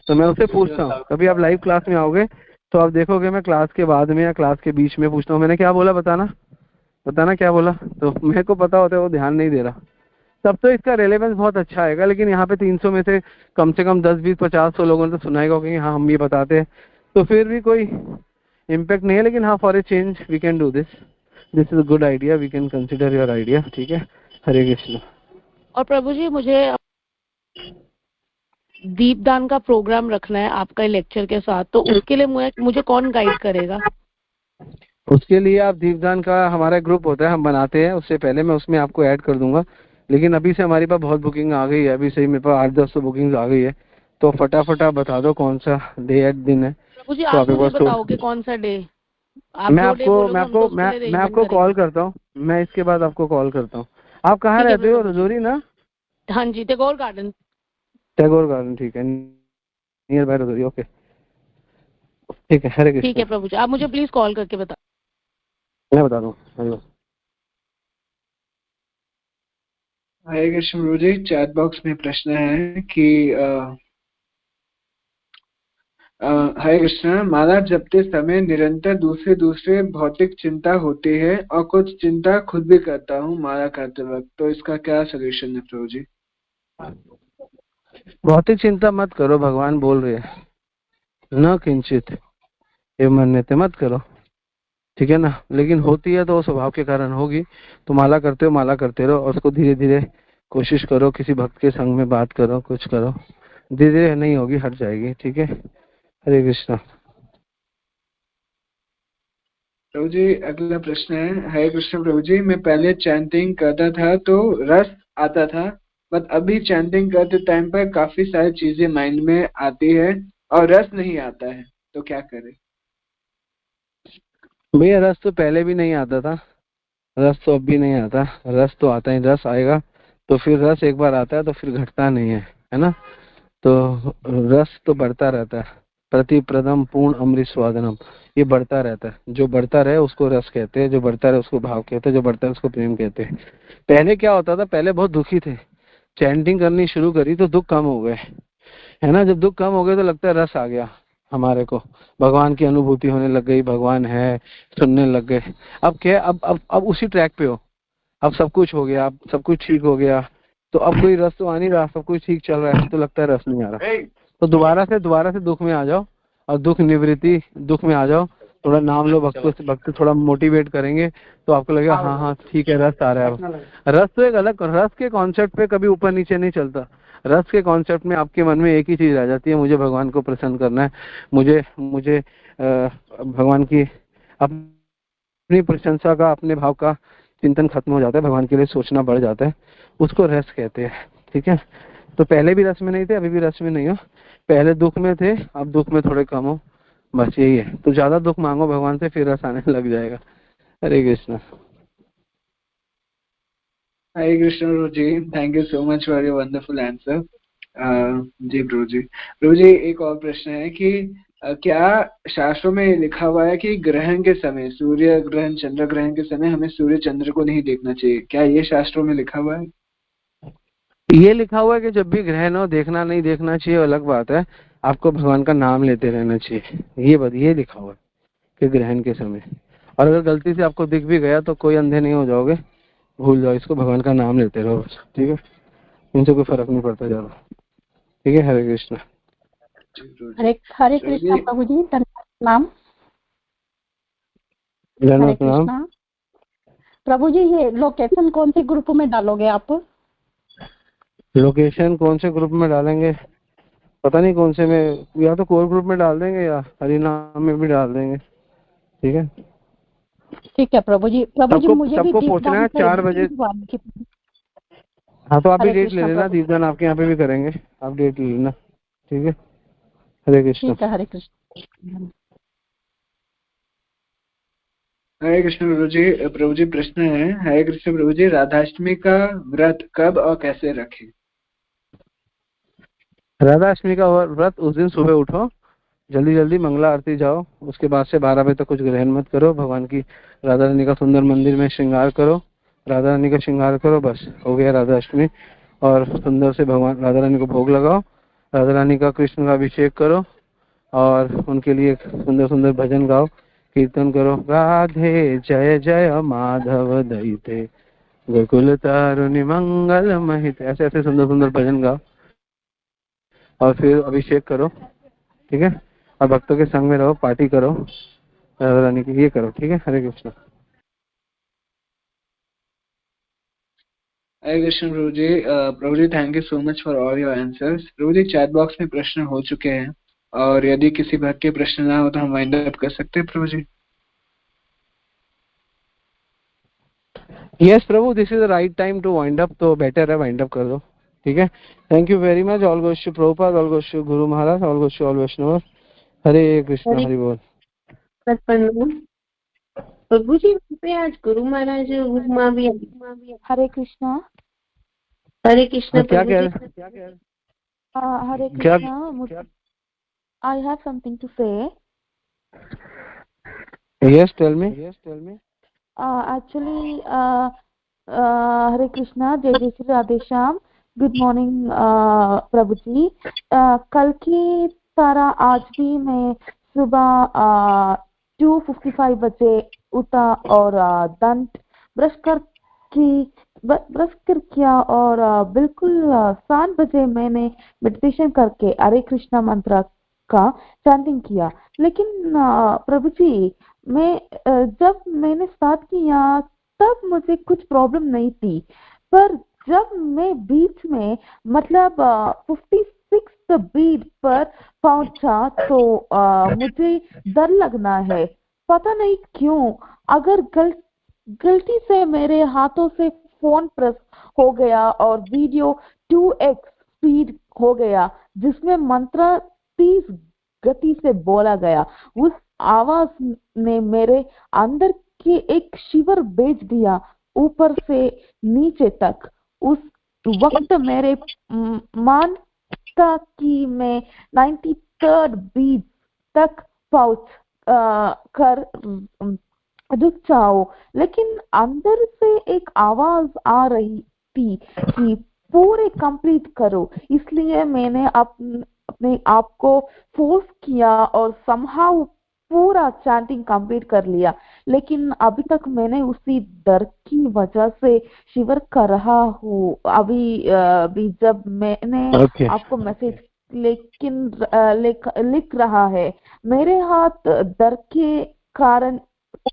तो मैं उससे पूछता हूँ। कभी आप लाइव क्लास में आओगे तो आप देखोगे मैं क्लास के बाद में या क्लास के बीच में पूछता हूँ मैंने क्या बोला, बताना क्या बोला, तो मेरे को पता होता है वो ध्यान नहीं दे रहा, तब तो इसका रेलेवेंस बहुत अच्छा आएगा। लेकिन यहाँ पे 300 में से कम 10 20 50 100 लोगों ने तो सुनाएगा कि हाँ हम ये बताते हैं, तो फिर भी कोई इम्पैक्ट नहीं है। लेकिन हाँ for a change we can do this is a good idea, we can consider your idea, ठीक है। हरे कृष्ण। और प्रभु जी मुझे दीपदान का प्रोग्राम रखना है आपका लेक्चर के साथ, तो उसके लिए मुझे कौन गाइड करेगा? उसके लिए आप दीपदान का हमारा ग्रुप होता है, हम बनाते हैं, उससे पहले मैं उसमें आपको ऐड कर दूंगा, लेकिन अभी से हमारे पास बहुत बुकिंग आ गई है, अभी से ही मेरे पास 800-1000 बुकिंग आ गई है, तो फटाफट आप बता दो कौन सा डे दिन है। प्रभु जी आप मुझे बताओगे कौन सा डे? मैं आपको कॉल करता हूँ, मैं इसके बाद आपको कॉल करता हूँ। आप कहाँ रहते हो? रजौरी ना? हाँ जी, टैगोर गार्डन, ठीक है, नियर बाय रजौरी। ओके ठीक है, हरे कृष्ण। ठीक है प्रभु जी, आप मुझे प्लीज कॉल करके बता। मैं बता दूँ। हरे कृष्ण प्रभु जी, चैट बॉक्स में प्रश्न है कि हरे कृष्ण, माला जपते समय निरंतर दूसरे भौतिक चिंता होती है और कुछ चिंता खुद भी करता हूँ माला करते वक्त, तो इसका क्या सोल्यूशन है प्रभु जी? भौतिक चिंता मत करो, भगवान बोल रहे हैं न किंचित ये मन्यते मत करो, ठीक है ना। लेकिन होती है तो स्वभाव के कारण होगी, तो माला करते रहो और उसको धीरे धीरे कोशिश करो, किसी भक्त के संग में बात करो, कुछ करो, धीरे धीरे नहीं होगी, हट जाएगी, ठीक है। हरे कृष्णा। प्रभु जी अगला प्रश्न है, हरे कृष्ण प्रभु जी, मैं पहले चैंटिंग करता था तो रस आता था, बट अभी चैंटिंग करते टाइम पर काफी सारी चीजें माइंड में आती है और रस नहीं आता है तो क्या करें? भैया रस तो पहले भी नहीं आता था, रस तो अब भी नहीं आता, रस तो आता ही, रस आएगा तो फिर रस एक बार आता है तो फिर घटता नहीं है ना। तो रस तो बढ़ता रहता है, प्रतिप्रदम पूर्ण अमृत स्वादनम, ये बढ़ता रहता है। जो बढ़ता रहे उसको रस कहते हैं, जो बढ़ता रहे उसको भाव कहते हैं, जो बढ़ता है उसको प्रेम कहते हैं। पहले क्या होता था, पहले बहुत दुखी थे, चैंटिंग करनी शुरू करी तो दुख कम हो गए, है ना। जब दुख कम हो गए तो लगता है रस आ गया हमारे को, भगवान की अनुभूति होने लग गई, भगवान है, सुनने लग गए। अब क्या, अब उसी ट्रैक पे हो, अब सब कुछ हो गया, अब सब कुछ ठीक हो गया, तो अब कोई रस तो आ नहीं रहा, सब कुछ ठीक चल रहा है तो लगता है रस नहीं आ रहा। तो दोबारा से दुख में आ जाओ और दुख निवृत्ति, दुख में आ जाओ, थोड़ा नाम लो, भक्त थोड़ा मोटिवेट करेंगे तो आपको लगेगा हाँ हाँ ठीक है रस आ रहा है। अब रस तो एक अलग, रस के कॉन्सेप्ट पे कभी ऊपर नीचे नहीं चलता। रस के कॉन्सेप्ट में आपके मन में एक ही चीज आ जाती है, मुझे भगवान को प्रसन्न करना है, मुझे भगवान की अपनी प्रशंसा का, अपने भाव का चिंतन खत्म हो जाता है, भगवान के लिए सोचना बढ़ जाता है, उसको रस कहते हैं। ठीक है, तो पहले भी रस में नहीं थे, अभी भी रस में नहीं हो, पहले दुख में थे, अब दुख में थोड़े कम हो, बस यही है। तो ज्यादा दुख मांगो भगवान से, फिर रस आने लग जाएगा। Hare Krishna. Hare Krishna Prabhu ji, thank you so much for your wonderful answer. जी प्रभु जी एक और प्रश्न है कि क्या शास्त्रों में लिखा हुआ है कि ग्रहण के समय, सूर्य ग्रहण चंद्र ग्रहण के समय हमें सूर्य चंद्र को नहीं देखना चाहिए, क्या ये शास्त्रों में लिखा हुआ है? ये लिखा हुआ है कि जब भी ग्रहण हो देखना नहीं देखना चाहिए, अलग बात है, आपको भगवान का नाम लेते रहना चाहिए, ये लिखा हुआ है कि ग्रहण के समय। और अगर गलती से आपको दिख भी गया तो कोई अंधे नहीं हो जाओगे, भूल जाओ इसको, भगवान का नाम लेते रहो बस। ठीक है, इनसे कोई फर्क नहीं पड़ता ज्यादा। ठीक है, हरे कृष्ण। हरे कृष्णा प्रभु जी, प्रणाम। हरे कृष्णा प्रभु जी, ये लोकेशन कौन से ग्रुप में डालोगे आप? लोकेशन कौन से ग्रुप में डालेंगे पता नहीं कौन से में, या तो कोर ग्रुप में डाल देंगे या हरिनाम में भी डाल देंगे। ठीक है, ठीक है प्रभु जी। मुझे भी पहुंचना है 4 बजे। हाँ तो आप भी डेट ले लेना, दीपदान आपके यहाँ पे भी करेंगे, आप डेट ले लेना। ठीक है, हरे कृष्ण। ठीक है, हरे कृष्ण। हरे कृष्ण प्रभु जी प्रश्न है, हरे कृष्ण प्रभु जी, राधाष्टमी का व्रत कब और कैसे रखें? राधाष्टमी का व्रत उस दिन सुबह उठो, जल्दी जल्दी मंगला आरती जाओ, उसके बाद से 12 बजे तक कुछ ग्रहण मत करो, भगवान की राधा रानी का सुंदर मंदिर में श्रृंगार करो, राधा रानी का श्रृंगार करो, बस हो गया राधाष्टमी। और सुंदर से भगवान राधा रानी को भोग लगाओ, राधा रानी का कृष्ण का अभिषेक करो और उनके लिए सुंदर सुंदर भजन गाओ, कीर्तन करो, राधे जय जय माधव दयिते गोकुल तारुणी मंगल महित, ऐसे ऐसे सुंदर सुंदर भजन गाओ और फिर अभिषेक करो। ठीक है, और भक्तों के संग में रहो, पार्टी करो, राधा रानी की ये करो। ठीक है, Hare Krishna. Hare Krishna Prabhu ji thank you so much for all your answers. Prabhu ji chat box में प्रश्न हो चुके हैं और यदि किसी भक्त के प्रश्न ना हो तो हम वाइंड अप कर सकते हैं Prabhu ji. Yes Prabhu, this is the right time to wind up, तो बेटर है वाइंड अप कर दो। ठीक है, thank you very much. All goes to Prabhupada, all goes to Guru Maharaj, all goes to all Vaishnava. Hare Krishna, Hari बोल। प्रभु जी पे आज गुरु महाराज भी। हरे कृष्णा। हरे कृष्ण। क्या कह रहे? Hare Krishna, I have something to say. Yes tell me. Actually Hare Krishna, जय जय श्री राधे श्याम, गुड मॉर्निंग प्रभु जी। कल की तरह आज भी मैं सुबह 2:55 बजे उठा और दंत ब्रश कर किया और बिल्कुल 7 बजे मैंने मेडिटेशन करके हरे कृष्णा मंत्र का चैंटिंग किया। लेकिन प्रभु जी, जब मैंने स्टार्ट किया तब मुझे कुछ प्रॉब्लम नहीं थी, पर जब मैं बीच में मतलब 56th बीट पर पहुंचा तो मुझे डर लगना है, पता नहीं क्यों। अगर गलती से मेरे हाथों से फोन प्रेस हो गया और वीडियो 2x स्पीड हो गया जिसमें मंत्र 30 गति से बोला गया। उस आवाज ने मेरे अंदर के एक शिवर भेज दिया, ऊपर से नीचे तक। उस वक्त मेरे मान था कि मैं 93rd बीट तक पहुंच कर रुक जाऊं, लेकिन अंदर से एक आवाज आ रही थी कि पूरे कंप्लीट करो। इसलिए मैंने अपने आप को फोर्स किया और समहाउ पूरा चैंटिंग कंप्लीट कर लिया। लेकिन अभी तक मैंने उसी डर की वजह से शिवर कर रहा हूँ। अभी जब मैंने आपको मैसेज लिख रहा है, मेरे हाथ डर के कारण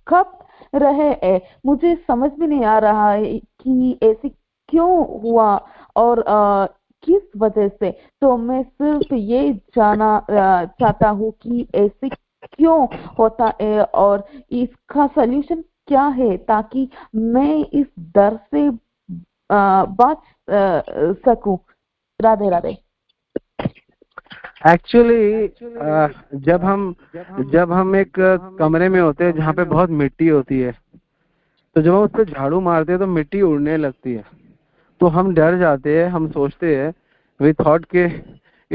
कब रहे हैं। मुझे समझ में नहीं आ रहा है कि ऐसे क्यों हुआ और किस वजह से। तो मैं सिर्फ ये जानना चाहता हूँ कि ऐसे क्यों होता है और इसका सलूशन क्या है, ताकि मैं इस डर से बच सकूं। राधे राधे। एक्चुअली जब हम एक कमरे में होते हैं जहाँ पे बहुत मिट्टी होती है, तो जब हम उस पर झाड़ू मारते हैं तो मिट्टी उड़ने लगती है, तो हम डर जाते हैं। हम सोचते हैं, वी थॉट के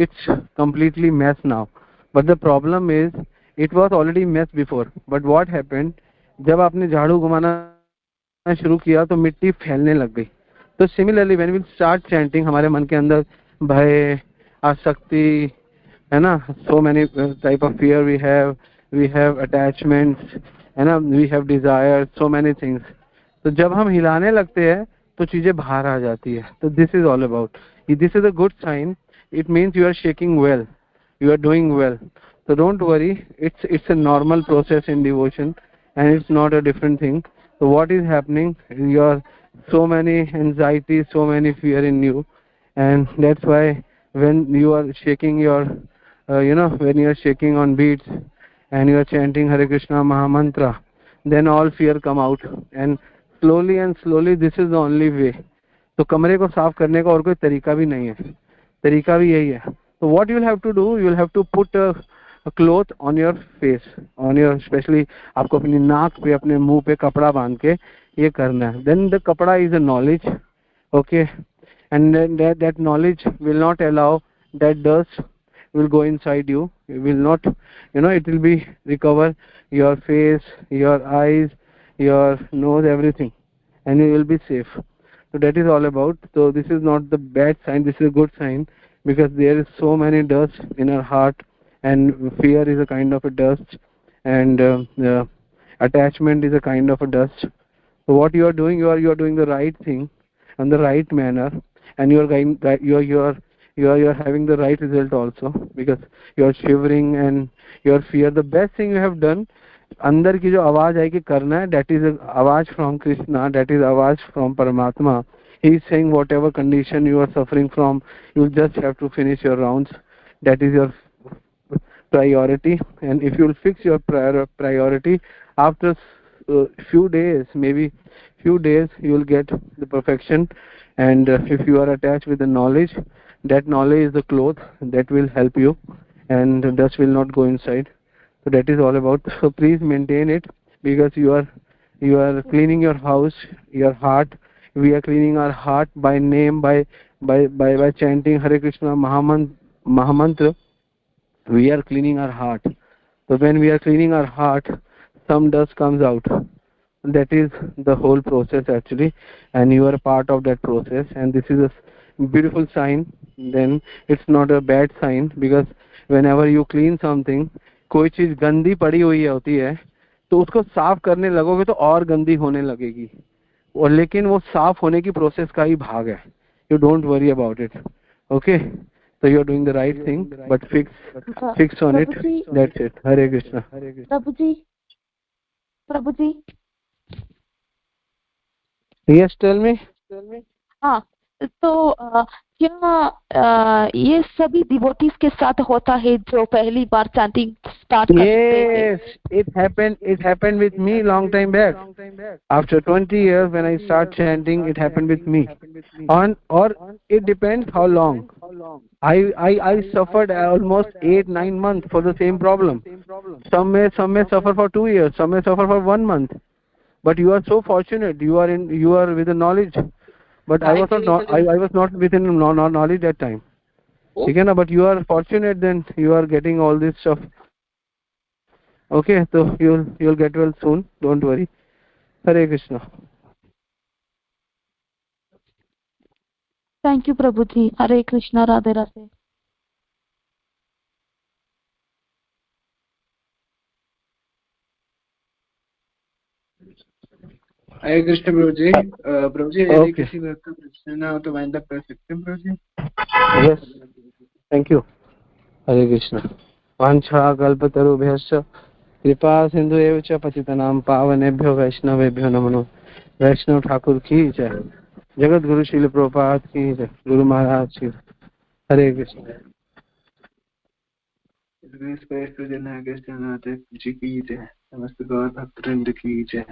it's completely mess now, but the problem is it was already mess before. But what happened, जब आपने झाड़ू घुमाना शुरू किया तो मिट्टी फैलने लग गई। तो similarly when we start chanting, हमारे मन के अंदर भय, आसक्ति, है ना, so many type of fear we have attachments, है ना, we have desire, so many things. तो जब हम हिलाने लगते हैं तो चीजें बाहर आ जाती है। तो this is all about, this is a good sign, it means you are shaking well, you are doing well. So don't worry, it's a normal process in devotion and it's not a different thing. So what is happening, you are so many anxieties, so many fear in you, and that's why when you are shaking your when you are shaking on beats and you are chanting Hare Krishna Mahamantra, then all fear come out, and slowly this is the only way. तो कमरे को साफ करने का और कोई तरीका भी नहीं है, तरीका भी यही है। So what you will have to do, you will have to put a cloth on your face, on your, especially आपको अपनी नाक पे, अपने मुंह पे कपड़ा बांध के ये करना है। Then the kapda is a knowledge, okay, and then that knowledge will not allow that dust will go inside you. It will not, it will be recover your face, your eyes, your nose, everything, and you will be safe. So that is all about. So this is not the bad sign, this is a good sign, because there is so many dust in our heart, and fear is a kind of a dust, and attachment is a kind of a dust. So what you are doing, you are doing the right thing and the right manner, and you are having the right result also, because you are shivering and your fear. The best thing you have done, अंदर की जो आवाज है कि करना है, that is आवाज from Krishna, that is आवाज from Paramatma. He is saying whatever condition you are suffering from, you just have to finish your rounds. That is your priority, and if you will fix your priority, after few days, maybe few days, you will get the perfection. And if you are attached with the knowledge, that knowledge is the cloth that will help you, and the dust will not go inside. So that is all about. So please maintain it, because you are cleaning your house, your heart. We are cleaning our heart by name, by chanting Hare Krishna Mahamantra. We are cleaning our heart. So when we are cleaning our heart, some dust comes out. That is the whole process actually, and you are a part of that process, and this is a beautiful sign. Then it's not a bad sign, because whenever you clean something, कोई चीज गंदी पड़ी हुई होती है तो उसको साफ करने लगोगे तो और गंदी होने लगेगी, और लेकिन वो साफ होने की प्रोसेस का ही भाग है. You don't worry about it. Okay, so you are doing the right thing, but fix on it. That's it. Hare Krishna. Prabhuji. Yes, tell me. हाँ, तो क्या ये सभी डिवोटीज के साथ होता है जो पहली बार चैंटिंग स्टार्ट करते हैं? Yes, it happened with me long time back. After 20 years when I start chanting, it happened with me. Or it depends how long. I suffered almost 8-9 months for the same problem. Some may suffer for 2 years, some may suffer for 1 month. But you are so fortunate, you are with the knowledge. But I was not within knowledge that time. ठीक है ना? But you are fortunate, then you are getting all this stuff. Okay, so you'll get well soon. Don't worry. Hare Krishna. Thank you Prabhu ji. Hare Krishna, Radhe Radhe. Hare Krishna Prabhu ji. Prabhu ji यदि किसी भक्त का प्रश्न ना हो तो वाइंड अप कर सकते हैं प्रभु जी। Yes, thank you. हरे कृष्ण। वाञ्छा कल्पतरुभ्यश्च कृपा सिंधु एव च पतितनां पावनेभ्यो वैष्णवेभ्यो नमो नमः। वैष्णव ठाकुर की जय। जगत गुरु श्रील प्रभुपाद की जय। गुरु महाराज की। हरे कृष्ण। जी की जय। समस्त गौर भक्तवृंद की जय।